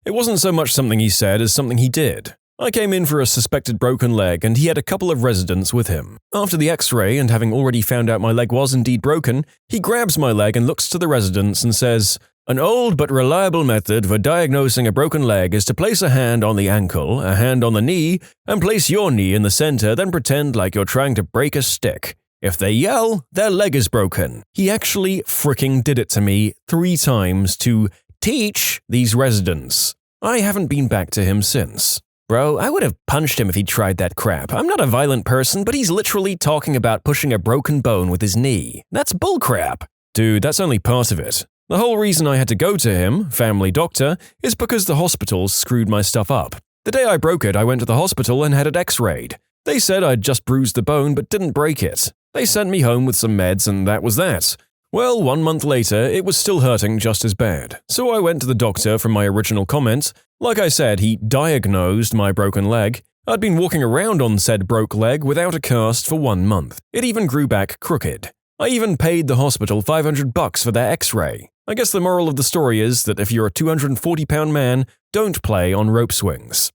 It wasn't so much something he said as something he did. I came in for a suspected broken leg and he had a couple of residents with him. After the x-ray and having already found out my leg was indeed broken, he grabs my leg and looks to the residents and says, "An old but reliable method for diagnosing a broken leg is to place a hand on the ankle, a hand on the knee, and place your knee in the center, then pretend like you're trying to break a stick. If they yell, their leg is broken." He actually fricking did it to me 3 times to teach these residents. I haven't been back to him since. Bro, I would have punched him if he tried that crap. I'm not a violent person, but he's literally talking about pushing a broken bone with his knee. That's bullcrap. Dude, that's only part of it. The whole reason I had to go to him, family doctor, is because the hospitals screwed my stuff up. The day I broke it, I went to the hospital and had it x-rayed. They said I'd just bruised the bone but didn't break it. They sent me home with some meds and that was that. Well, 1 month later, it was still hurting just as bad. So I went to the doctor from my original comment. Like I said, he diagnosed my broken leg. I'd been walking around on said broke leg without a cast for 1 month. It even grew back crooked. I even paid the hospital $500 for their x-ray. I guess the moral of the story is that if you're a 240-pound man, don't play on rope swings.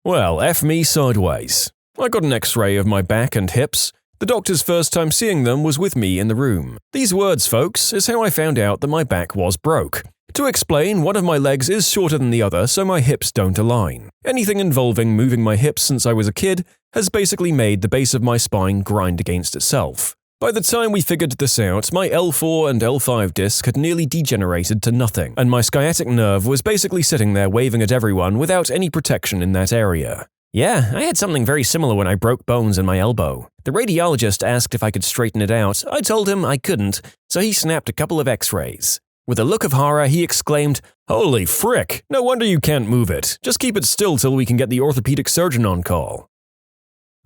Well, F me sideways. I got an x-ray of my back and hips. The doctor's first time seeing them was with me in the room. These words, folks, is how I found out that my back was broke. To explain, one of my legs is shorter than the other, so my hips don't align. Anything involving moving my hips since I was a kid has basically made the base of my spine grind against itself. By the time we figured this out, my L4 and L5 disc had nearly degenerated to nothing, and my sciatic nerve was basically sitting there waving at everyone without any protection in that area. Yeah, I had something very similar when I broke bones in my elbow. The radiologist asked if I could straighten it out. I told him I couldn't, so he snapped a couple of x-rays. With a look of horror, he exclaimed, "Holy frick, no wonder you can't move it. Just keep it still till we can get the orthopedic surgeon on call."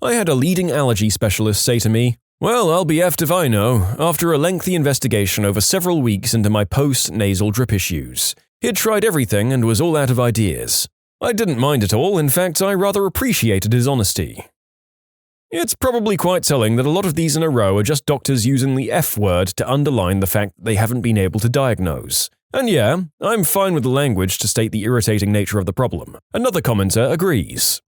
I had a leading allergy specialist say to me, "Well, I'll be effed if I know," after a lengthy investigation over several weeks into my post-nasal drip issues. He'd tried everything and was all out of ideas. I didn't mind at all, in fact, I rather appreciated his honesty. It's probably quite telling that a lot of these in a row are just doctors using the F word to underline the fact that they haven't been able to diagnose. And yeah, I'm fine with the language to state the irritating nature of the problem. Another commenter agrees.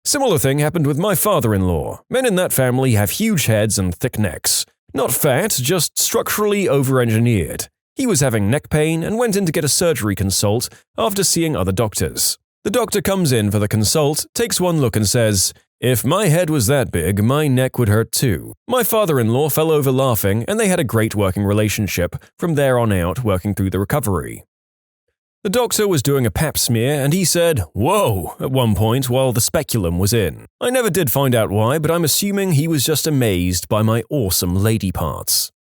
Similar thing happened with my father-in-law. Men in that family have huge heads and thick necks. Not fat, just structurally over-engineered. He was having neck pain and went in to get a surgery consult after seeing other doctors. The doctor comes in for the consult, takes one look and says, "If my head was that big, my neck would hurt too." My father-in-law fell over laughing and they had a great working relationship from there on out working through the recovery. The doctor was doing a pap smear and he said, "Whoa," at one point while the speculum was in. I never did find out why, but I'm assuming he was just amazed by my awesome lady parts.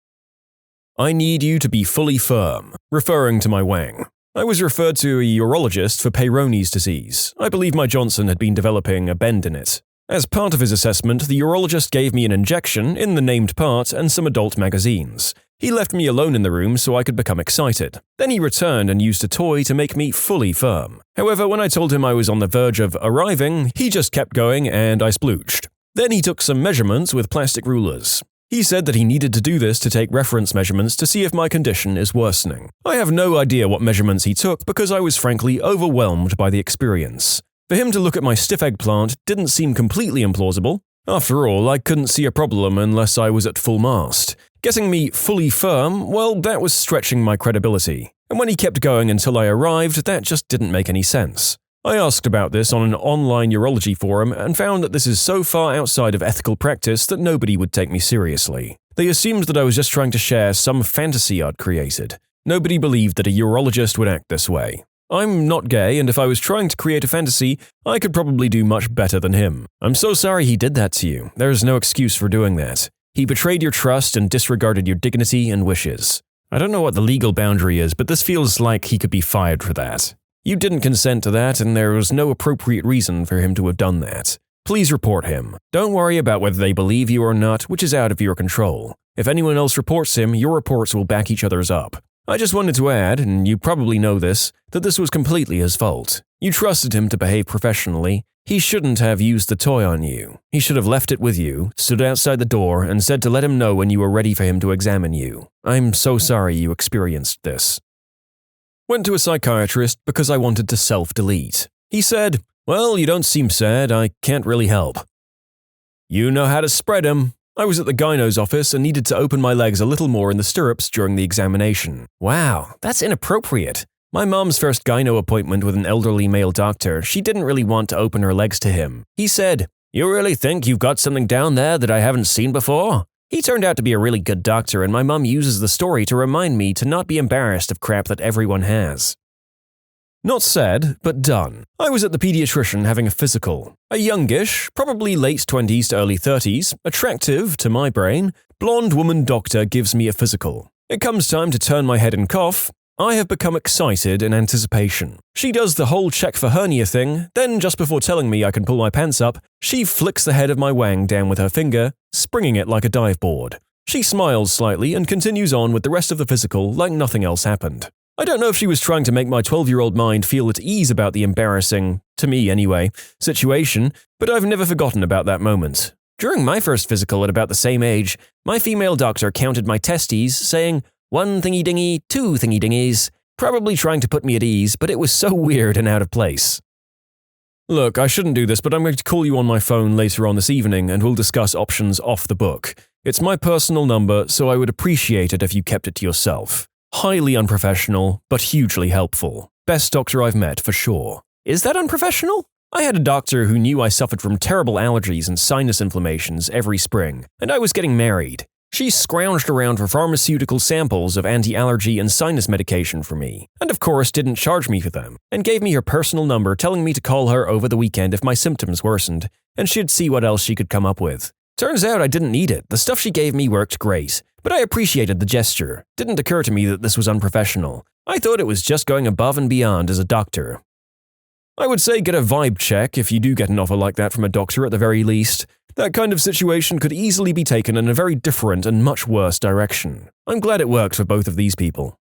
"I need you to be fully firm," referring to my wang. I was referred to a urologist for Peyronie's disease. I believe my Johnson had been developing a bend in it. As part of his assessment, the urologist gave me an injection in the named part and some adult magazines. He left me alone in the room so I could become excited. Then he returned and used a toy to make me fully firm. However, when I told him I was on the verge of arriving, he just kept going and I splooched. Then he took some measurements with plastic rulers. He said that he needed to do this to take reference measurements to see if my condition is worsening. I have no idea what measurements he took because I was frankly overwhelmed by the experience. For him to look at my stiff eggplant didn't seem completely implausible. After all, I couldn't see a problem unless I was at full mast. Getting me fully firm, well, that was stretching my credibility. And when he kept going until I arrived, that just didn't make any sense. I asked about this on an online urology forum and found that this is so far outside of ethical practice that nobody would take me seriously. They assumed that I was just trying to share some fantasy I'd created. Nobody believed that a urologist would act this way. I'm not gay, and if I was trying to create a fantasy, I could probably do much better than him. I'm so sorry he did that to you. There is no excuse for doing that. He betrayed your trust and disregarded your dignity and wishes. I don't know what the legal boundary is, but this feels like he could be fired for that. You didn't consent to that, and there was no appropriate reason for him to have done that. Please report him. Don't worry about whether they believe you or not, which is out of your control. If anyone else reports him, your reports will back each other's up. I just wanted to add, and you probably know this, that this was completely his fault. You trusted him to behave professionally. He shouldn't have used the toy on you. He should have left it with you, stood outside the door, and said to let him know when you were ready for him to examine you. I'm so sorry you experienced this. Went to a psychiatrist because I wanted to self-delete. He said, "Well, you don't seem sad, I can't really help." You know how to spread 'em. I was at the gyno's office and needed to open my legs a little more in the stirrups during the examination. Wow, that's inappropriate. My mom's first gyno appointment with an elderly male doctor, she didn't really want to open her legs to him. He said, "You really think you've got something down there that I haven't seen before?" He turned out to be a really good doctor, and my mom uses the story to remind me to not be embarrassed of crap that everyone has. Not said, but done. I was at the pediatrician having a physical. A youngish, probably late 20s to early 30s, attractive to my brain, blonde woman doctor gives me a physical. It comes time to turn my head and cough. I have become excited in anticipation. She does the whole check for hernia thing, then just before telling me I can pull my pants up, she flicks the head of my wang down with her finger, springing it like a dive board. She smiles slightly and continues on with the rest of the physical like nothing else happened. I don't know if she was trying to make my 12-year-old mind feel at ease about the embarrassing, to me anyway, situation, but I've never forgotten about that moment. During my first physical at about the same age, my female doctor counted my testes, saying, "1 thingy-dingy, 2 thingy-dingies," probably trying to put me at ease, but it was so weird and out of place. Look, I shouldn't do this, but I'm going to call you on my phone later on this evening and we'll discuss options off the book. It's my personal number, so I would appreciate it if you kept it to yourself. Highly unprofessional, but hugely helpful. Best doctor I've met, for sure. Is that unprofessional? I had a doctor who knew I suffered from terrible allergies and sinus inflammations every spring, and I was getting married. She scrounged around for pharmaceutical samples of anti-allergy and sinus medication for me, and of course didn't charge me for them, and gave me her personal number telling me to call her over the weekend if my symptoms worsened, and she'd see what else she could come up with. Turns out I didn't need it. The stuff she gave me worked great, but I appreciated the gesture. Didn't occur to me that this was unprofessional. I thought it was just going above and beyond as a doctor. I would say get a vibe check if you do get an offer like that from a doctor at the very least. That kind of situation could easily be taken in a very different and much worse direction. I'm glad it worked for both of these people.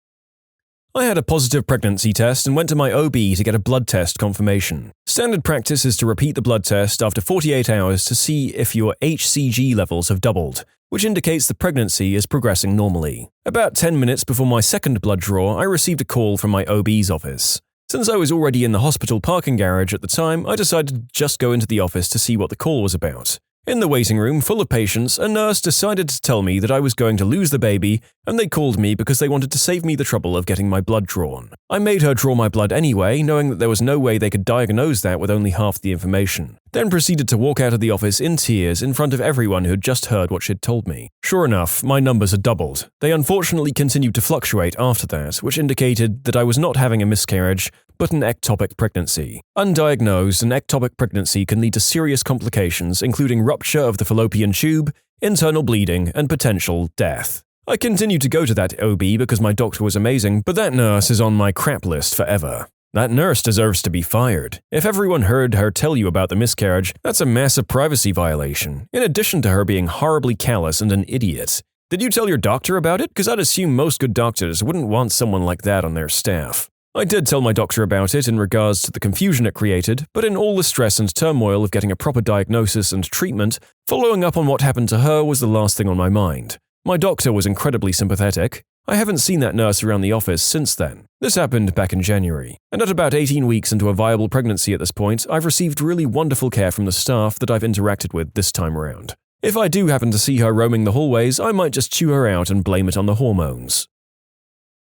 I had a positive pregnancy test and went to my OB to get a blood test confirmation. Standard practice is to repeat the blood test after 48 hours to see if your HCG levels have doubled, which indicates the pregnancy is progressing normally. About 10 minutes before my second blood draw, I received a call from my OB's office. Since I was already in the hospital parking garage at the time, I decided to just go into the office to see what the call was about. In the waiting room, full of patients, a nurse decided to tell me that I was going to lose the baby, and they called me because they wanted to save me the trouble of getting my blood drawn. I made her draw my blood anyway, knowing that there was no way they could diagnose that with only half the information. Then proceeded to walk out of the office in tears in front of everyone who had just heard what she'd told me. Sure enough, my numbers had doubled. They unfortunately continued to fluctuate after that, which indicated that I was not having a miscarriage, but an ectopic pregnancy. Undiagnosed, an ectopic pregnancy can lead to serious complications, including rupture of the fallopian tube, internal bleeding, and potential death. I continued to go to that OB because my doctor was amazing, but that nurse is on my crap list forever. That nurse deserves to be fired. If everyone heard her tell you about the miscarriage, that's a massive privacy violation, in addition to her being horribly callous and an idiot. Did you tell your doctor about it? Because I'd assume most good doctors wouldn't want someone like that on their staff. I did tell my doctor about it in regards to the confusion it created, but in all the stress and turmoil of getting a proper diagnosis and treatment, following up on what happened to her was the last thing on my mind. My doctor was incredibly sympathetic. I haven't seen that nurse around the office since then. This happened back in January, and at about 18 weeks into a viable pregnancy at this point, I've received really wonderful care from the staff that I've interacted with this time around. If I do happen to see her roaming the hallways, I might just chew her out and blame it on the hormones.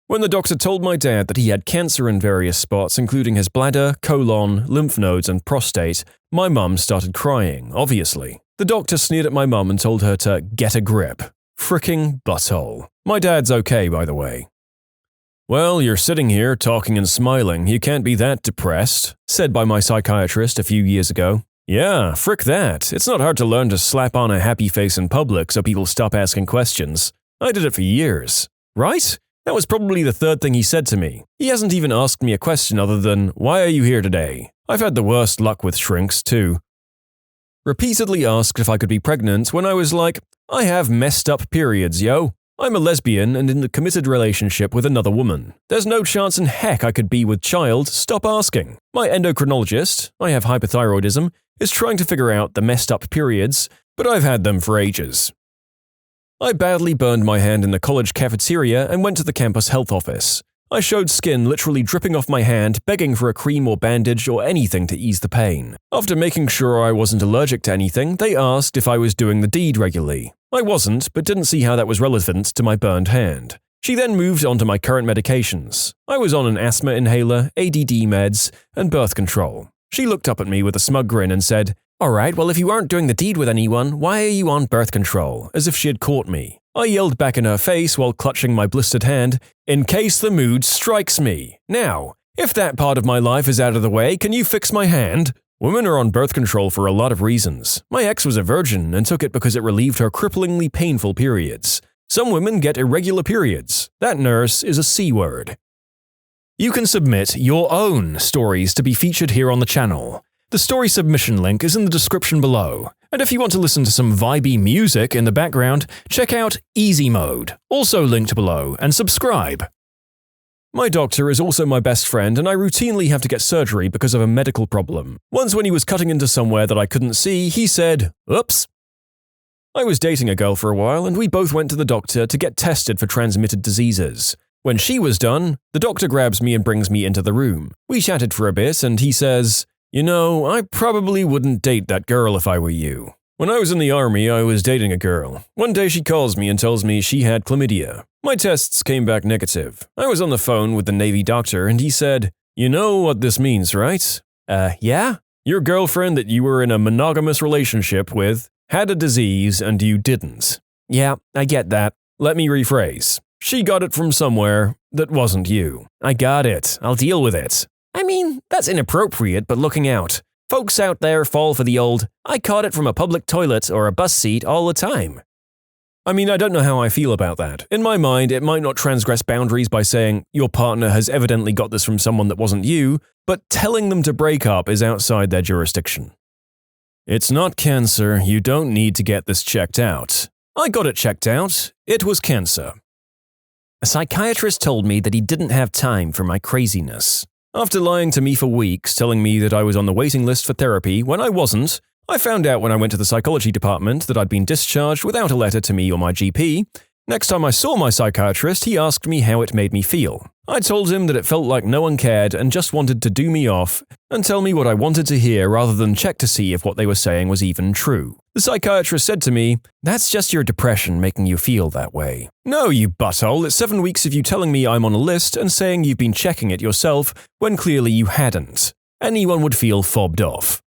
When the doctor told my dad that he had cancer in various spots, including his bladder, colon, lymph nodes, and prostate, my mum started crying, obviously. The doctor sneered at my mum and told her to get a grip. Fricking butthole. My dad's okay, by the way. "Well, you're sitting here talking and smiling, you can't be that depressed," said by my psychiatrist a few years ago. Yeah, frick that. It's not hard to learn to slap on a happy face in public so people stop asking questions. I did it for years. Right? That was probably the third thing he said to me. He hasn't even asked me a question other than, "Why are you here today?" I've had the worst luck with shrinks, too. Repeatedly asked if I could be pregnant when I was like, I have messed up periods, yo. I'm a lesbian and in a committed relationship with another woman. There's no chance in heck I could be with child, stop asking. My endocrinologist, I have hypothyroidism, is trying to figure out the messed up periods, but I've had them for ages. I badly burned my hand in the college cafeteria and went to the campus health office. I showed skin literally dripping off my hand, begging for a cream or bandage or anything to ease the pain. After making sure I wasn't allergic to anything, they asked if I was doing the deed regularly. I wasn't, but didn't see how that was relevant to my burned hand. She then moved on to my current medications. I was on an asthma inhaler, ADD meds, and birth control. She looked up at me with a smug grin and said, "Alright, well if you aren't doing the deed with anyone, why are you on birth control?" As if she had caught me. I yelled back in her face while clutching my blistered hand, "In case the mood strikes me. Now, if that part of my life is out of the way, can you fix my hand?" Women are on birth control for a lot of reasons. My ex was a virgin and took it because it relieved her cripplingly painful periods. Some women get irregular periods. That nurse is a C-word. You can submit your own stories to be featured here on the channel. The story submission link is in the description below. And if you want to listen to some vibey music in the background, check out easymode, also linked below, and subscribe. My doctor is also my best friend, and I routinely have to get surgery because of a medical problem. Once when he was cutting into somewhere that I couldn't see, he said, "Oops." I was dating a girl for a while, and we both went to the doctor to get tested for transmitted diseases. When she was done, the doctor grabs me and brings me into the room. We chatted for a bit, and he says, "You know, I probably wouldn't date that girl if I were you. When I was in the army, I was dating a girl. One day she calls me and tells me she had chlamydia. My tests came back negative. I was on the phone with the Navy doctor and he said, 'You know what this means, right?' Yeah? Your girlfriend that you were in a monogamous relationship with had a disease and you didn't. Yeah, I get that. Let me rephrase. She got it from somewhere that wasn't you. I got it. I'll deal with it. I mean, that's inappropriate, but looking out. Folks out there fall for the old, I caught it from a public toilet or a bus seat all the time. I mean, I don't know how I feel about that. In my mind, it might not transgress boundaries by saying, your partner has evidently got this from someone that wasn't you, but telling them to break up is outside their jurisdiction. It's not cancer, you don't need to get this checked out. I got it checked out. It was cancer. A psychiatrist told me that he didn't have time for my craziness. After lying to me for weeks, telling me that I was on the waiting list for therapy when I wasn't, I found out when I went to the psychology department that I'd been discharged without a letter to me or my GP. Next time I saw my psychiatrist, he asked me how it made me feel. I told him that it felt like no one cared and just wanted to do me off and tell me what I wanted to hear rather than check to see if what they were saying was even true. The psychiatrist said to me, "That's just your depression making you feel that way." No, you butthole, it's 7 weeks of you telling me I'm on a list and saying you've been checking it yourself when clearly you hadn't. Anyone would feel fobbed off.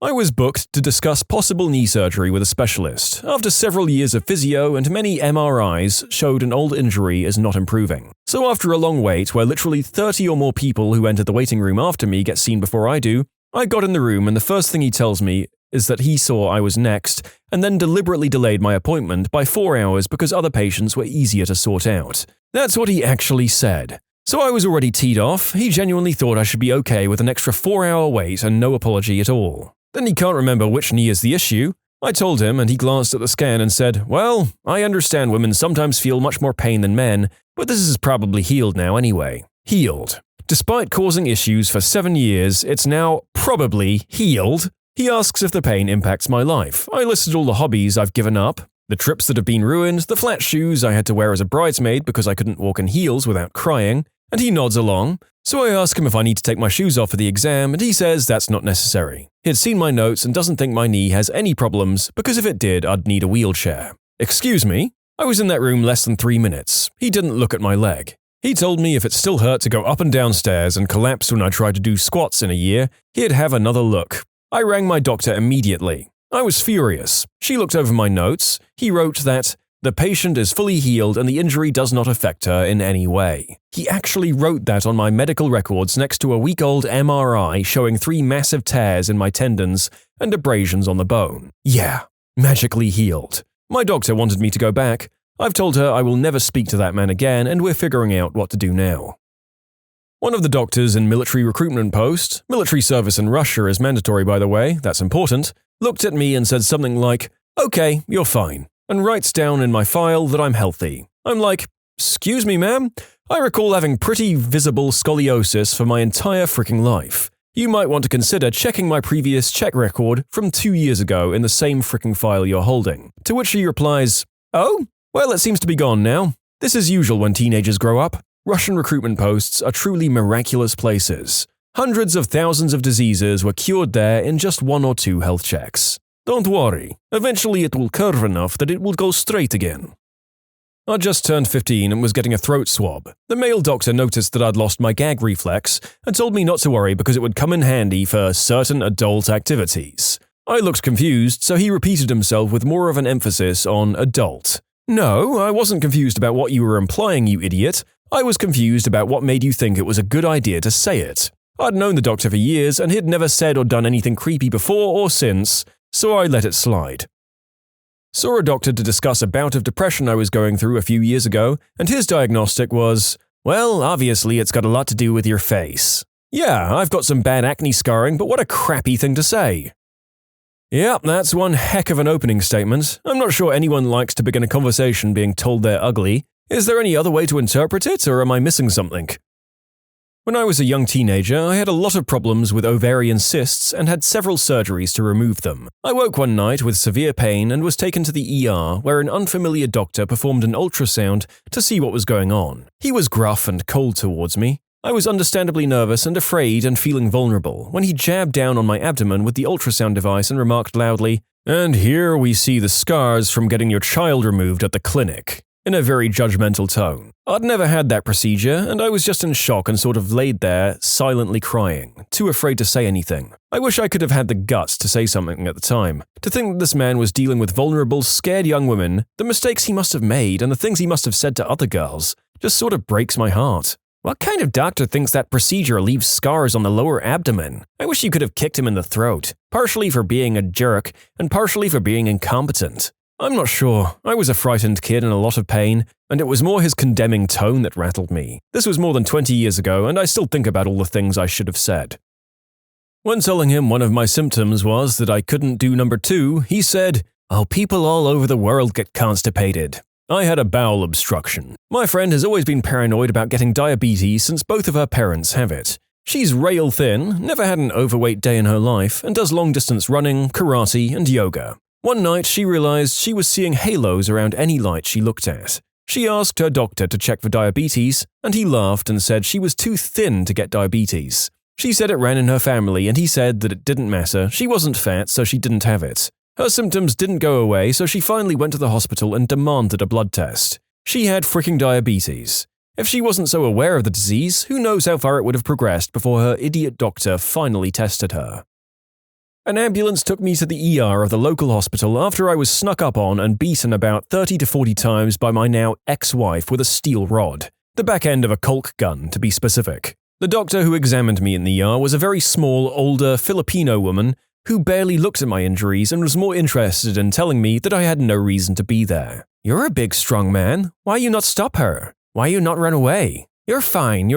I was booked to discuss possible knee surgery with a specialist, after several years of physio and many MRIs showed an old injury is not improving. So after a long wait where literally 30 or more people who entered the waiting room after me get seen before I do, I got in the room and the first thing he tells me is that he saw I was next and then deliberately delayed my appointment by 4 hours because other patients were easier to sort out. That's what he actually said. So I was already teed off. He genuinely thought I should be okay with an extra 4-hour wait and no apology at all. Then he can't remember which knee is the issue. I told him and he glanced at the scan and said, "Well, I understand women sometimes feel much more pain than men, but this is probably healed now anyway." Healed. Despite causing issues for 7 years, it's now probably healed. He asks if the pain impacts my life. I listed all the hobbies I've given up, the trips that have been ruined, the flat shoes I had to wear as a bridesmaid because I couldn't walk in heels without crying, and he nods along. So I ask him if I need to take my shoes off for the exam, and he says that's not necessary. He had seen my notes and doesn't think my knee has any problems because if it did, I'd need a wheelchair. Excuse me? I was in that room less than 3 minutes. He didn't look at my leg. He told me if it still hurt to go up and down stairs and collapsed when I tried to do squats in a year, he'd have another look. I rang my doctor immediately. I was furious. She looked over my notes. He wrote that the patient is fully healed and the injury does not affect her in any way. He actually wrote that on my medical records next to a week-old MRI showing 3 massive tears in my tendons and abrasions on the bone. Yeah, magically healed. My doctor wanted me to go back. I've told her I will never speak to that man again and we're figuring out what to do now. One of the doctors in military recruitment post, military service in Russia is mandatory by the way, that's important, looked at me and said something like, "Okay, you're fine," and writes down in my file that I'm healthy. I'm like, "Excuse me, ma'am? I recall having pretty visible scoliosis for my entire freaking life. You might want to consider checking my previous check record from 2 years ago in the same freaking file you're holding." To which he replies, "Oh? Well, it seems to be gone now. This is usual when teenagers grow up. Russian recruitment posts are truly miraculous places. Hundreds of thousands of diseases were cured there in just 1 or 2 health checks. Don't worry, eventually it will curve enough that it will go straight again." I just turned 15 and was getting a throat swab. The male doctor noticed that I'd lost my gag reflex and told me not to worry because it would come in handy for certain adult activities. I looked confused, so he repeated himself with more of an emphasis on adult. No, I wasn't confused about what you were implying, you idiot. I was confused about what made you think it was a good idea to say it. I'd known the doctor for years and he'd never said or done anything creepy before or since, so I let it slide. Saw a doctor to discuss a bout of depression I was going through a few years ago, and his diagnostic was, "Well, obviously it's got a lot to do with your face." Yeah, I've got some bad acne scarring, but what a crappy thing to say. Yep, that's one heck of an opening statement. I'm not sure anyone likes to begin a conversation being told they're ugly. Is there any other way to interpret it, or am I missing something? When I was a young teenager, I had a lot of problems with ovarian cysts and had several surgeries to remove them. I woke one night with severe pain and was taken to the ER, where an unfamiliar doctor performed an ultrasound to see what was going on. He was gruff and cold towards me. I was understandably nervous and afraid and feeling vulnerable when he jabbed down on my abdomen with the ultrasound device and remarked loudly, "And here we see the scars from getting your child removed at the clinic," in a very judgmental tone. I'd never had that procedure, and I was just in shock and sort of laid there, silently crying, too afraid to say anything. I wish I could have had the guts to say something at the time. To think that this man was dealing with vulnerable, scared young women, the mistakes he must have made and the things he must have said to other girls, just sort of breaks my heart. What kind of doctor thinks that procedure leaves scars on the lower abdomen? I wish you could have kicked him in the throat, partially for being a jerk and partially for being incompetent. I'm not sure. I was a frightened kid in a lot of pain, and it was more his condemning tone that rattled me. This was more than 20 years ago, and I still think about all the things I should have said. When telling him one of my symptoms was that I couldn't do number 2, he said, "Oh, people all over the world get constipated." I had a bowel obstruction. My friend has always been paranoid about getting diabetes since both of her parents have it. She's rail thin, never had an overweight day in her life, and does long-distance running, karate, and yoga. One night, she realized she was seeing halos around any light she looked at. She asked her doctor to check for diabetes, and he laughed and said she was too thin to get diabetes. She said it ran in her family, and he said that it didn't matter, she wasn't fat, so she didn't have it. Her symptoms didn't go away, so she finally went to the hospital and demanded a blood test. She had freaking diabetes. If she wasn't so aware of the disease, who knows how far it would have progressed before her idiot doctor finally tested her. An ambulance took me to the ER of the local hospital after I was snuck up on and beaten about 30 to 40 times by my now ex-wife with a steel rod. The back end of a Colt gun, to be specific. The doctor who examined me in the ER was a very small, older Filipino woman who barely looked at my injuries and was more interested in telling me that I had no reason to be there. "You're a big, strong man. Why you not stop her? Why you not run away? You're fine,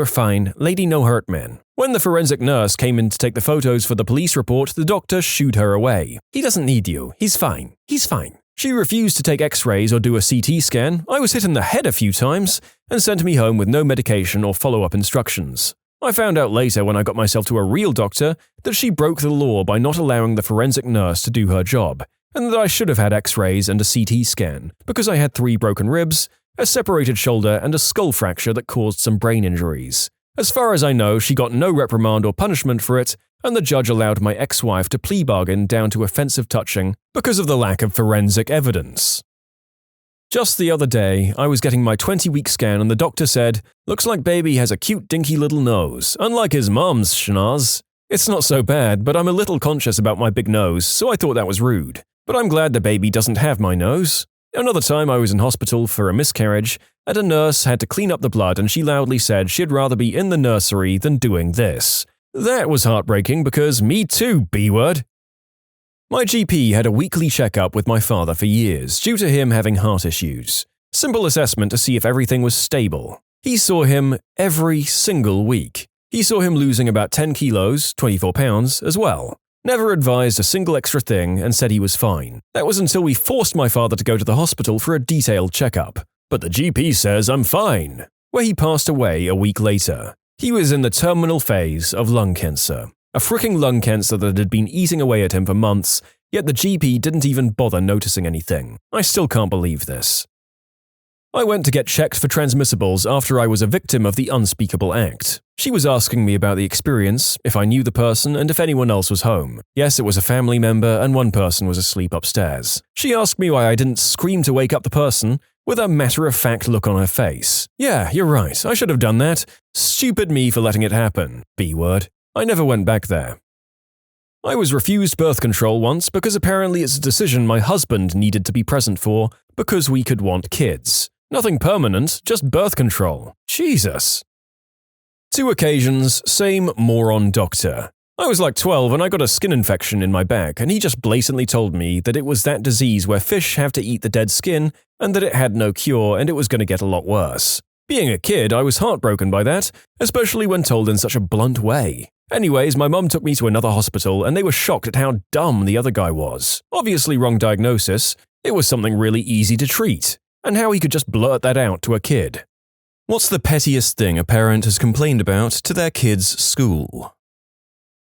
lady no hurt man." When the forensic nurse came in to take the photos for the police report, the doctor shooed her away. "He doesn't need you. He's fine. He's fine." She refused to take x-rays or do a CT scan. I was hit in the head a few times and sent me home with no medication or follow-up instructions. I found out later when I got myself to a real doctor that she broke the law by not allowing the forensic nurse to do her job, and that I should have had x-rays and a CT scan because I had 3 broken ribs, a separated shoulder, and a skull fracture that caused some brain injuries. As far as I know, she got no reprimand or punishment for it, and the judge allowed my ex-wife to plea bargain down to offensive touching because of the lack of forensic evidence. Just the other day, I was getting my 20-week scan and the doctor said, "Looks like baby has a cute dinky little nose, unlike his mom's schnoz." It's not so bad, but I'm a little conscious about my big nose, so I thought that was rude. But I'm glad the baby doesn't have my nose. Another time I was in hospital for a miscarriage, and a nurse had to clean up the blood and she loudly said she'd rather be in the nursery than doing this. That was heartbreaking because me too, B-word. My GP had a weekly checkup with my father for years due to him having heart issues. Simple assessment to see if everything was stable. He saw him every single week. He saw him losing about 10 kilos, 24 pounds, as well. Never advised a single extra thing and said he was fine. That was until we forced my father to go to the hospital for a detailed checkup. "But the GP says I'm fine," where he passed away a week later. He was in the terminal phase of lung cancer. A freaking lung cancer that had been eating away at him for months, yet the GP didn't even bother noticing anything. I still can't believe this. I went to get checked for transmissibles after I was a victim of the unspeakable act. She was asking me about the experience, if I knew the person, and if anyone else was home. Yes, it was a family member, and one person was asleep upstairs. She asked me why I didn't scream to wake up the person, with a matter-of-fact look on her face. "Yeah, you're right, I should have done that. Stupid me for letting it happen. B-word. I never went back there." I was refused birth control once because apparently it's a decision my husband needed to be present for because we could want kids. Nothing permanent, just birth control. Jesus. 2 occasions, same moron doctor. I was like 12 and I got a skin infection in my back and he just blatantly told me that it was that disease where fish have to eat the dead skin and that it had no cure and it was going to get a lot worse. Being a kid, I was heartbroken by that, especially when told in such a blunt way. Anyways, my mum took me to another hospital and they were shocked at how dumb the other guy was. Obviously wrong diagnosis, it was something really easy to treat, and how he could just blurt that out to a kid. What's the pettiest thing a parent has complained about to their kid's school?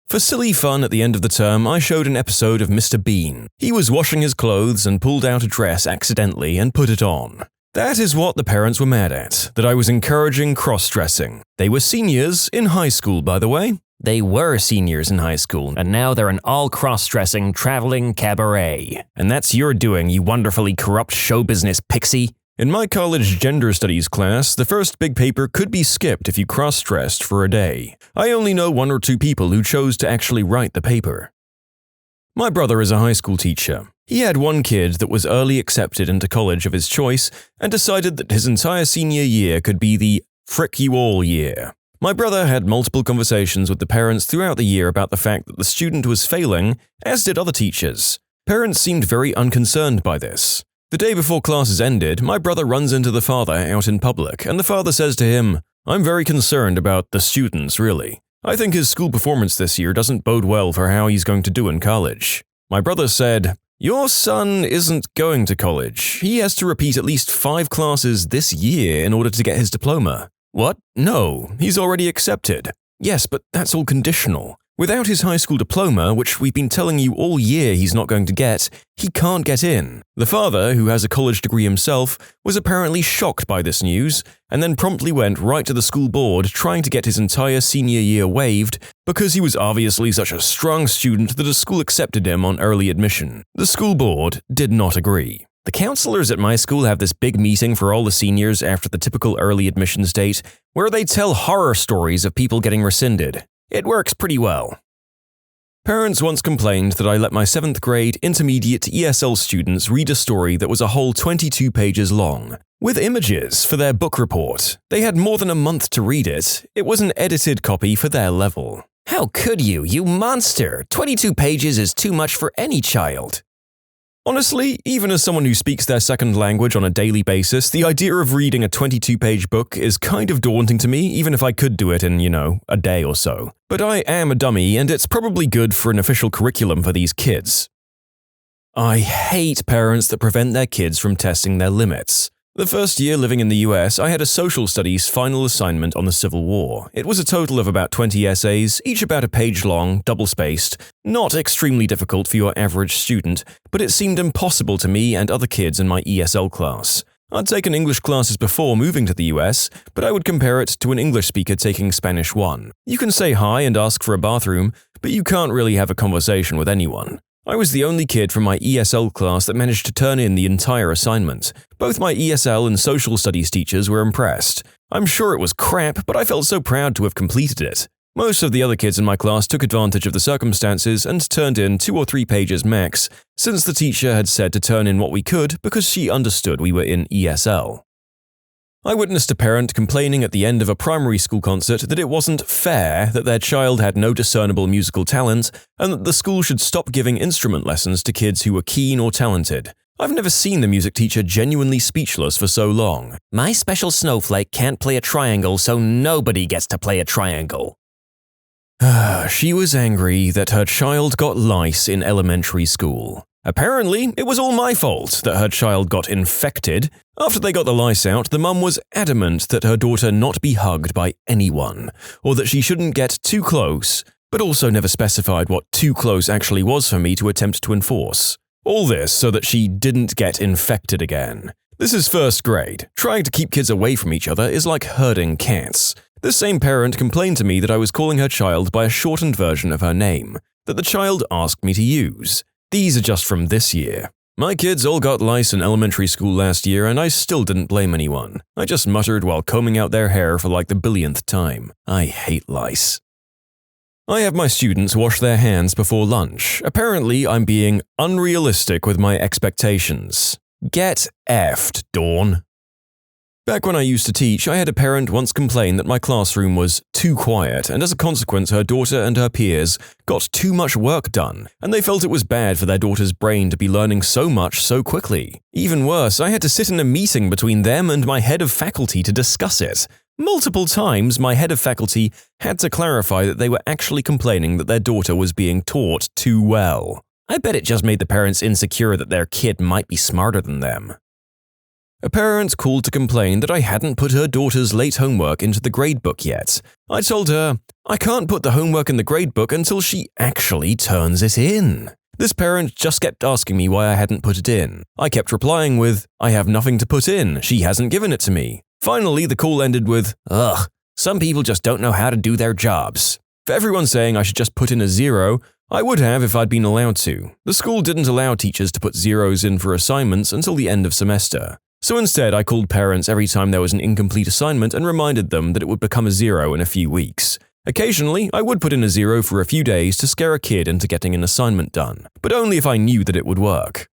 For silly fun at the end of the term, I showed an episode of Mr. Bean. He was washing his clothes and pulled out a dress accidentally and put it on. That is what the parents were mad at, that I was encouraging cross-dressing. They were seniors in high school, by the way. They were seniors in high school, and now they're an all-cross-dressing, traveling cabaret. And that's your doing, you wonderfully corrupt show business pixie. In my college gender studies class, the first big paper could be skipped if you cross-dressed for a day. I only know 1 or 2 people who chose to actually write the paper. My brother is a high school teacher. He had one kid that was early accepted into college of his choice and decided that his entire senior year could be the frick you all year. My brother had multiple conversations with the parents throughout the year about the fact that the student was failing, as did other teachers. Parents seemed very unconcerned by this. The day before classes ended, my brother runs into the father out in public, and the father says to him, "I'm very concerned about the students, really. I think his school performance this year doesn't bode well for how he's going to do in college." My brother said, "Your son isn't going to college. He has to repeat at least 5 classes this year in order to get his diploma." "What? No, he's already accepted." "Yes, but that's all conditional. Without his high school diploma, which we've been telling you all year he's not going to get, he can't get in." The father, who has a college degree himself, was apparently shocked by this news, and then promptly went right to the school board trying to get his entire senior year waived because he was obviously such a strong student that a school accepted him on early admission. The school board did not agree. "The counselors at my school have this big meeting for all the seniors after the typical early admissions date, where they tell horror stories of people getting rescinded. It works pretty well." Parents once complained that I let my 7th grade intermediate ESL students read a story that was a whole 22 pages long, with images for their book report. They had more than a month to read it. It was an edited copy for their level. How could you, you monster? 22 pages is too much for any child. Honestly, even as someone who speaks their second language on a daily basis, the idea of reading a 22-page book is kind of daunting to me, even if I could do it in, a day or so. But I am a dummy, and it's probably good for an official curriculum for these kids. I hate parents that prevent their kids from testing their limits. The first year living in the US, I had a social studies final assignment on the Civil War. It was a total of about 20 essays, each about a page long, double-spaced, not extremely difficult for your average student, but it seemed impossible to me and other kids in my ESL class. I'd taken English classes before moving to the US, but I would compare it to an English speaker taking Spanish 1. You can say hi and ask for a bathroom, but you can't really have a conversation with anyone. I was the only kid from my ESL class that managed to turn in the entire assignment. Both my ESL and social studies teachers were impressed. I'm sure it was crap, but I felt so proud to have completed it. Most of the other kids in my class took advantage of the circumstances and turned in 2 or 3 pages max, since the teacher had said to turn in what we could because she understood we were in ESL. I witnessed a parent complaining at the end of a primary school concert that it wasn't fair that their child had no discernible musical talent and that the school should stop giving instrument lessons to kids who were keen or talented. I've never seen the music teacher genuinely speechless for so long. My special snowflake can't play a triangle, so nobody gets to play a triangle. She was angry that her child got lice in elementary school. Apparently, it was all my fault that her child got infected. After they got the lice out, the mum was adamant that her daughter not be hugged by anyone, or that she shouldn't get too close, but also never specified what too close actually was for me to attempt to enforce. All this so that she didn't get infected again. This is first grade. Trying to keep kids away from each other is like herding cats. This same parent complained to me that I was calling her child by a shortened version of her name, that the child asked me to use. These are just from this year. My kids all got lice in elementary school last year and I still didn't blame anyone. I just muttered while combing out their hair for like the billionth time. I hate lice. I have my students wash their hands before lunch. Apparently, I'm being unrealistic with my expectations. Get effed, Dawn. Back when I used to teach, I had a parent once complain that my classroom was too quiet, and as a consequence her daughter and her peers got too much work done, and they felt it was bad for their daughter's brain to be learning so much so quickly. Even worse, I had to sit in a meeting between them and my head of faculty to discuss it. Multiple times, my head of faculty had to clarify that they were actually complaining that their daughter was being taught too well. I bet it just made the parents insecure that their kid might be smarter than them. A parent called to complain that I hadn't put her daughter's late homework into the gradebook yet. I told her, I can't put the homework in the gradebook until she actually turns it in. This parent just kept asking me why I hadn't put it in. I kept replying with, I have nothing to put in, she hasn't given it to me. Finally, the call ended with, ugh, some people just don't know how to do their jobs. For everyone saying I should just put in a 0, I would have if I'd been allowed to. The school didn't allow teachers to put zeros in for assignments until the end of semester. So instead, I called parents every time there was an incomplete assignment and reminded them that it would become a 0 in a few weeks. Occasionally, I would put in a 0 for a few days to scare a kid into getting an assignment done, but only if I knew that it would work.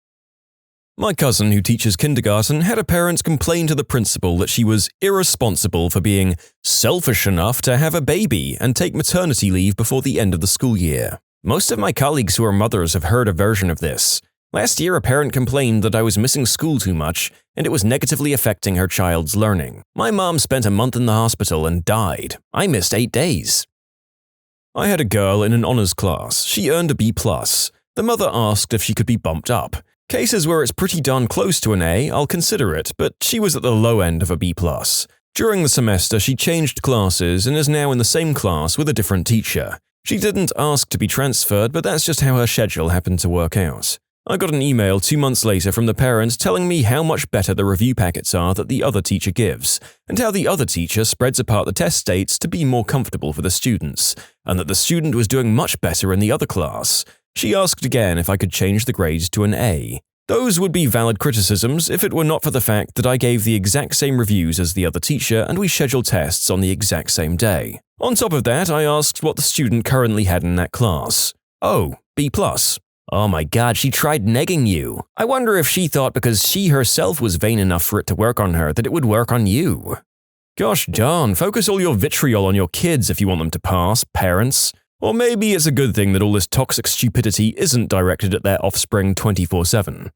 My cousin, who teaches kindergarten, had a parent complain to the principal that she was irresponsible for being selfish enough to have a baby and take maternity leave before the end of the school year. Most of my colleagues who are mothers have heard a version of this. Last year, a parent complained that I was missing school too much, and it was negatively affecting her child's learning. My mom spent a month in the hospital and died. I missed 8 days. I had a girl in an honors class. She earned a B+. The mother asked if she could be bumped up. Cases where it's pretty darn close to an A, I'll consider it, but she was at the low end of a B+. During the semester, she changed classes and is now in the same class with a different teacher. She didn't ask to be transferred, but that's just how her schedule happened to work out. I got an email 2 months later from the parent telling me how much better the review packets are that the other teacher gives, and how the other teacher spreads apart the test dates to be more comfortable for the students, and that the student was doing much better in the other class. She asked again if I could change the grade to an A. Those would be valid criticisms if it were not for the fact that I gave the exact same reviews as the other teacher and we scheduled tests on the exact same day. On top of that, I asked what the student currently had in that class. Oh, B+. Oh my god, she tried negging you. I wonder if she thought because she herself was vain enough for it to work on her that it would work on you. Gosh darn, focus all your vitriol on your kids if you want them to pass, parents. Or maybe it's a good thing that all this toxic stupidity isn't directed at their offspring 24/7.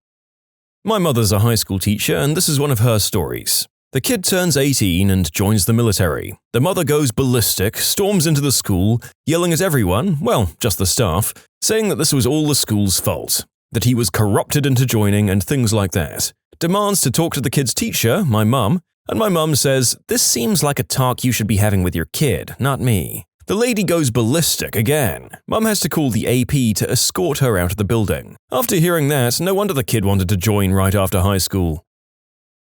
My mother's a high school teacher, and this is one of her stories. The kid turns 18 and joins the military. The mother goes ballistic, storms into the school, yelling at everyone, well, just the staff, saying that this was all the school's fault, that he was corrupted into joining and things like that. Demands to talk to the kid's teacher, my mum, and my mum says, "This seems like a talk you should be having with your kid, not me." The lady goes ballistic again. Mum has to call the AP to escort her out of the building. After hearing that, no wonder the kid wanted to join right after high school.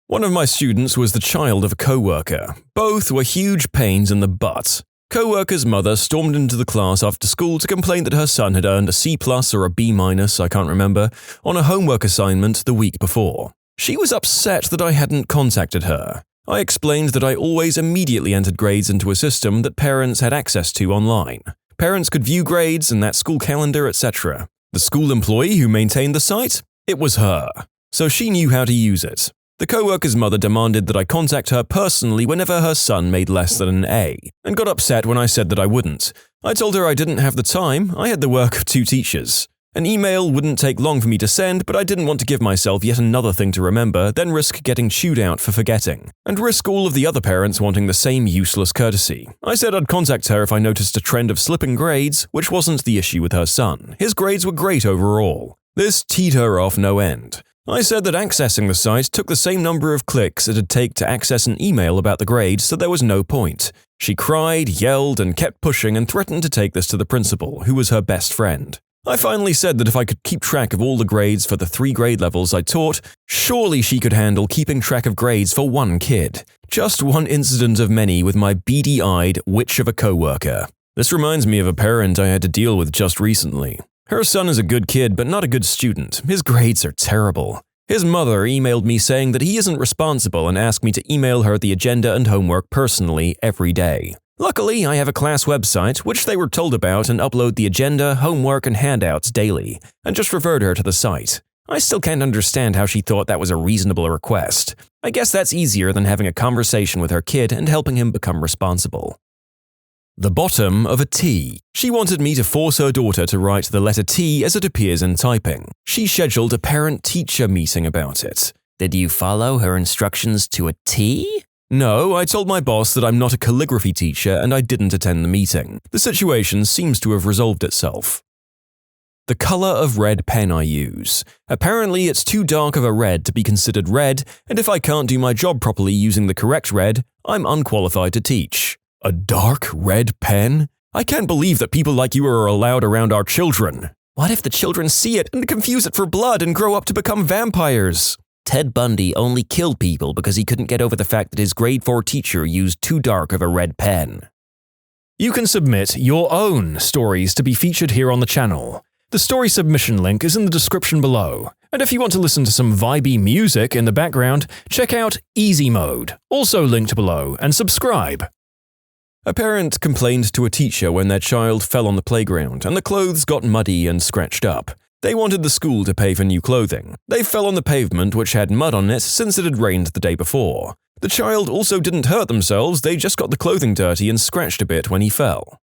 One of my students was the child of a co-worker. Both were huge pains in the butt. Co-worker's mother stormed into the class after school to complain that her son had earned a C+ or a B-, I can't remember, on a homework assignment the week before. She was upset that I hadn't contacted her. I explained that I always immediately entered grades into a system that parents had access to online. Parents could view grades and that school calendar, etc. The school employee who maintained the site? It was her. So she knew how to use it. The co-worker's mother demanded that I contact her personally whenever her son made less than an A, and got upset when I said that I wouldn't. I told her I didn't have the time, I had the work of 2 teachers. An email wouldn't take long for me to send, but I didn't want to give myself yet another thing to remember, then risk getting chewed out for forgetting, and risk all of the other parents wanting the same useless courtesy. I said I'd contact her if I noticed a trend of slipping grades, which wasn't the issue with her son. His grades were great overall. This teed her off no end. I said that accessing the site took the same number of clicks it'd take to access an email about the grades, so there was no point. She cried, yelled, and kept pushing and threatened to take this to the principal, who was her best friend. I finally said that if I could keep track of all the grades for the 3 grade levels I taught, surely she could handle keeping track of grades for one kid. Just one incident of many with my beady-eyed witch of a co-worker. This reminds me of a parent I had to deal with just recently. Her son is a good kid, but not a good student. His grades are terrible. His mother emailed me saying that he isn't responsible and asked me to email her the agenda and homework personally every day. Luckily, I have a class website, which they were told about, and upload the agenda, homework, and handouts daily, and just referred her to the site. I still can't understand how she thought that was a reasonable request. I guess that's easier than having a conversation with her kid and helping him become responsible. The bottom of a T. She wanted me to force her daughter to write the letter T as it appears in typing. She scheduled a parent-teacher meeting about it. Did you follow her instructions to a T? No, I told my boss that I'm not a calligraphy teacher and I didn't attend the meeting. The situation seems to have resolved itself. The color of red pen I use. Apparently it's too dark of a red to be considered red, and if I can't do my job properly using the correct red, I'm unqualified to teach. A dark red pen? I can't believe that people like you are allowed around our children. What if the children see it And confuse it for blood and grow up to become vampires? Ted Bundy only killed people because he couldn't get over the fact that his grade 4 teacher used too dark of a red pen. You can submit your own stories to be featured here on the channel. The story submission link is in the description below. And if you want to listen to some vibey music in the background, check out easymode, also linked below, and subscribe. A parent complained to a teacher when their child fell on the playground and the clothes got muddy and scratched up. They wanted the school to pay for new clothing. They fell on the pavement which had mud on it since it had rained the day before. The child also didn't hurt themselves, they just got the clothing dirty and scratched a bit when he fell.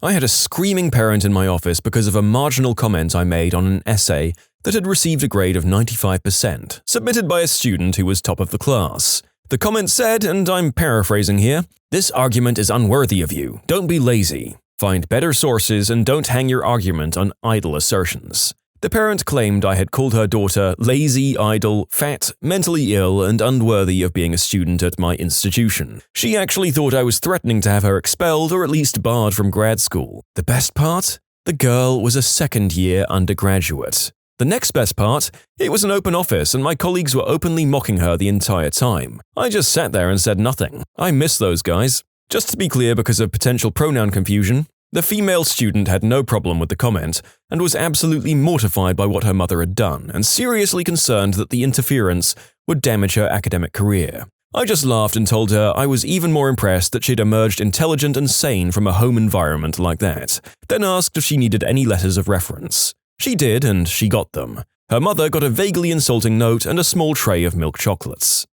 I had a screaming parent in my office because of a marginal comment I made on an essay that had received a grade of 95%, submitted by a student who was top of the class. The comment said, and I'm paraphrasing here, "This argument is unworthy of you. Don't be lazy. Find better sources and don't hang your argument on idle assertions." The parent claimed I had called her daughter lazy, idle, fat, mentally ill, and unworthy of being a student at my institution. She actually thought I was threatening to have her expelled or at least barred from grad school. The best part? The girl was a second-year undergraduate. The next best part? It was an open office and my colleagues were openly mocking her the entire time. I just sat there and said nothing. I miss those guys. Just to be clear, because of potential pronoun confusion, the female student had no problem with the comment and was absolutely mortified by what her mother had done and seriously concerned that the interference would damage her academic career. I just laughed and told her I was even more impressed that she'd emerged intelligent and sane from a home environment like that, then asked if she needed any letters of reference. She did, and she got them. Her mother got a vaguely insulting note and a small tray of milk chocolates.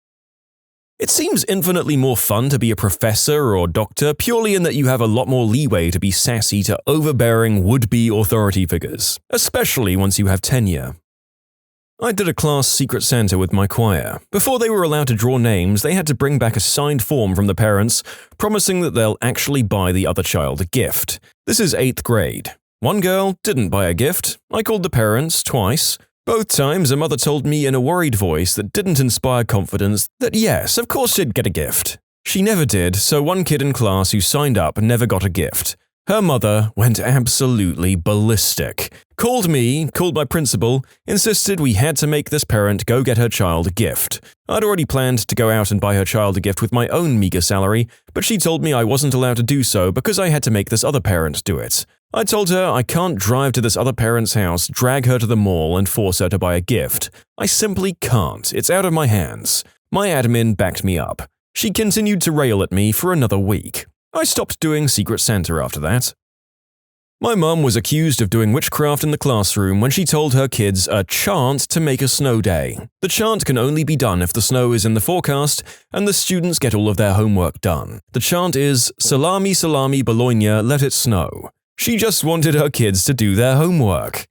It seems infinitely more fun to be a professor or doctor purely in that you have a lot more leeway to be sassy to overbearing would-be authority figures, especially once you have tenure. I did a class Secret Santa with my choir. Before they were allowed to draw names, they had to bring back a signed form from the parents promising that they'll actually buy the other child a gift. This is 8th grade. One girl didn't buy a gift. I called the parents twice. Both times a mother told me in a worried voice that didn't inspire confidence that yes, of course she'd get a gift. She never did, so one kid in class who signed up never got a gift. Her mother went absolutely ballistic. Called me, called my principal, insisted we had to make this parent go get her child a gift. I'd already planned to go out and buy her child a gift with my own meager salary, but she told me I wasn't allowed to do so because I had to make this other parent do it. I told her I can't drive to this other parent's house, drag her to the mall, and force her to buy a gift. I simply can't. It's out of my hands. My admin backed me up. She continued to rail at me for another week. I stopped doing Secret Santa after that. My mum was accused of doing witchcraft in the classroom when she told her kids a chant to make a snow day. The chant can only be done if the snow is in the forecast and the students get all of their homework done. The chant is, "Salami, salami, Bologna, let it snow." She just wanted her kids to do their homework.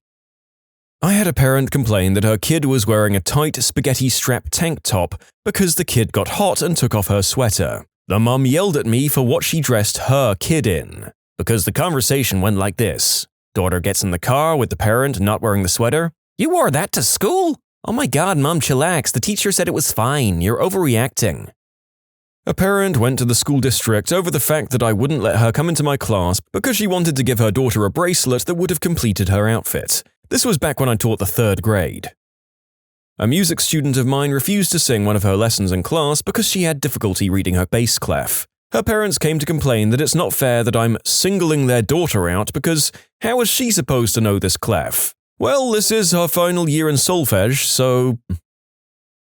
I had a parent complain that her kid was wearing a tight spaghetti strap tank top because the kid got hot and took off her sweater. The mum yelled at me for what she dressed her kid in. Because the conversation went like this. Daughter gets in the car with the parent not wearing the sweater. "You wore that to school? Oh my god, mom, chillax. The teacher said it was fine. You're overreacting." A parent went to the school district over the fact that I wouldn't let her come into my class because she wanted to give her daughter a bracelet that would have completed her outfit. This was back when I taught the 3rd grade. A music student of mine refused to sing one of her lessons in class because she had difficulty reading her bass clef. Her parents came to complain that it's not fair that I'm singling their daughter out because how is she supposed to know this clef? Well, this is her final year in solfege, so...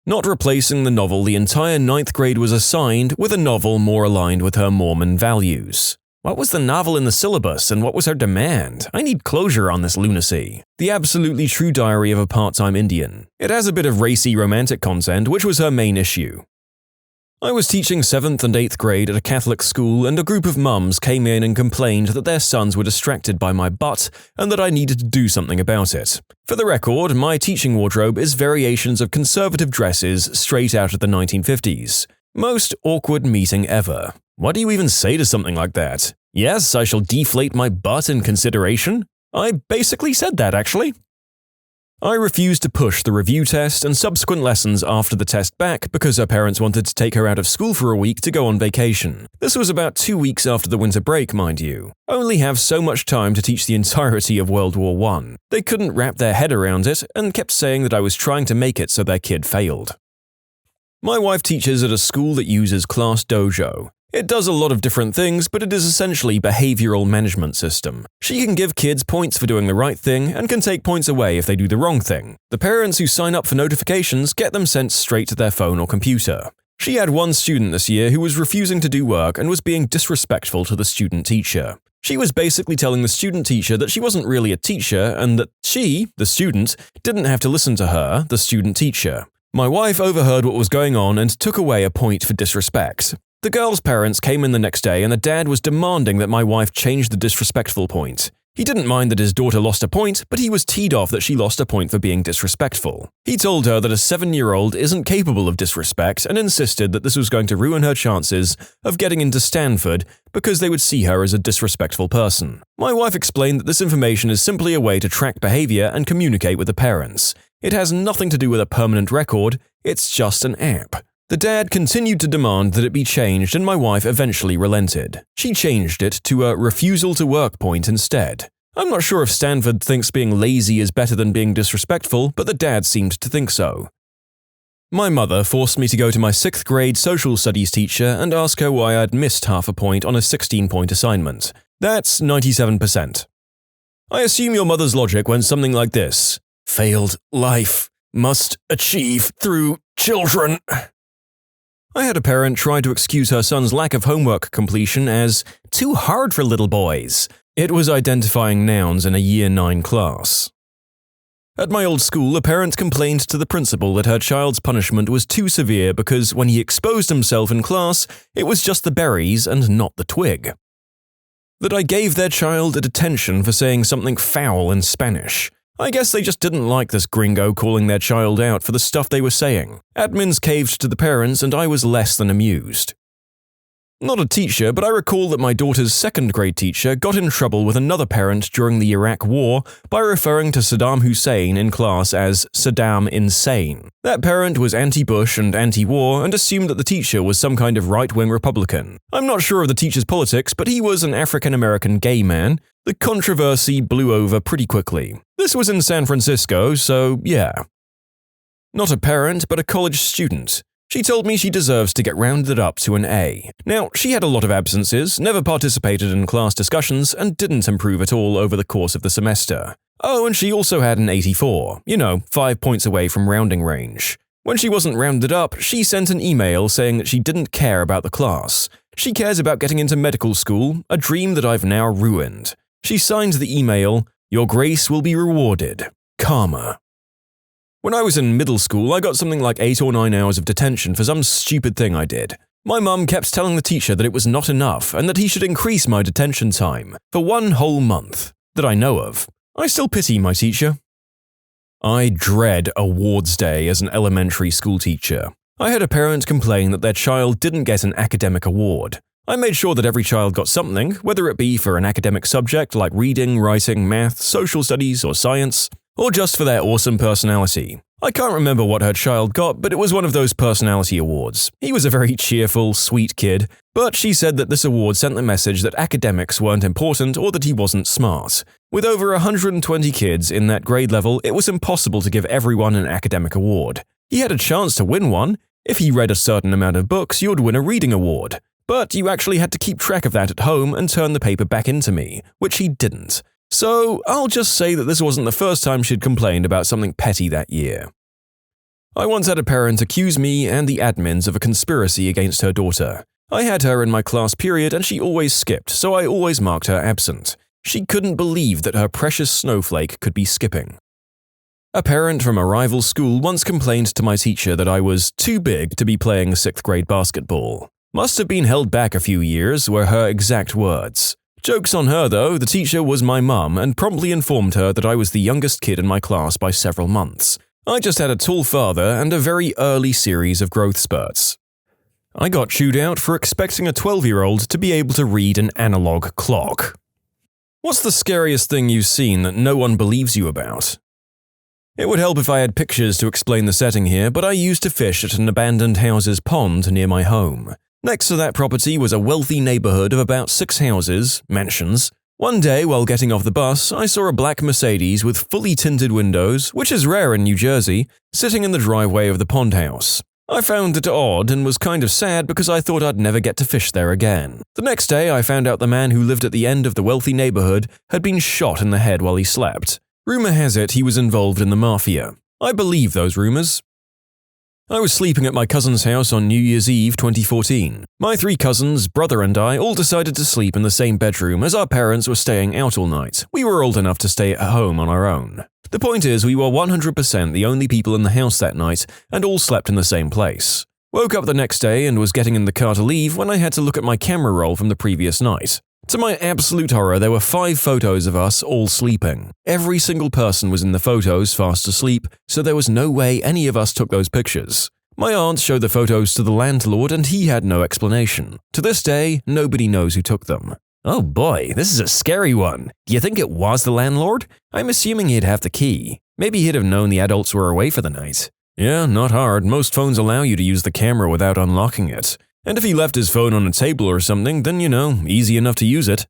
Not replacing the novel, the entire 9th grade was assigned with a novel more aligned with her Mormon values. What was the novel in the syllabus, and what was her demand? I need closure on this lunacy. The Absolutely True Diary of a Part-Time Indian. It has a bit of racy romantic content, which was her main issue. I was teaching 7th and 8th grade at a Catholic school, and a group of mums came in and complained that their sons were distracted by my butt and that I needed to do something about it. For the record, my teaching wardrobe is variations of conservative dresses straight out of the 1950s. Most awkward meeting ever. What do you even say to something like that? Yes, I shall deflate my butt in consideration? I basically said that, actually. I refused to push the review test and subsequent lessons after the test back because her parents wanted to take her out of school for a week to go on vacation. This was about 2 weeks after the winter break, mind you. Only have so much time to teach the entirety of World War I. They couldn't wrap their head around it and kept saying that I was trying to make it so their kid failed. My wife teaches at a school that uses Class Dojo. It does a lot of different things, but it is essentially a behavioral management system. She can give kids points for doing the right thing and can take points away if they do the wrong thing. The parents who sign up for notifications get them sent straight to their phone or computer. She had one student this year who was refusing to do work and was being disrespectful to the student teacher. She was basically telling the student teacher that she wasn't really a teacher and that she, the student, didn't have to listen to her, the student teacher. My wife overheard what was going on and took away a point for disrespect. The girl's parents came in the next day and the dad was demanding that my wife change the disrespectful point. He didn't mind that his daughter lost a point, but he was teed off that she lost a point for being disrespectful. He told her that a 7-year-old isn't capable of disrespect and insisted that this was going to ruin her chances of getting into Stanford because they would see her as a disrespectful person. My wife explained that this information is simply a way to track behavior and communicate with the parents. It has nothing to do with a permanent record, it's just an app. The dad continued to demand that it be changed and my wife eventually relented. She changed it to a refusal to work point instead. I'm not sure if Stanford thinks being lazy is better than being disrespectful, but the dad seemed to think so. My mother forced me to go to my 6th grade social studies teacher and ask her why I'd missed half a point on a 16-point assignment. That's 97%. I assume your mother's logic went something like this. Failed life must achieve through children. I had a parent try to excuse her son's lack of homework completion as too hard for little boys. It was identifying nouns in a Year 9 class. At my old school, a parent complained to the principal that her child's punishment was too severe because when he exposed himself in class, it was just the berries and not the twig. That I gave their child a detention for saying something foul in Spanish. I guess they just didn't like this gringo calling their child out for the stuff they were saying. Admins caved to the parents and I was less than amused. Not a teacher, but I recall that my daughter's second-grade teacher got in trouble with another parent during the Iraq War by referring to Saddam Hussein in class as Saddam Insane. That parent was anti-Bush and anti-war and assumed that the teacher was some kind of right-wing Republican. I'm not sure of the teacher's politics, but he was an African-American gay man. The controversy blew over pretty quickly. This was in San Francisco, so yeah. Not a parent, but a college student. She told me she deserves to get rounded up to an A. Now, she had a lot of absences, never participated in class discussions, and didn't improve at all over the course of the semester. Oh, and she also had an 84, 5 points away from rounding range. When she wasn't rounded up, she sent an email saying that she didn't care about the class. She cares about getting into medical school, a dream that I've now ruined. She signed the email, "Your grace will be rewarded. Karma." When I was in middle school, I got something like 8 or 9 hours of detention for some stupid thing I did. My mum kept telling the teacher that it was not enough and that he should increase my detention time for 1 whole month, that I know of. I still pity my teacher. I dread awards day as an elementary school teacher. I had a parent complain that their child didn't get an academic award. I made sure that every child got something, whether it be for an academic subject like reading, writing, math, social studies, or science, or just for their awesome personality. I can't remember what her child got, but it was one of those personality awards. He was a very cheerful, sweet kid, but she said that this award sent the message that academics weren't important or that he wasn't smart. With over 120 kids in that grade level, it was impossible to give everyone an academic award. He had a chance to win one. If he read a certain amount of books, you'd win a reading award. But you actually had to keep track of that at home and turn the paper back into me, which he didn't. So I'll just say that this wasn't the first time she'd complained about something petty that year. I once had a parent accuse me and the admins of a conspiracy against her daughter. I had her in my class period and she always skipped, so I always marked her absent. She couldn't believe that her precious snowflake could be skipping. A parent from a rival school once complained to my teacher that I was too big to be playing 6th grade basketball. Must have been held back a few years, were her exact words. Joke's on her though, the teacher was my mum and promptly informed her that I was the youngest kid in my class by several months. I just had a tall father and a very early series of growth spurts. I got chewed out for expecting a 12-year-old to be able to read an analog clock. What's the scariest thing you've seen that no one believes you about? It would help if I had pictures to explain the setting here, but I used to fish at an abandoned house's pond near my home. Next to that property was a wealthy neighborhood of about 6 houses, mansions. One day, while getting off the bus, I saw a black Mercedes with fully tinted windows, which is rare in New Jersey, sitting in the driveway of the pond house. I found it odd and was kind of sad because I thought I'd never get to fish there again. The next day, I found out the man who lived at the end of the wealthy neighborhood had been shot in the head while he slept. Rumor has it he was involved in the mafia. I believe those rumors. I was sleeping at my cousin's house on New Year's Eve 2014. My 3 cousins, brother and I all decided to sleep in the same bedroom as our parents were staying out all night. We were old enough to stay at home on our own. The point is, we were 100% the only people in the house that night and all slept in the same place. Woke up the next day and was getting in the car to leave when I had to look at my camera roll from the previous night. To my absolute horror, there were 5 photos of us all sleeping. Every single person was in the photos fast asleep, so there was no way any of us took those pictures. My aunt showed the photos to the landlord and he had no explanation. To this day, nobody knows who took them. Oh boy, this is a scary one. Do you think it was the landlord? I'm assuming he'd have the key. Maybe he'd have known the adults were away for the night. Yeah, not hard. Most phones allow you to use the camera without unlocking it. And if he left his phone on a table or something, then easy enough to use it.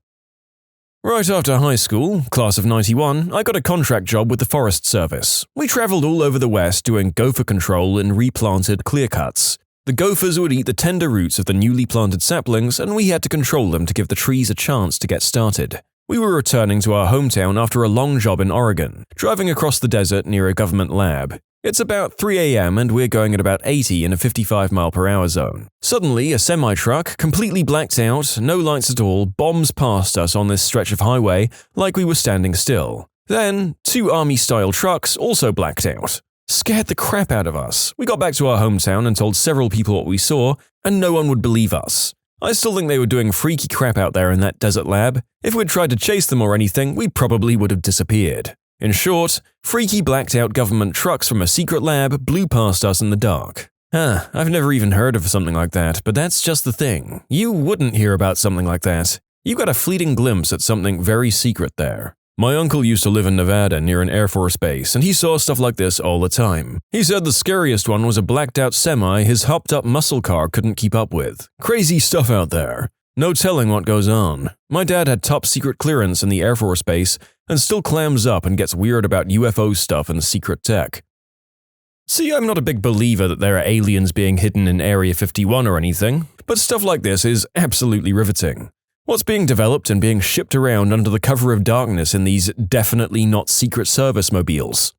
Right after high school, class of 91, I got a contract job with the Forest Service. We traveled all over the West doing gopher control in replanted clear cuts. The gophers would eat the tender roots of the newly planted saplings and we had to control them to give the trees a chance to get started. We were returning to our hometown after a long job in Oregon, driving across the desert near a government lab. It's about 3 a.m. and we're going at about 80 in a 55-mile-per-hour zone. Suddenly, a semi-truck, completely blacked out, no lights at all, bombs past us on this stretch of highway like we were standing still. Then, 2 army-style trucks also blacked out. Scared the crap out of us. We got back to our hometown and told several people what we saw, and no one would believe us. I still think they were doing freaky crap out there in that desert lab. If we'd tried to chase them or anything, we probably would have disappeared. In short, freaky blacked-out government trucks from a secret lab blew past us in the dark. I've never even heard of something like that, but that's just the thing. You wouldn't hear about something like that. You got a fleeting glimpse at something very secret there. My uncle used to live in Nevada near an Air Force base, and he saw stuff like this all the time. He said the scariest one was a blacked-out semi his hopped-up muscle car couldn't keep up with. Crazy stuff out there. No telling what goes on. My dad had top-secret clearance in the Air Force base and still clams up and gets weird about UFO stuff and secret tech. See, I'm not a big believer that there are aliens being hidden in Area 51 or anything, but stuff like this is absolutely riveting. What's being developed and being shipped around under the cover of darkness in these definitely not Secret Service mobiles?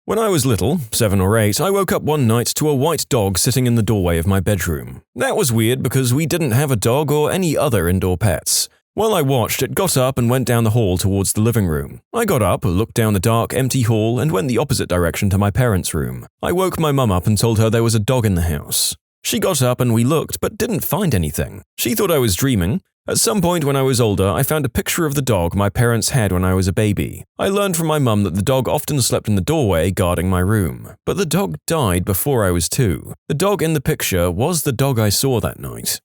When I was little, 7 or 8, I woke up one night to a white dog sitting in the doorway of my bedroom. That was weird because we didn't have a dog or any other indoor pets. While I watched, it got up and went down the hall towards the living room. I got up, looked down the dark, empty hall, and went the opposite direction to my parents' room. I woke my mum up and told her there was a dog in the house. She got up and we looked, but didn't find anything. She thought I was dreaming. At some point when I was older, I found a picture of the dog my parents had when I was a baby. I learned from my mum that the dog often slept in the doorway guarding my room. But the dog died before I was 2. The dog in the picture was the dog I saw that night.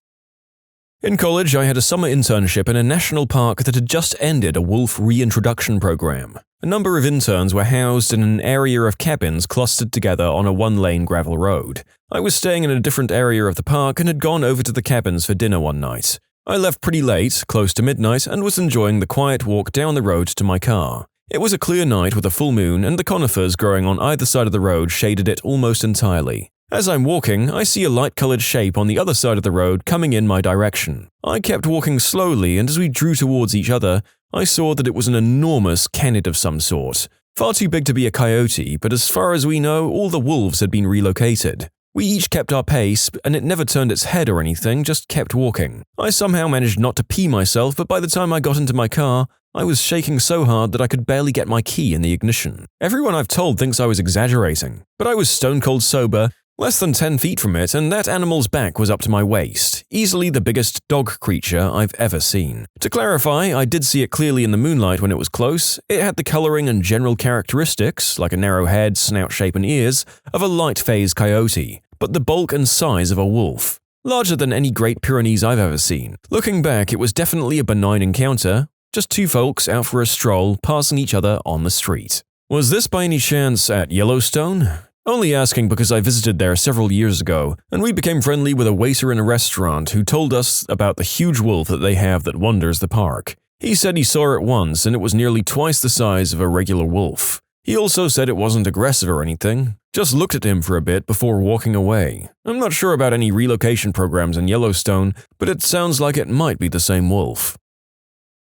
In college, I had a summer internship in a national park that had just ended a wolf reintroduction program. A number of interns were housed in an area of cabins clustered together on a 1-lane gravel road. I was staying in a different area of the park and had gone over to the cabins for dinner one night. I left pretty late, close to midnight, and was enjoying the quiet walk down the road to my car. It was a clear night with a full moon, and the conifers growing on either side of the road shaded it almost entirely. As I'm walking, I see a light-colored shape on the other side of the road coming in my direction. I kept walking slowly, and as we drew towards each other, I saw that it was an enormous canid of some sort. Far too big to be a coyote, but as far as we know, all the wolves had been relocated. We each kept our pace, and it never turned its head or anything, just kept walking. I somehow managed not to pee myself, but by the time I got into my car, I was shaking so hard that I could barely get my key in the ignition. Everyone I've told thinks I was exaggerating, but I was stone cold sober, less than 10 feet from it, and that animal's back was up to my waist, easily the biggest dog creature I've ever seen. To clarify, I did see it clearly in the moonlight when it was close. It had the coloring and general characteristics, like a narrow head, snout shape and ears, of a light-phase coyote, but the bulk and size of a wolf. Larger than any Great Pyrenees I've ever seen. Looking back, it was definitely a benign encounter, just 2 folks out for a stroll, passing each other on the street. Was this by any chance at Yellowstone? Only asking because I visited there several years ago, and we became friendly with a waiter in a restaurant who told us about the huge wolf that they have that wanders the park. He said he saw it once and it was nearly twice the size of a regular wolf. He also said it wasn't aggressive or anything, just looked at him for a bit before walking away. I'm not sure about any relocation programs in Yellowstone, but it sounds like it might be the same wolf.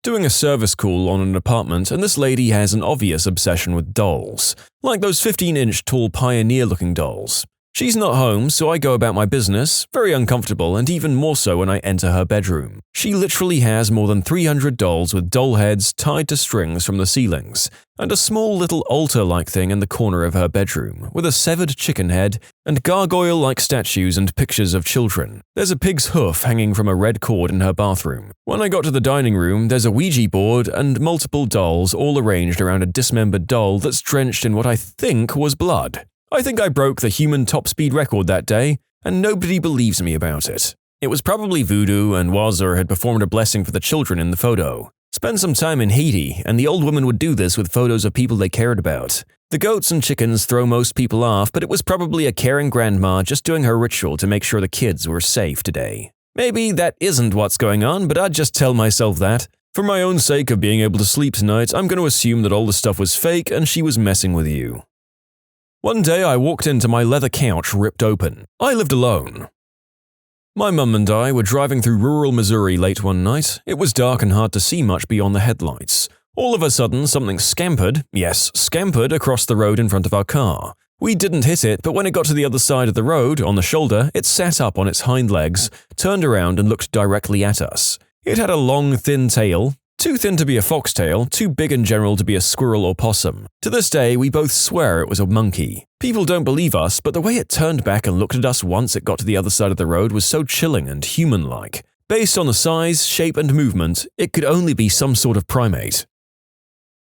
Doing a service call on an apartment, and this lady has an obvious obsession with dolls, like those 15-inch tall Pioneer-looking dolls. She's not home, so I go about my business, very uncomfortable and even more so when I enter her bedroom. She literally has more than 300 dolls with doll heads tied to strings from the ceilings, and a small little altar-like thing in the corner of her bedroom, with a severed chicken head and gargoyle-like statues and pictures of children. There's a pig's hoof hanging from a red cord in her bathroom. When I got to the dining room, there's a Ouija board and multiple dolls all arranged around a dismembered doll that's drenched in what I think was blood. I think I broke the human top speed record that day, and nobody believes me about it. It was probably voodoo, and Wazir had performed a blessing for the children in the photo. Spend some time in Haiti, and the old woman would do this with photos of people they cared about. The goats and chickens throw most people off, but it was probably a caring grandma just doing her ritual to make sure the kids were safe today. Maybe that isn't what's going on, but I'd just tell myself that. For my own sake of being able to sleep tonight, I'm going to assume that all the stuff was fake and she was messing with you. One day I walked into my leather couch ripped open. I lived alone. My mum and I were driving through rural Missouri late one night. It was dark and hard to see much beyond the headlights. All of a sudden, something scampered across the road in front of our car. We didn't hit it, but when it got to the other side of the road, on the shoulder, it sat up on its hind legs, turned around and looked directly at us. It had a long, thin tail, Too thin to be a foxtail, too big in general to be a squirrel or possum. To this day, we both swear it was a monkey. People don't believe us, but the way it turned back and looked at us once it got to the other side of the road was so chilling and human-like. Based on the size, shape, and movement, it could only be some sort of primate.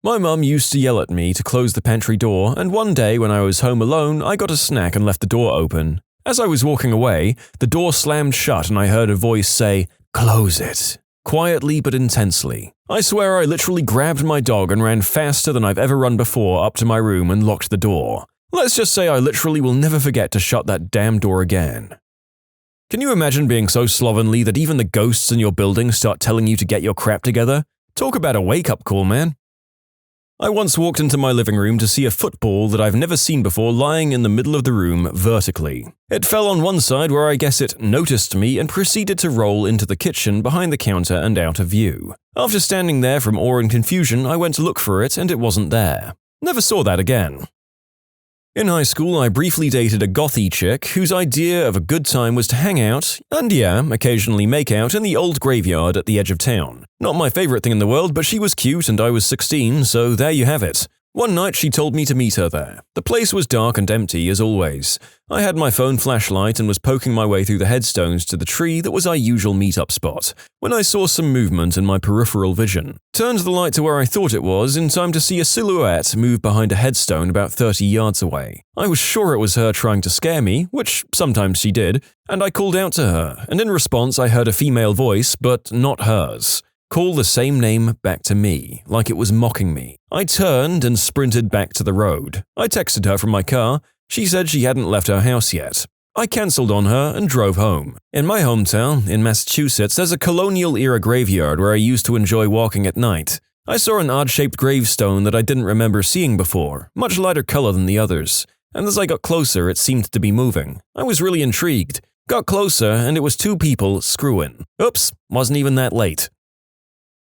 My mum used to yell at me to close the pantry door, and one day when I was home alone, I got a snack and left the door open. As I was walking away, the door slammed shut and I heard a voice say, "Close it." Quietly but intensely. I swear I literally grabbed my dog and ran faster than I've ever run before up to my room and locked the door. Let's just say I literally will never forget to shut that damn door again. Can you imagine being so slovenly that even the ghosts in your building start telling you to get your crap together? Talk about a wake-up call, man. I once walked into my living room to see a football that I've never seen before lying in the middle of the room vertically. It fell on one side where I guess it noticed me and proceeded to roll into the kitchen behind the counter and out of view. After standing there from awe and confusion, I went to look for it and it wasn't there. Never saw that again. In high school, I briefly dated a gothy chick whose idea of a good time was to hang out, and occasionally make out in the old graveyard at the edge of town. Not my favorite thing in the world, but she was cute and I was 16, so there you have it. One night she told me to meet her there. The place was dark and empty as always. I had my phone flashlight and was poking my way through the headstones to the tree that was our usual meet-up spot, when I saw some movement in my peripheral vision. Turned the light to where I thought it was in time to see a silhouette move behind a headstone about 30 yards away. I was sure it was her trying to scare me, which sometimes she did, and I called out to her, and in response I heard a female voice, but not hers, call the same name back to me, like it was mocking me. I turned and sprinted back to the road. I texted her from my car. She said she hadn't left her house yet. I cancelled on her and drove home. In my hometown, in Massachusetts, there's a colonial-era graveyard where I used to enjoy walking at night. I saw an odd-shaped gravestone that I didn't remember seeing before, much lighter color than the others, and as I got closer it seemed to be moving. I was really intrigued. Got closer and it was two people screwing. Oops, wasn't even that late.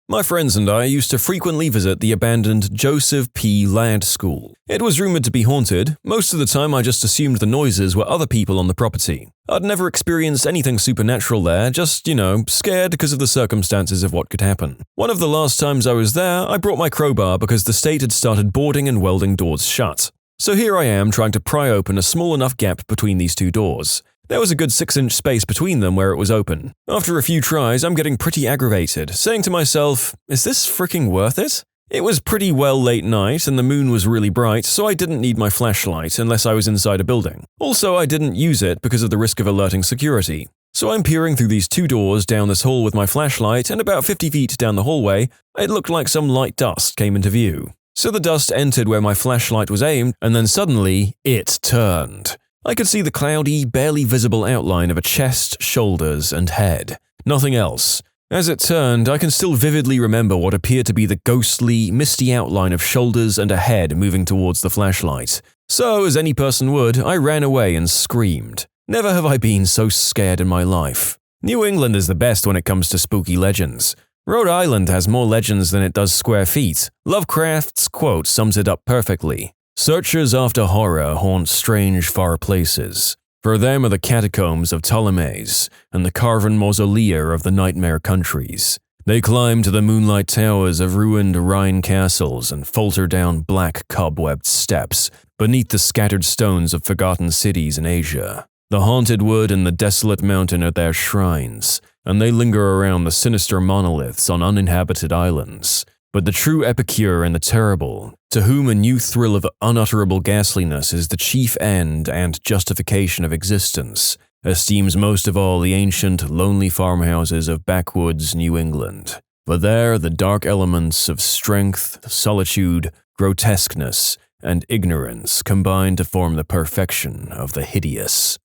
My friends and I used to frequently visit the abandoned Joseph P. Ladd School. It was rumored to be haunted. Most of the time I just assumed the noises were other people on the property. I'd never experienced anything supernatural there, just, scared because of the circumstances of what could happen. One of the last times I was there, I brought my crowbar because the state had started boarding and welding doors shut. So here I am trying to pry open a small enough gap between these two doors. There was a good 6-inch space between them where it was open. After a few tries, I'm getting pretty aggravated, saying to myself, is this freaking worth it? It was pretty well late night and the moon was really bright, so I didn't need my flashlight unless I was inside a building. Also, I didn't use it because of the risk of alerting security. So I'm peering through these two doors down this hall with my flashlight, and about 50 feet down the hallway, it looked like some light dust came into view. So the dust entered where my flashlight was aimed, and then suddenly, it turned. I could see the cloudy, barely visible outline of a chest, shoulders, and head. Nothing else. As it turned, I can still vividly remember what appeared to be the ghostly, misty outline of shoulders and a head moving towards the flashlight. So, as any person would, I ran away and screamed. Never have I been so scared in my life. New England is the best when it comes to spooky legends. Rhode Island has more legends than it does square feet. Lovecraft's quote sums it up perfectly. Searchers after horror haunt strange far places. For them are the catacombs of Ptolemies and the carven mausolea of the nightmare countries. They climb to the moonlight towers of ruined Rhine castles and falter down black cobwebbed steps beneath the scattered stones of forgotten cities in Asia. The haunted wood and the desolate mountain are their shrines, and they linger around the sinister monoliths on uninhabited islands. But the true epicure and the terrible, to whom a new thrill of unutterable ghastliness is the chief end and justification of existence, esteems most of all the ancient, lonely farmhouses of backwoods New England. For there the dark elements of strength, solitude, grotesqueness, and ignorance combine to form the perfection of the hideous.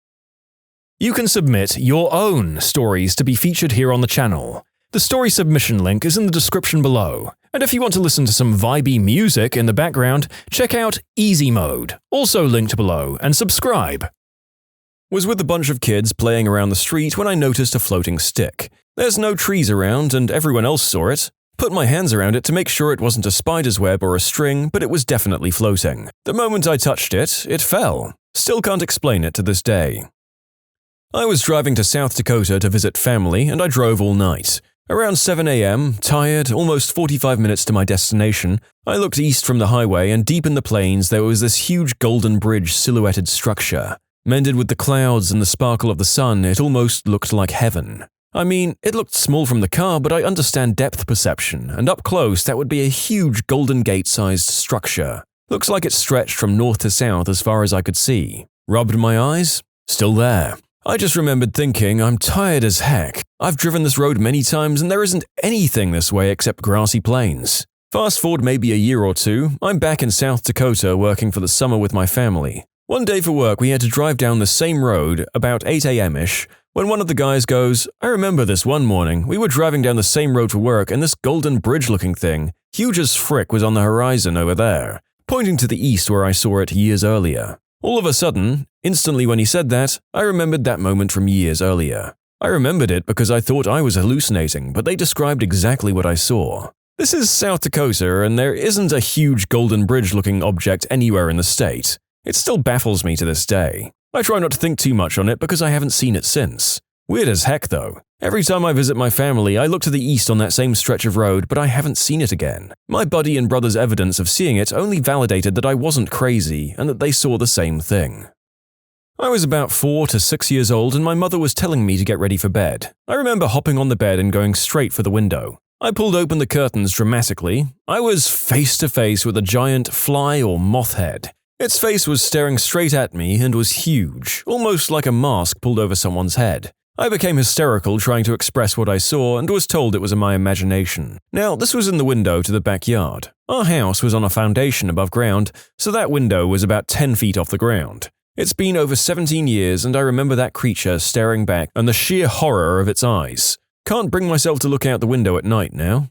You can submit your own stories to be featured here on the channel. The story submission link is in the description below, and if you want to listen to some vibey music in the background, check out easymode, also linked below, and subscribe. Was with a bunch of kids playing around the street when I noticed a floating stick. There's no trees around and everyone else saw it. Put my hands around it to make sure it wasn't a spider's web or a string, but it was definitely floating. The moment I touched it, it fell. Still can't explain it to this day. I was driving to South Dakota to visit family and I drove all night. Around 7 a.m., tired, almost 45 minutes to my destination, I looked east from the highway and deep in the plains there was this huge golden bridge silhouetted structure. Mended with the clouds and the sparkle of the sun, it almost looked like heaven. I mean, it looked small from the car, but I understand depth perception, and up close that would be a huge Golden Gate-sized structure. Looks like it stretched from north to south as far as I could see. Rubbed my eyes? Still there. I just remembered thinking, I'm tired as heck. I've driven this road many times and there isn't anything this way except grassy plains. Fast forward maybe a year or two, I'm back in South Dakota working for the summer with my family. One day for work we had to drive down the same road about 8 a.m.-ish, when one of the guys goes, I remember this one morning, we were driving down the same road for work and this golden bridge-looking thing, huge as frick, was on the horizon over there, pointing to the east where I saw it years earlier. All of a sudden, instantly when he said that, I remembered that moment from years earlier. I remembered it because I thought I was hallucinating, but they described exactly what I saw. This is South Dakota and there isn't a huge golden bridge-looking object anywhere in the state. It still baffles me to this day. I try not to think too much on it because I haven't seen it since. Weird as heck though. Every time I visit my family, I look to the east on that same stretch of road, but I haven't seen it again. My buddy and brother's evidence of seeing it only validated that I wasn't crazy and that they saw the same thing. I was about 4 to 6 years old and my mother was telling me to get ready for bed. I remember hopping on the bed and going straight for the window. I pulled open the curtains dramatically. I was face to face with a giant fly or moth head. Its face was staring straight at me and was huge, almost like a mask pulled over someone's head. I became hysterical trying to express what I saw and was told it was in my imagination. Now, this was in the window to the backyard. Our house was on a foundation above ground, so that window was about 10 feet off the ground. It's been over 17 years and I remember that creature staring back and the sheer horror of its eyes. Can't bring myself to look out the window at night now.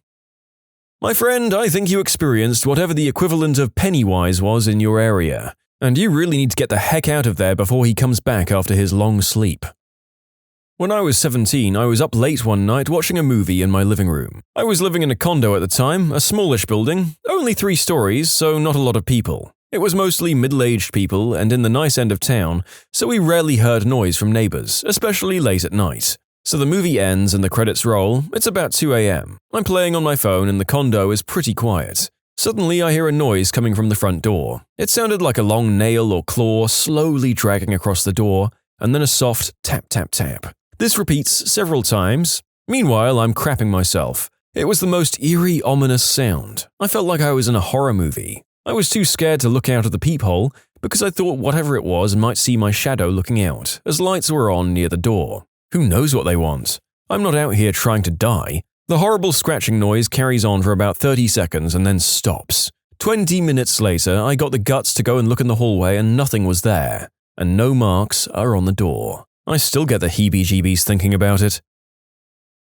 My friend, I think you experienced whatever the equivalent of Pennywise was in your area, and you really need to get the heck out of there before he comes back after his long sleep. When I was 17, I was up late one night watching a movie in my living room. I was living in a condo at the time, a smallish building, only 3 stories, so not a lot of people. It was mostly middle-aged people and in the nice end of town, so we rarely heard noise from neighbors, especially late at night. So the movie ends and the credits roll. It's about 2 a.m. I'm playing on my phone and the condo is pretty quiet. Suddenly I hear a noise coming from the front door. It sounded like a long nail or claw slowly dragging across the door, and then a soft tap tap tap. This repeats several times. Meanwhile, I'm crapping myself. It was the most eerie, ominous sound. I felt like I was in a horror movie. I was too scared to look out of the peephole because I thought whatever it was might see my shadow looking out, as lights were on near the door. Who knows what they want? I'm not out here trying to die. The horrible scratching noise carries on for about 30 seconds and then stops. 20 minutes later, I got the guts to go and look in the hallway and nothing was there. And no marks are on the door. I still get the heebie-jeebies thinking about it.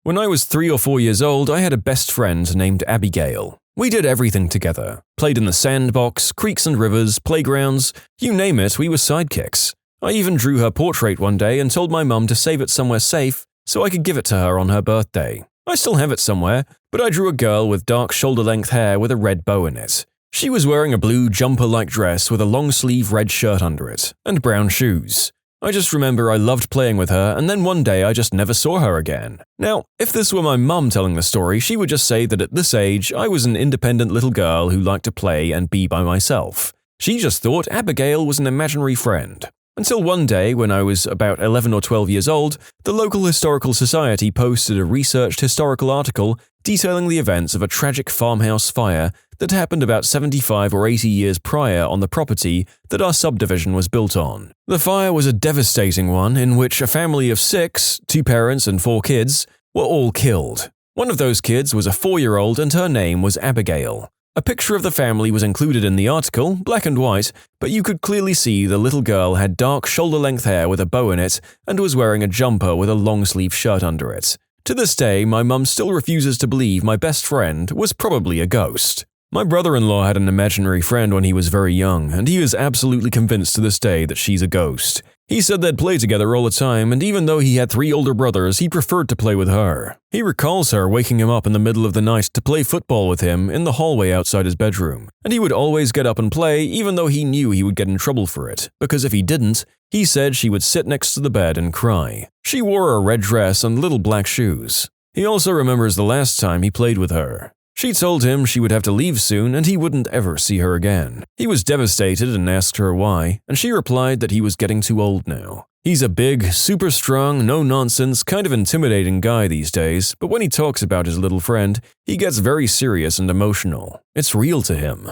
When I was 3 or 4 years old, I had a best friend named Abigail. We did everything together. Played in the sandbox, creeks and rivers, playgrounds, you name it, we were sidekicks. I even drew her portrait one day and told my mum to save it somewhere safe so I could give it to her on her birthday. I still have it somewhere, but I drew a girl with dark shoulder-length hair with a red bow in it. She was wearing a blue jumper-like dress with a long-sleeve red shirt under it, and brown shoes. I just remember I loved playing with her, and then one day I just never saw her again. Now, if this were my mum telling the story, she would just say that at this age, I was an independent little girl who liked to play and be by myself. She just thought Abigail was an imaginary friend. Until one day, when I was about 11 or 12 years old, the local historical society posted a researched historical article detailing the events of a tragic farmhouse fire that happened about 75 or 80 years prior on the property that our subdivision was built on. The fire was a devastating one in which a family of 6, 2 parents and 4 kids, were all killed. One of those kids was a 4-year-old and her name was Abigail. A picture of the family was included in the article, black and white, but you could clearly see the little girl had dark shoulder-length hair with a bow in it and was wearing a jumper with a long-sleeve shirt under it. To this day, my mum still refuses to believe my best friend was probably a ghost. My brother-in-law had an imaginary friend when he was very young, and he is absolutely convinced to this day that she's a ghost. He said they'd play together all the time, and even though he had 3 older brothers, he preferred to play with her. He recalls her waking him up in the middle of the night to play football with him in the hallway outside his bedroom, and he would always get up and play even though he knew he would get in trouble for it, because if he didn't, he said she would sit next to the bed and cry. She wore a red dress and little black shoes. He also remembers the last time he played with her. She told him she would have to leave soon and he wouldn't ever see her again. He was devastated and asked her why, and she replied that he was getting too old now. He's a big, super strong, no-nonsense, kind of intimidating guy these days, but when he talks about his little friend, he gets very serious and emotional. It's real to him.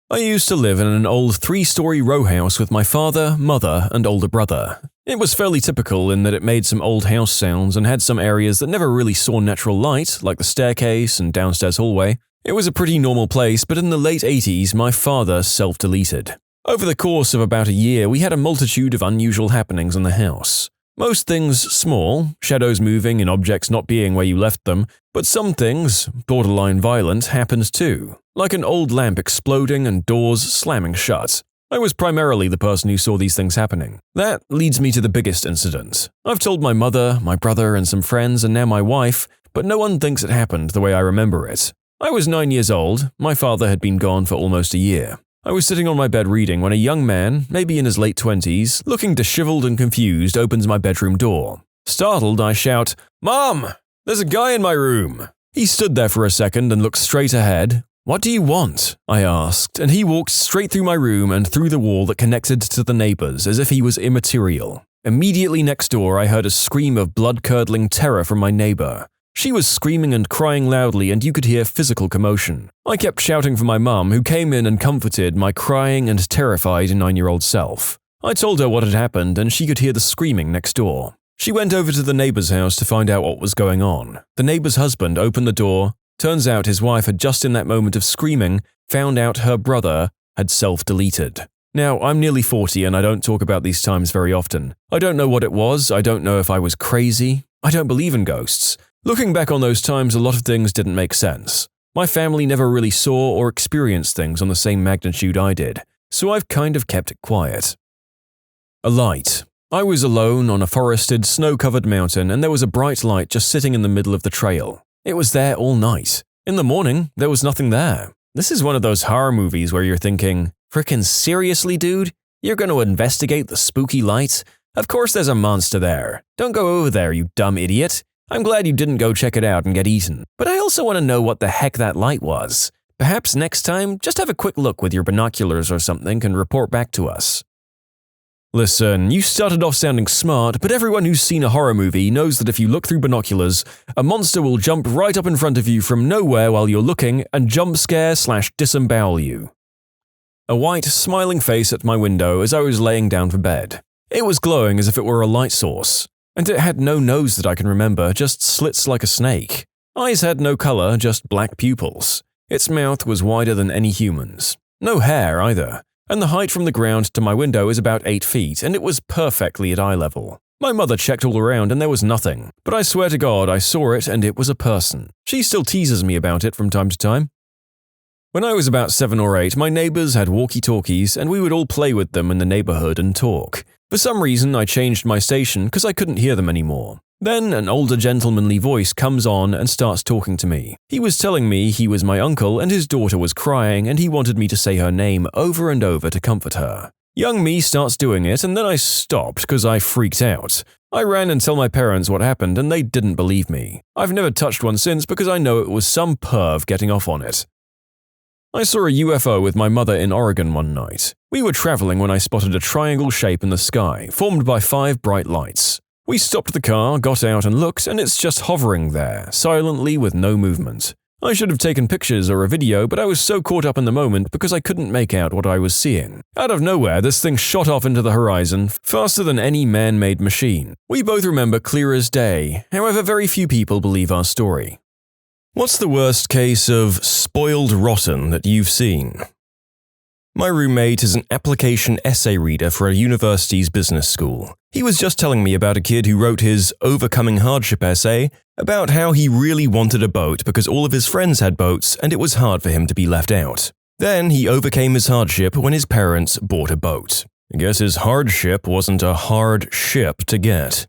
I used to live in an old 3-story row house with my father, mother, and older brother. It was fairly typical in that it made some old house sounds and had some areas that never really saw natural light, like the staircase and downstairs hallway. It was a pretty normal place, but in the late 80s, my father self-deleted. Over the course of about a year, we had a multitude of unusual happenings in the house. Most things small, shadows moving and objects not being where you left them, but some things, borderline violent, happened too, like an old lamp exploding and doors slamming shut. I was primarily the person who saw these things happening. That leads me to the biggest incident. I've told my mother, my brother, and some friends, and now my wife, but no one thinks it happened the way I remember it. I was 9 years old, my father had been gone for almost a year. I was sitting on my bed reading when a young man, maybe in his late 20s, looking disheveled and confused, opens my bedroom door. Startled, I shout, "Mom! There's a guy in my room!" He stood there for a second and looked straight ahead. "What do you want?" I asked, and he walked straight through my room and through the wall that connected to the neighbors as if he was immaterial. Immediately next door, I heard a scream of blood-curdling terror from my neighbor. She was screaming and crying loudly, and you could hear physical commotion. I kept shouting for my mum, who came in and comforted my crying and terrified 9-year-old self. I told her what had happened, and she could hear the screaming next door. She went over to the neighbor's house to find out what was going on. The neighbor's husband opened the door. Turns out his wife had just in that moment of screaming found out her brother had self-deleted. Now, I'm nearly 40 and I don't talk about these times very often. I don't know what it was, I don't know if I was crazy. I don't believe in ghosts. Looking back on those times, a lot of things didn't make sense. My family never really saw or experienced things on the same magnitude I did, so I've kind of kept it quiet. A light. I was alone on a forested, snow-covered mountain and there was a bright light just sitting in the middle of the trail. It was there all night. In the morning, there was nothing there. This is one of those horror movies where you're thinking, "Frickin' seriously, dude? You're going to investigate the spooky light? Of course there's a monster there. Don't go over there, you dumb idiot. I'm glad you didn't go check it out and get eaten. But I also want to know what the heck that light was. Perhaps next time, just have a quick look with your binoculars or something and report back to us." Listen, you started off sounding smart, but everyone who's seen a horror movie knows that if you look through binoculars, a monster will jump right up in front of you from nowhere while you're looking and jump scare/disembowel you. A white, smiling face at my window as I was laying down for bed. It was glowing as if it were a light source. And it had no nose that I can remember, just slits like a snake. Eyes had no color, just black pupils. Its mouth was wider than any human's. No hair either. And the height from the ground to my window is about 8 feet, and it was perfectly at eye level. My mother checked all around and there was nothing, but I swear to God I saw it and it was a person. She still teases me about it from time to time. When I was about 7 or 8, my neighbors had walkie-talkies and we would all play with them in the neighborhood and talk. For some reason, I changed my station because I couldn't hear them anymore. Then an older gentlemanly voice comes on and starts talking to me. He was telling me he was my uncle and his daughter was crying and he wanted me to say her name over and over to comfort her. Young me starts doing it and then I stopped because I freaked out. I ran and told my parents what happened and they didn't believe me. I've never touched one since because I know it was some perv getting off on it. I saw a UFO with my mother in Oregon one night. We were traveling when I spotted a triangle shape in the sky, formed by 5 bright lights. We stopped the car, got out and looked, and it's just hovering there, silently with no movement. I should have taken pictures or a video, but I was so caught up in the moment because I couldn't make out what I was seeing. Out of nowhere, this thing shot off into the horizon, faster than any man-made machine. We both remember clear as day, however very few people believe our story. What's the worst case of spoiled rotten that you've seen? My roommate is an application essay reader for a university's business school. He was just telling me about a kid who wrote his overcoming hardship essay about how he really wanted a boat because all of his friends had boats and it was hard for him to be left out. Then he overcame his hardship when his parents bought a boat. I guess his hardship wasn't a hard ship to get.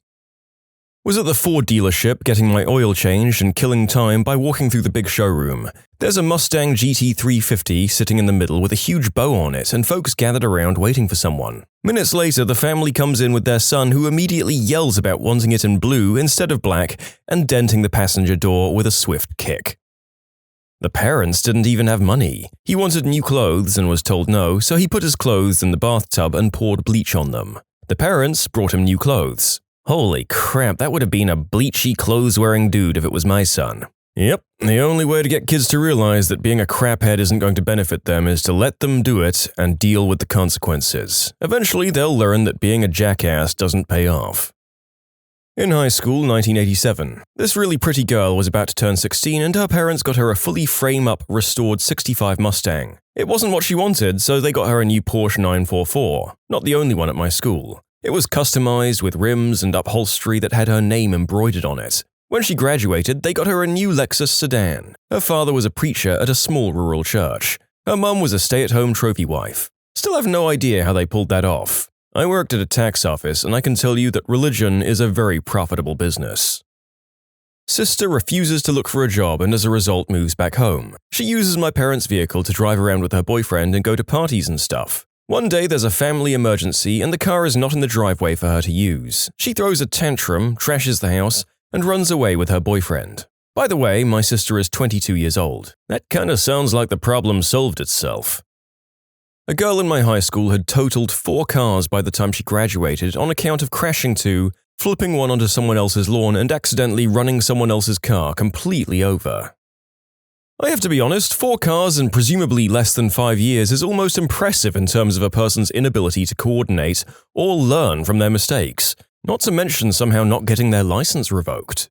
Was at the Ford dealership getting my oil changed and killing time by walking through the big showroom. There's a Mustang GT350 sitting in the middle with a huge bow on it, and folks gathered around waiting for someone. Minutes later, the family comes in with their son, who immediately yells about wanting it in blue instead of black and denting the passenger door with a swift kick. The parents didn't even have money. He wanted new clothes and was told no, so he put his clothes in the bathtub and poured bleach on them. The parents brought him new clothes. Holy crap, that would have been a bleachy clothes-wearing dude if it was my son. Yep, the only way to get kids to realize that being a craphead isn't going to benefit them is to let them do it and deal with the consequences. Eventually, they'll learn that being a jackass doesn't pay off. In high school, 1987, this really pretty girl was about to turn 16 and her parents got her a fully frame-up, restored 65 Mustang. It wasn't what she wanted, so they got her a new Porsche 944, not the only one at my school. It was customized with rims and upholstery that had her name embroidered on it. When she graduated, they got her a new Lexus sedan. Her father was a preacher at a small rural church. Her mum was a stay-at-home trophy wife. Still have no idea how they pulled that off. I worked at a tax office, and I can tell you that religion is a very profitable business. Sister refuses to look for a job and as a result moves back home. She uses my parents' vehicle to drive around with her boyfriend and go to parties and stuff. One day there's a family emergency and the car is not in the driveway for her to use. She throws a tantrum, trashes the house, and runs away with her boyfriend. By the way, my sister is 22 years old. That kinda sounds like the problem solved itself. A girl in my high school had totaled 4 cars by the time she graduated on account of crashing 2, flipping one onto someone else's lawn, and accidentally running someone else's car completely over. I have to be honest, 4 cars in presumably less than 5 years is almost impressive in terms of a person's inability to coordinate or learn from their mistakes, not to mention somehow not getting their license revoked.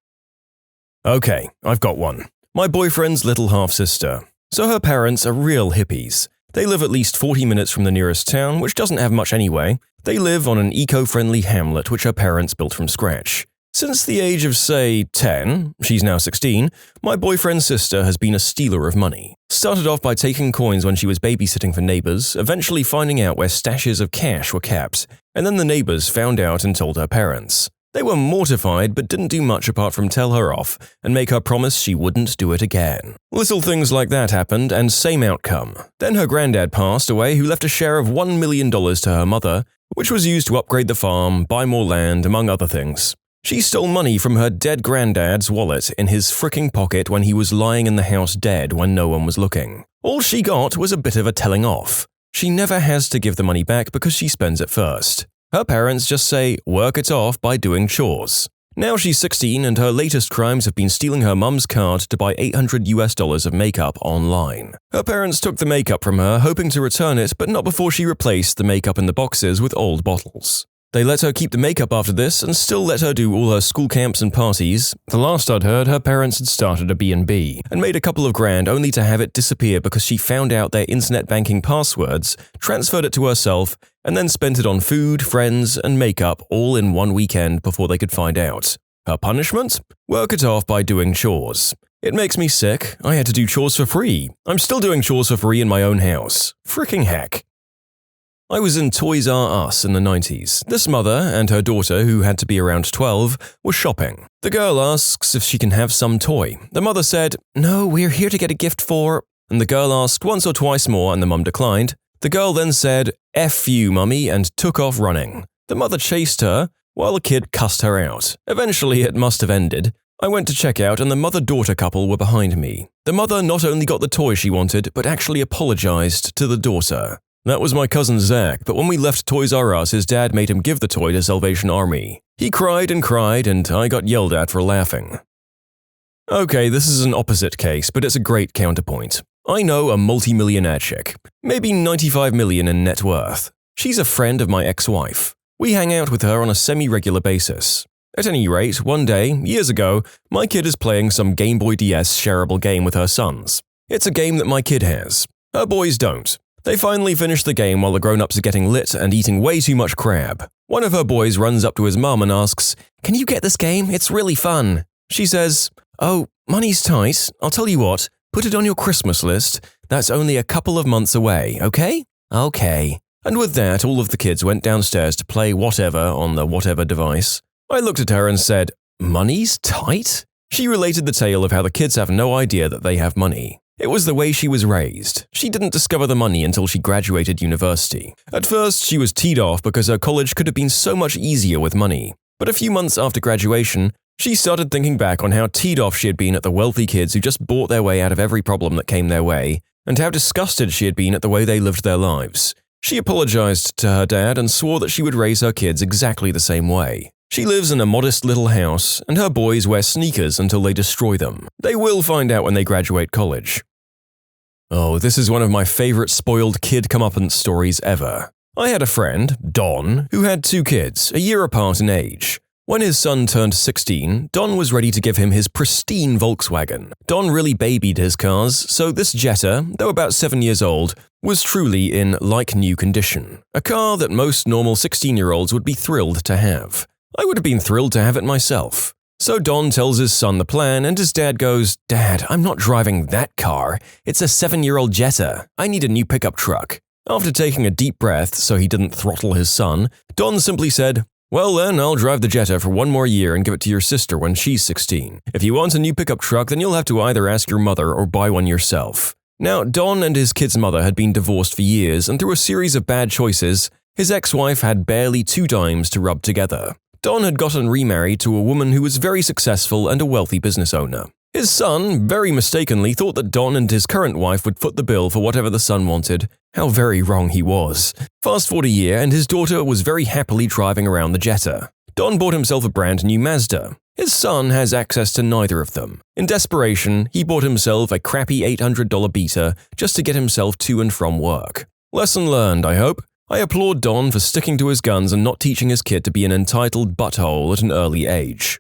Okay, I've got one. My boyfriend's little half-sister. So her parents are real hippies. They live at least 40 minutes from the nearest town, which doesn't have much anyway. They live on an eco-friendly hamlet which her parents built from scratch. Since the age of, say, 10, she's now 16, my boyfriend's sister has been a stealer of money. Started off by taking coins when she was babysitting for neighbors, eventually finding out where stashes of cash were kept, and then the neighbors found out and told her parents. They were mortified but didn't do much apart from tell her off and make her promise she wouldn't do it again. Little things like that happened and same outcome. Then her granddad passed away, who left a share of $1 million to her mother, which was used to upgrade the farm, buy more land, among other things. She stole money from her dead granddad's wallet in his fricking pocket when he was lying in the house dead when no one was looking. All she got was a bit of a telling off. She never has to give the money back because she spends it first. Her parents just say, work it off by doing chores. Now she's 16 and her latest crimes have been stealing her mum's card to buy $800 of makeup online. Her parents took the makeup from her, hoping to return it, but not before she replaced the makeup in the boxes with old bottles. They let her keep the makeup after this and still let her do all her school camps and parties. The last I'd heard, her parents had started a B&B and made a couple of grand only to have it disappear because she found out their internet banking passwords, transferred it to herself, and then spent it on food, friends, and makeup all in one weekend before they could find out. Her punishment? Work it off by doing chores. It makes me sick. I had to do chores for free. I'm still doing chores for free in my own house. Fricking heck. I was in Toys R Us in the 90s. This mother and her daughter, who had to be around 12, were shopping. The girl asks if she can have some toy. The mother said, "No, we're here to get a gift for..." And the girl asked once or twice more and the mum declined. The girl then said, "F you, mummy," and took off running. The mother chased her, while the kid cussed her out. Eventually, it must have ended. I went to check out and the mother-daughter couple were behind me. The mother not only got the toy she wanted, but actually apologized to the daughter. That was my cousin Zach, but when we left Toys R Us, his dad made him give the toy to Salvation Army. He cried and I got yelled at for laughing. Okay, this is an opposite case, but it's a great counterpoint. I know a multi-millionaire chick, maybe 95 million in net worth. She's a friend of my ex-wife. We hang out with her on a semi-regular basis. At any rate, one day, years ago, my kid is playing some Game Boy DS shareable game with her sons. It's a game that my kid has. Her boys don't. They finally finish the game while the grown-ups are getting lit and eating way too much crab. One of her boys runs up to his mum and asks, "Can you get this game? It's really fun." She says, "Oh, money's tight. I'll tell you what, put it on your Christmas list. That's only a couple of months away, okay?" "Okay." And with that, all of the kids went downstairs to play whatever on the whatever device. I looked at her and said, Money's tight? She related the tale of how the kids have no idea that they have money. It was the way she was raised. She didn't discover the money until she graduated university. At first, she was teed off because her college could have been so much easier with money. But a few months after graduation, she started thinking back on how teed off she had been at the wealthy kids who just bought their way out of every problem that came their way, and how disgusted she had been at the way they lived their lives. She apologized to her dad and swore that she would raise her kids exactly the same way. She lives in a modest little house, and her boys wear sneakers until they destroy them. They will find out when they graduate college. Oh, this is one of my favorite spoiled kid comeuppance stories ever. I had a friend, Don, who had 2 kids, a year apart in age. When his son turned 16, Don was ready to give him his pristine Volkswagen. Don really babied his cars, so this Jetta, though about 7 years old, was truly in like-new condition. A car that most normal 16-year-olds would be thrilled to have. I would have been thrilled to have it myself. So Don tells his son the plan, and his dad goes, "Dad, I'm not driving that car. It's a 7-year-old Jetta. I need a new pickup truck." After taking a deep breath so he didn't throttle his son, Don simply said, "Well then, I'll drive the Jetta for 1 more year and give it to your sister when she's 16. If you want a new pickup truck, then you'll have to either ask your mother or buy one yourself." Now, Don and his kid's mother had been divorced for years, and through a series of bad choices, his ex-wife had barely 2 dimes to rub together. Don had gotten remarried to a woman who was very successful and a wealthy business owner. His son, very mistakenly, thought that Don and his current wife would foot the bill for whatever the son wanted. How very wrong he was. Fast forward a year, and his daughter was very happily driving around the Jetta. Don bought himself a brand new Mazda. His son has access to neither of them. In desperation, he bought himself a crappy $800 beater just to get himself to and from work. Lesson learned, I hope. I applaud Don for sticking to his guns and not teaching his kid to be an entitled butthole at an early age.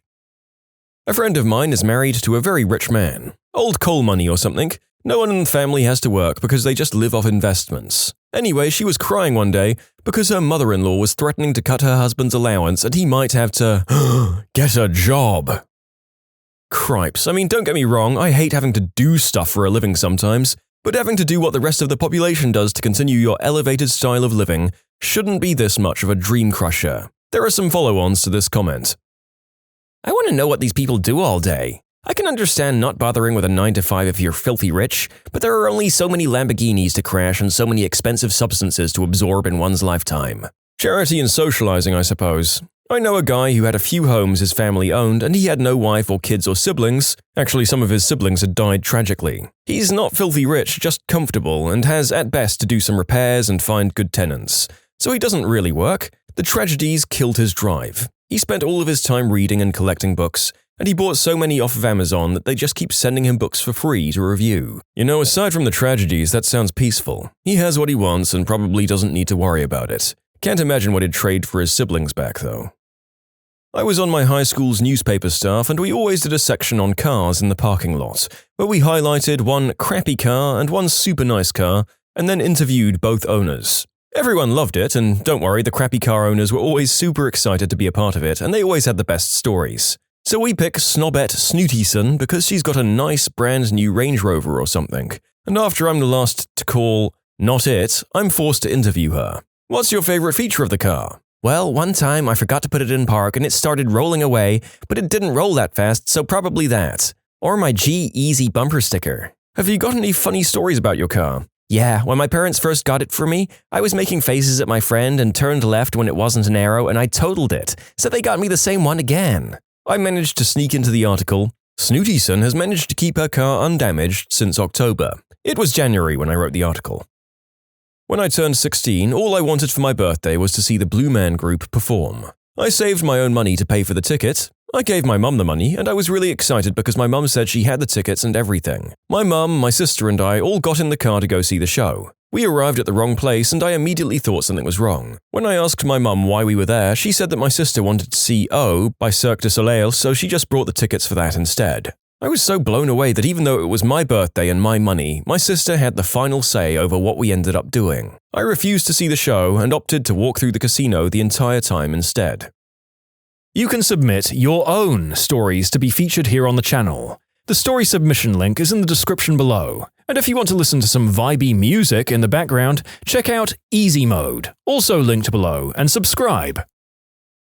A friend of mine is married to a very rich man. Old coal money or something. No one in the family has to work because they just live off investments. Anyway, she was crying one day because her mother-in-law was threatening to cut her husband's allowance and he might have to get a job. Cripes, I mean, don't get me wrong, I hate having to do stuff for a living sometimes, but having to do what the rest of the population does to continue your elevated style of living shouldn't be this much of a dream crusher. There are some follow-ons to this comment. I want to know what these people do all day. I can understand not bothering with a 9-to-5 if you're filthy rich, but there are only so many Lamborghinis to crash and so many expensive substances to absorb in one's lifetime. Charity and socializing, I suppose. I know a guy who had a few homes his family owned and he had no wife or kids or siblings. Actually, some of his siblings had died tragically. He's not filthy rich, just comfortable, and has at best to do some repairs and find good tenants. So he doesn't really work. The tragedies killed his drive. He spent all of his time reading and collecting books, and he bought so many off of Amazon that they just keep sending him books for free to review. You know, aside from the tragedies, that sounds peaceful. He has what he wants and probably doesn't need to worry about it. Can't imagine what he'd trade for his siblings back, though. I was on my high school's newspaper staff, and we always did a section on cars in the parking lot, where we highlighted one crappy car and one super nice car, and then interviewed both owners. Everyone loved it, and don't worry, the crappy car owners were always super excited to be a part of it, and they always had the best stories. So we pick Snobette Snootyson because she's got a nice brand new Range Rover or something, and after I'm the last to call not it, I'm forced to interview her. What's your favorite feature of the car? Well, one time I forgot to put it in park and it started rolling away, but it didn't roll that fast, so probably that. Or my G-Easy bumper sticker. Have you got any funny stories about your car? Yeah, when my parents first got it for me, I was making faces at my friend and turned left when it wasn't an arrow and I totaled it, so they got me the same one again. I managed to sneak into the article. Snootyson has managed to keep her car undamaged since October. It was January when I wrote the article. When I turned 16, all I wanted for my birthday was to see the Blue Man Group perform. I saved my own money to pay for the ticket. I gave my mum the money, and I was really excited because my mum said she had the tickets and everything. My mum, my sister, and I all got in the car to go see the show. We arrived at the wrong place, and I immediately thought something was wrong. When I asked my mum why we were there, she said that my sister wanted to see O by Cirque du Soleil, so she just brought the tickets for that instead. I was so blown away that even though it was my birthday and my money, my sister had the final say over what we ended up doing. I refused to see the show and opted to walk through the casino the entire time instead. You can submit your own stories to be featured here on the channel. The story submission link is in the description below. And if you want to listen to some vibey music in the background, check out easymode, also linked below, and subscribe.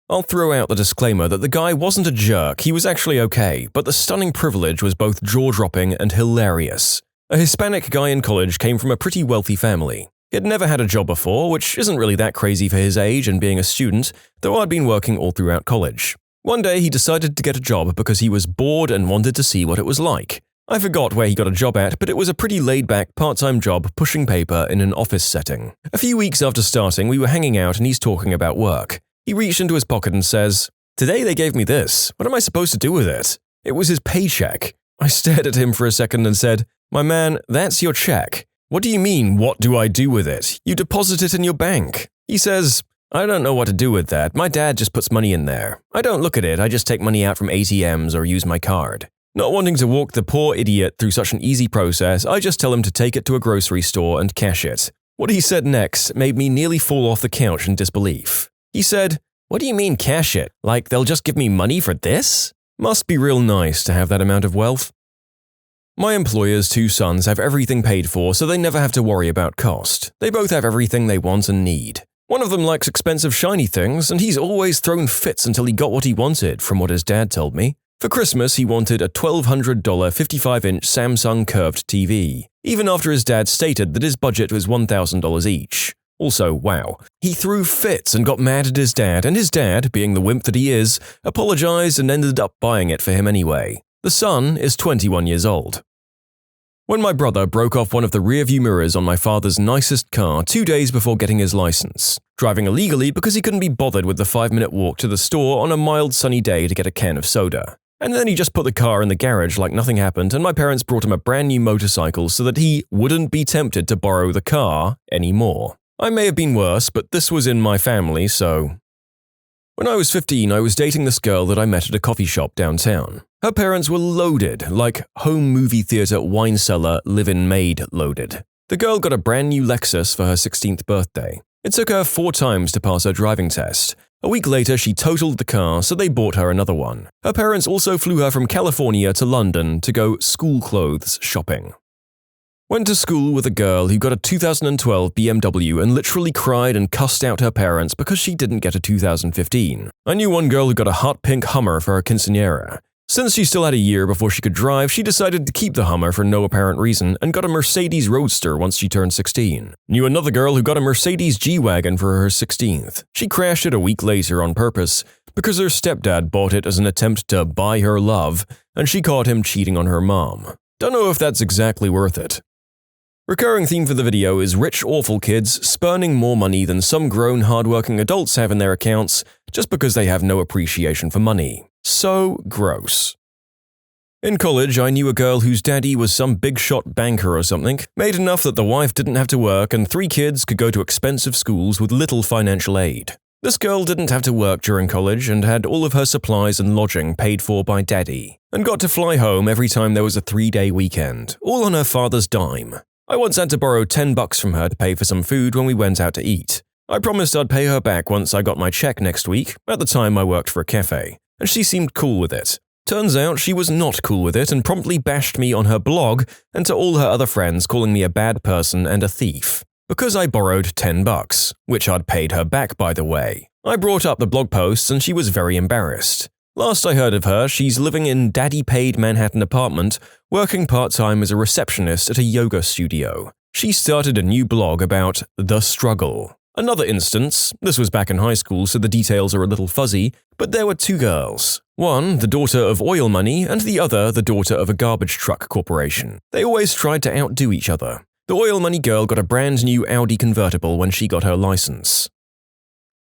I'll throw out the disclaimer that the guy wasn't a jerk, he was actually okay, but the stunning privilege was both jaw-dropping and hilarious. A Hispanic guy in college came from a pretty wealthy family. He had never had a job before, which isn't really that crazy for his age and being a student, though I'd been working all throughout college. One day he decided to get a job because he was bored and wanted to see what it was like. I forgot where he got a job at, but it was a pretty laid-back part-time job pushing paper in an office setting. A few weeks after starting, we were hanging out and he's talking about work. He reached into his pocket and says, "Today they gave me this. What am I supposed to do with it?" It was his paycheck. I stared at him for a second and said, "My man, that's your check." "What do you mean, what do I do with it? You deposit it in your bank." He says, "I don't know what to do with that. My dad just puts money in there. I don't look at it, I just take money out from ATMs or use my card." Not wanting to walk the poor idiot through such an easy process, I just tell him to take it to a grocery store and cash it. What he said next made me nearly fall off the couch in disbelief. He said, "What do you mean cash it? Like they'll just give me money for this?" Must be real nice to have that amount of wealth. My employer's two sons have everything paid for, so they never have to worry about cost. They both have everything they want and need. One of them likes expensive shiny things, and he's always thrown fits until he got what he wanted, from what his dad told me. For Christmas, he wanted a $1,200 55-inch Samsung curved TV, even after his dad stated that his budget was $1,000 each. Also, wow, he threw fits and got mad at his dad, and his dad, being the wimp that he is, apologized and ended up buying it for him anyway. The son is 21 years old. When my brother broke off one of the rearview mirrors on my father's nicest car 2 days before getting his license, driving illegally because he couldn't be bothered with the 5-minute walk to the store on a mild sunny day to get a can of soda. And then he just put the car in the garage like nothing happened, and my parents brought him a brand new motorcycle so that he wouldn't be tempted to borrow the car anymore. I may have been worse, but this was in my family, so… When I was 15, I was dating this girl that I met at a coffee shop downtown. Her parents were loaded, like home movie theater wine cellar live-in maid loaded. The girl got a brand new Lexus for her 16th birthday. It took her 4 times to pass her driving test. A week later, she totaled the car, so they bought her another one. Her parents also flew her from California to London to go school clothes shopping. Went to school with a girl who got a 2012 BMW and literally cried and cussed out her parents because she didn't get a 2015. I knew one girl who got a hot pink Hummer for her quinceañera. Since she still had a year before she could drive, she decided to keep the Hummer for no apparent reason and got a Mercedes Roadster once she turned 16. Knew another girl who got a Mercedes G-Wagon for her 16th. She crashed it a week later on purpose because her stepdad bought it as an attempt to buy her love, and she caught him cheating on her mom. Don't know if that's exactly worth it. Recurring theme for the video is rich awful kids spurning more money than some grown hardworking adults have in their accounts just because they have no appreciation for money. So gross. In college, I knew a girl whose daddy was some big-shot banker or something, made enough that the wife didn't have to work and 3 kids could go to expensive schools with little financial aid. This girl didn't have to work during college and had all of her supplies and lodging paid for by daddy, and got to fly home every time there was a 3-day weekend, all on her father's dime. I once had to borrow $10 from her to pay for some food when we went out to eat. I promised I'd pay her back once I got my check next week. At the time, I worked for a cafe, and she seemed cool with it. Turns out she was not cool with it and promptly bashed me on her blog and to all her other friends, calling me a bad person and a thief. Because I borrowed $10, which I'd paid her back, by the way. I brought up the blog posts and she was very embarrassed. Last I heard of her, she's living in daddy-paid Manhattan apartment, working part-time as a receptionist at a yoga studio. She started a new blog about the struggle. Another instance, this was back in high school so the details are a little fuzzy, but there were 2 girls. One, the daughter of oil money, and the other, the daughter of a garbage truck corporation. They always tried to outdo each other. The oil money girl got a brand new Audi convertible when she got her license.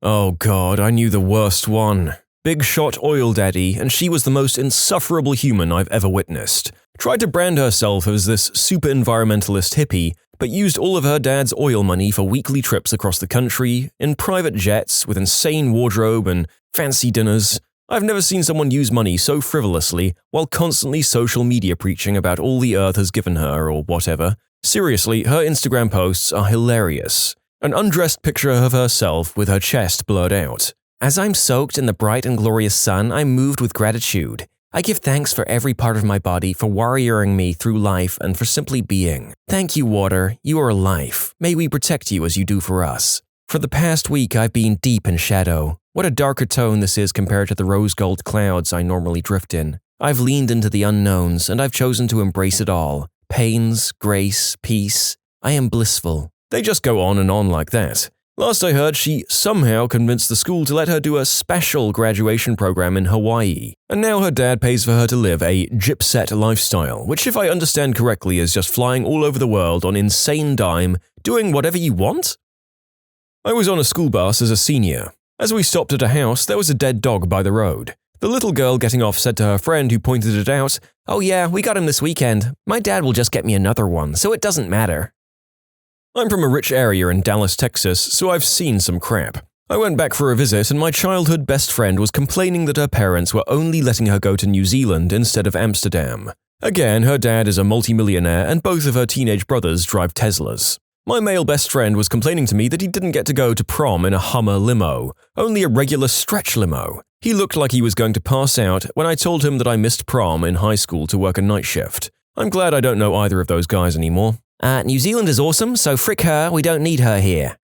Oh god, I knew the worst one. Big shot oil daddy, and she was the most insufferable human I've ever witnessed. Tried to brand herself as this super environmentalist hippie, but used all of her dad's oil money for weekly trips across the country, in private jets, with insane wardrobe and fancy dinners. I've never seen someone use money so frivolously while constantly social media preaching about all the earth has given her or whatever. Seriously, her Instagram posts are hilarious. An undressed picture of herself with her chest blurred out. As I'm soaked in the bright and glorious sun, I'm moved with gratitude. I give thanks for every part of my body for warrioring me through life and for simply being. Thank you, water. You are life. May we protect you as you do for us. For the past week, I've been deep in shadow. What a darker tone this is compared to the rose-gold clouds I normally drift in. I've leaned into the unknowns, and I've chosen to embrace it all. Pains, grace, peace. I am blissful. They just go on and on like that. Last I heard, she somehow convinced the school to let her do a special graduation program in Hawaii, and now her dad pays for her to live a gypset lifestyle, which if I understand correctly is just flying all over the world on insane dime, doing whatever you want? I was on a school bus as a senior. As we stopped at a house, there was a dead dog by the road. The little girl getting off said to her friend who pointed it out, "Oh yeah, we got him this weekend. My dad will just get me another one, so it doesn't matter." I'm from a rich area in Dallas, Texas, so I've seen some crap. I went back for a visit and my childhood best friend was complaining that her parents were only letting her go to New Zealand instead of Amsterdam. Again, her dad is a multimillionaire and both of her teenage brothers drive Teslas. My male best friend was complaining to me that he didn't get to go to prom in a Hummer limo, only a regular stretch limo. He looked like he was going to pass out when I told him that I missed prom in high school to work a night shift. I'm glad I don't know either of those guys anymore. New Zealand is awesome, so frick her, we don't need her here.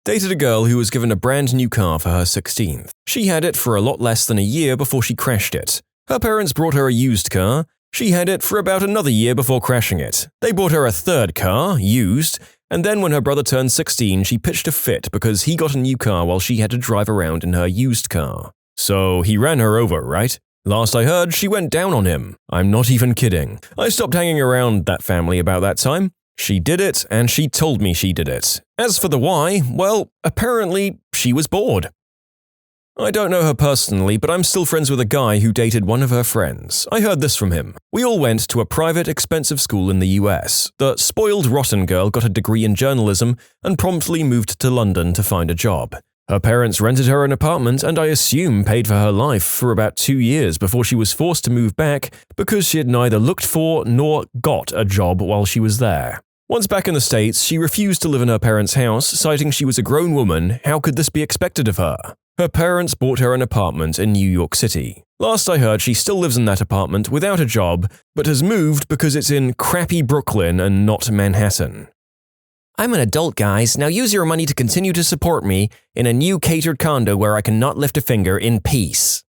Dated a girl who was given a brand new car for her 16th. She had it for a lot less than a year before she crashed it. Her parents brought her a used car. She had it for about another year before crashing it. They bought her a third car, used, and then when her brother turned 16, she pitched a fit because he got a new car while she had to drive around in her used car. So he ran her over, right? Last I heard, she went down on him. I'm not even kidding. I stopped hanging around that family about that time. She did it, and she told me she did it. As for the why, well, apparently she was bored. I don't know her personally, but I'm still friends with a guy who dated one of her friends. I heard this from him. We all went to a private, expensive school in the US. The spoiled, rotten girl got a degree in journalism and promptly moved to London to find a job. Her parents rented her an apartment and I assume paid for her life for about 2 years before she was forced to move back because she had neither looked for nor got a job while she was there. Once back in the States, she refused to live in her parents' house, citing she was a grown woman. How could this be expected of her? Her parents bought her an apartment in New York City. Last I heard, she still lives in that apartment without a job, but has moved because it's in crappy Brooklyn and not Manhattan. I'm an adult, guys. Now use your money to continue to support me in a new catered condo where I cannot lift a finger in peace.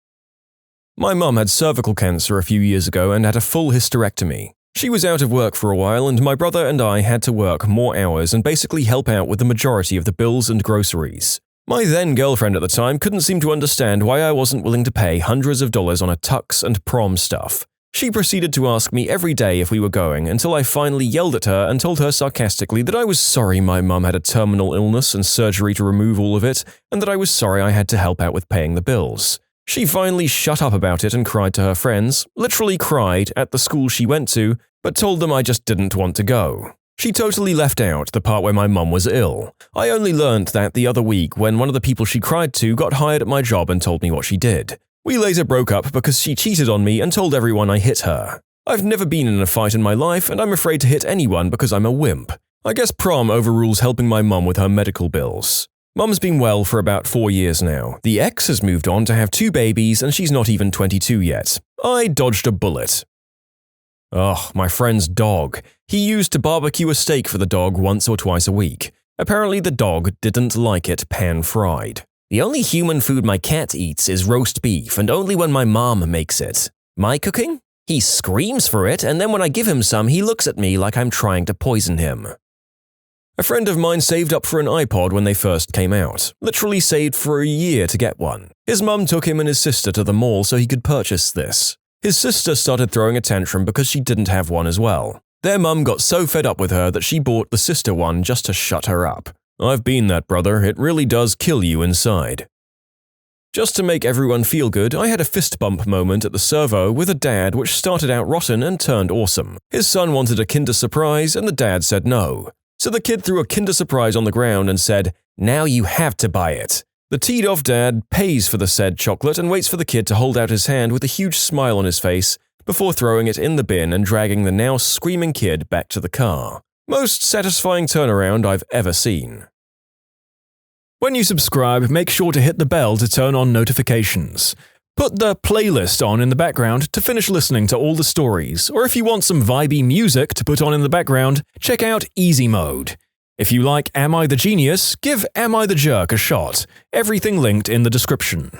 My mum had cervical cancer a few years ago and had a full hysterectomy. She was out of work for a while and my brother and I had to work more hours and basically help out with the majority of the bills and groceries. My then-girlfriend at the time couldn't seem to understand why I wasn't willing to pay hundreds of dollars on a tux and prom stuff. She proceeded to ask me every day if we were going until I finally yelled at her and told her sarcastically that I was sorry my mum had a terminal illness and surgery to remove all of it, and that I was sorry I had to help out with paying the bills. She finally shut up about it and cried to her friends, literally cried at the school she went to, but told them I just didn't want to go. She totally left out the part where my mum was ill. I only learned that the other week when one of the people she cried to got hired at my job and told me what she did. We later broke up because she cheated on me and told everyone I hit her. I've never been in a fight in my life and I'm afraid to hit anyone because I'm a wimp. I guess prom overrules helping my mum with her medical bills. Mum's been well for about 4 years now. The ex has moved on to have 2 babies and she's not even 22 yet. I dodged a bullet. Ugh, my friend's dog. He used to barbecue a steak for the dog once or twice a week. Apparently the dog didn't like it pan-fried. The only human food my cat eats is roast beef, and only when my mom makes it. My cooking? He screams for it, and then when I give him some, he looks at me like I'm trying to poison him. A friend of mine saved up for an iPod when they first came out. Literally saved for a year to get one. His mum took him and his sister to the mall so he could purchase this. His sister started throwing a tantrum because she didn't have one as well. Their mum got so fed up with her that she bought the sister one just to shut her up. I've been that, brother. It really does kill you inside. Just to make everyone feel good, I had a fist bump moment at the servo with a dad which started out rotten and turned awesome. His son wanted a Kinder Surprise and the dad said no. So the kid threw a Kinder Surprise on the ground and said, "Now you have to buy it." The teed-off dad pays for the said chocolate and waits for the kid to hold out his hand with a huge smile on his face before throwing it in the bin and dragging the now screaming kid back to the car. Most satisfying turnaround I've ever seen. When you subscribe, make sure to hit the bell to turn on notifications. Put the playlist on in the background to finish listening to all the stories, or if you want some vibey music to put on in the background, check out easymode. If you like Am I the Genius, give Am I the Jerk a shot. Everything linked in the description.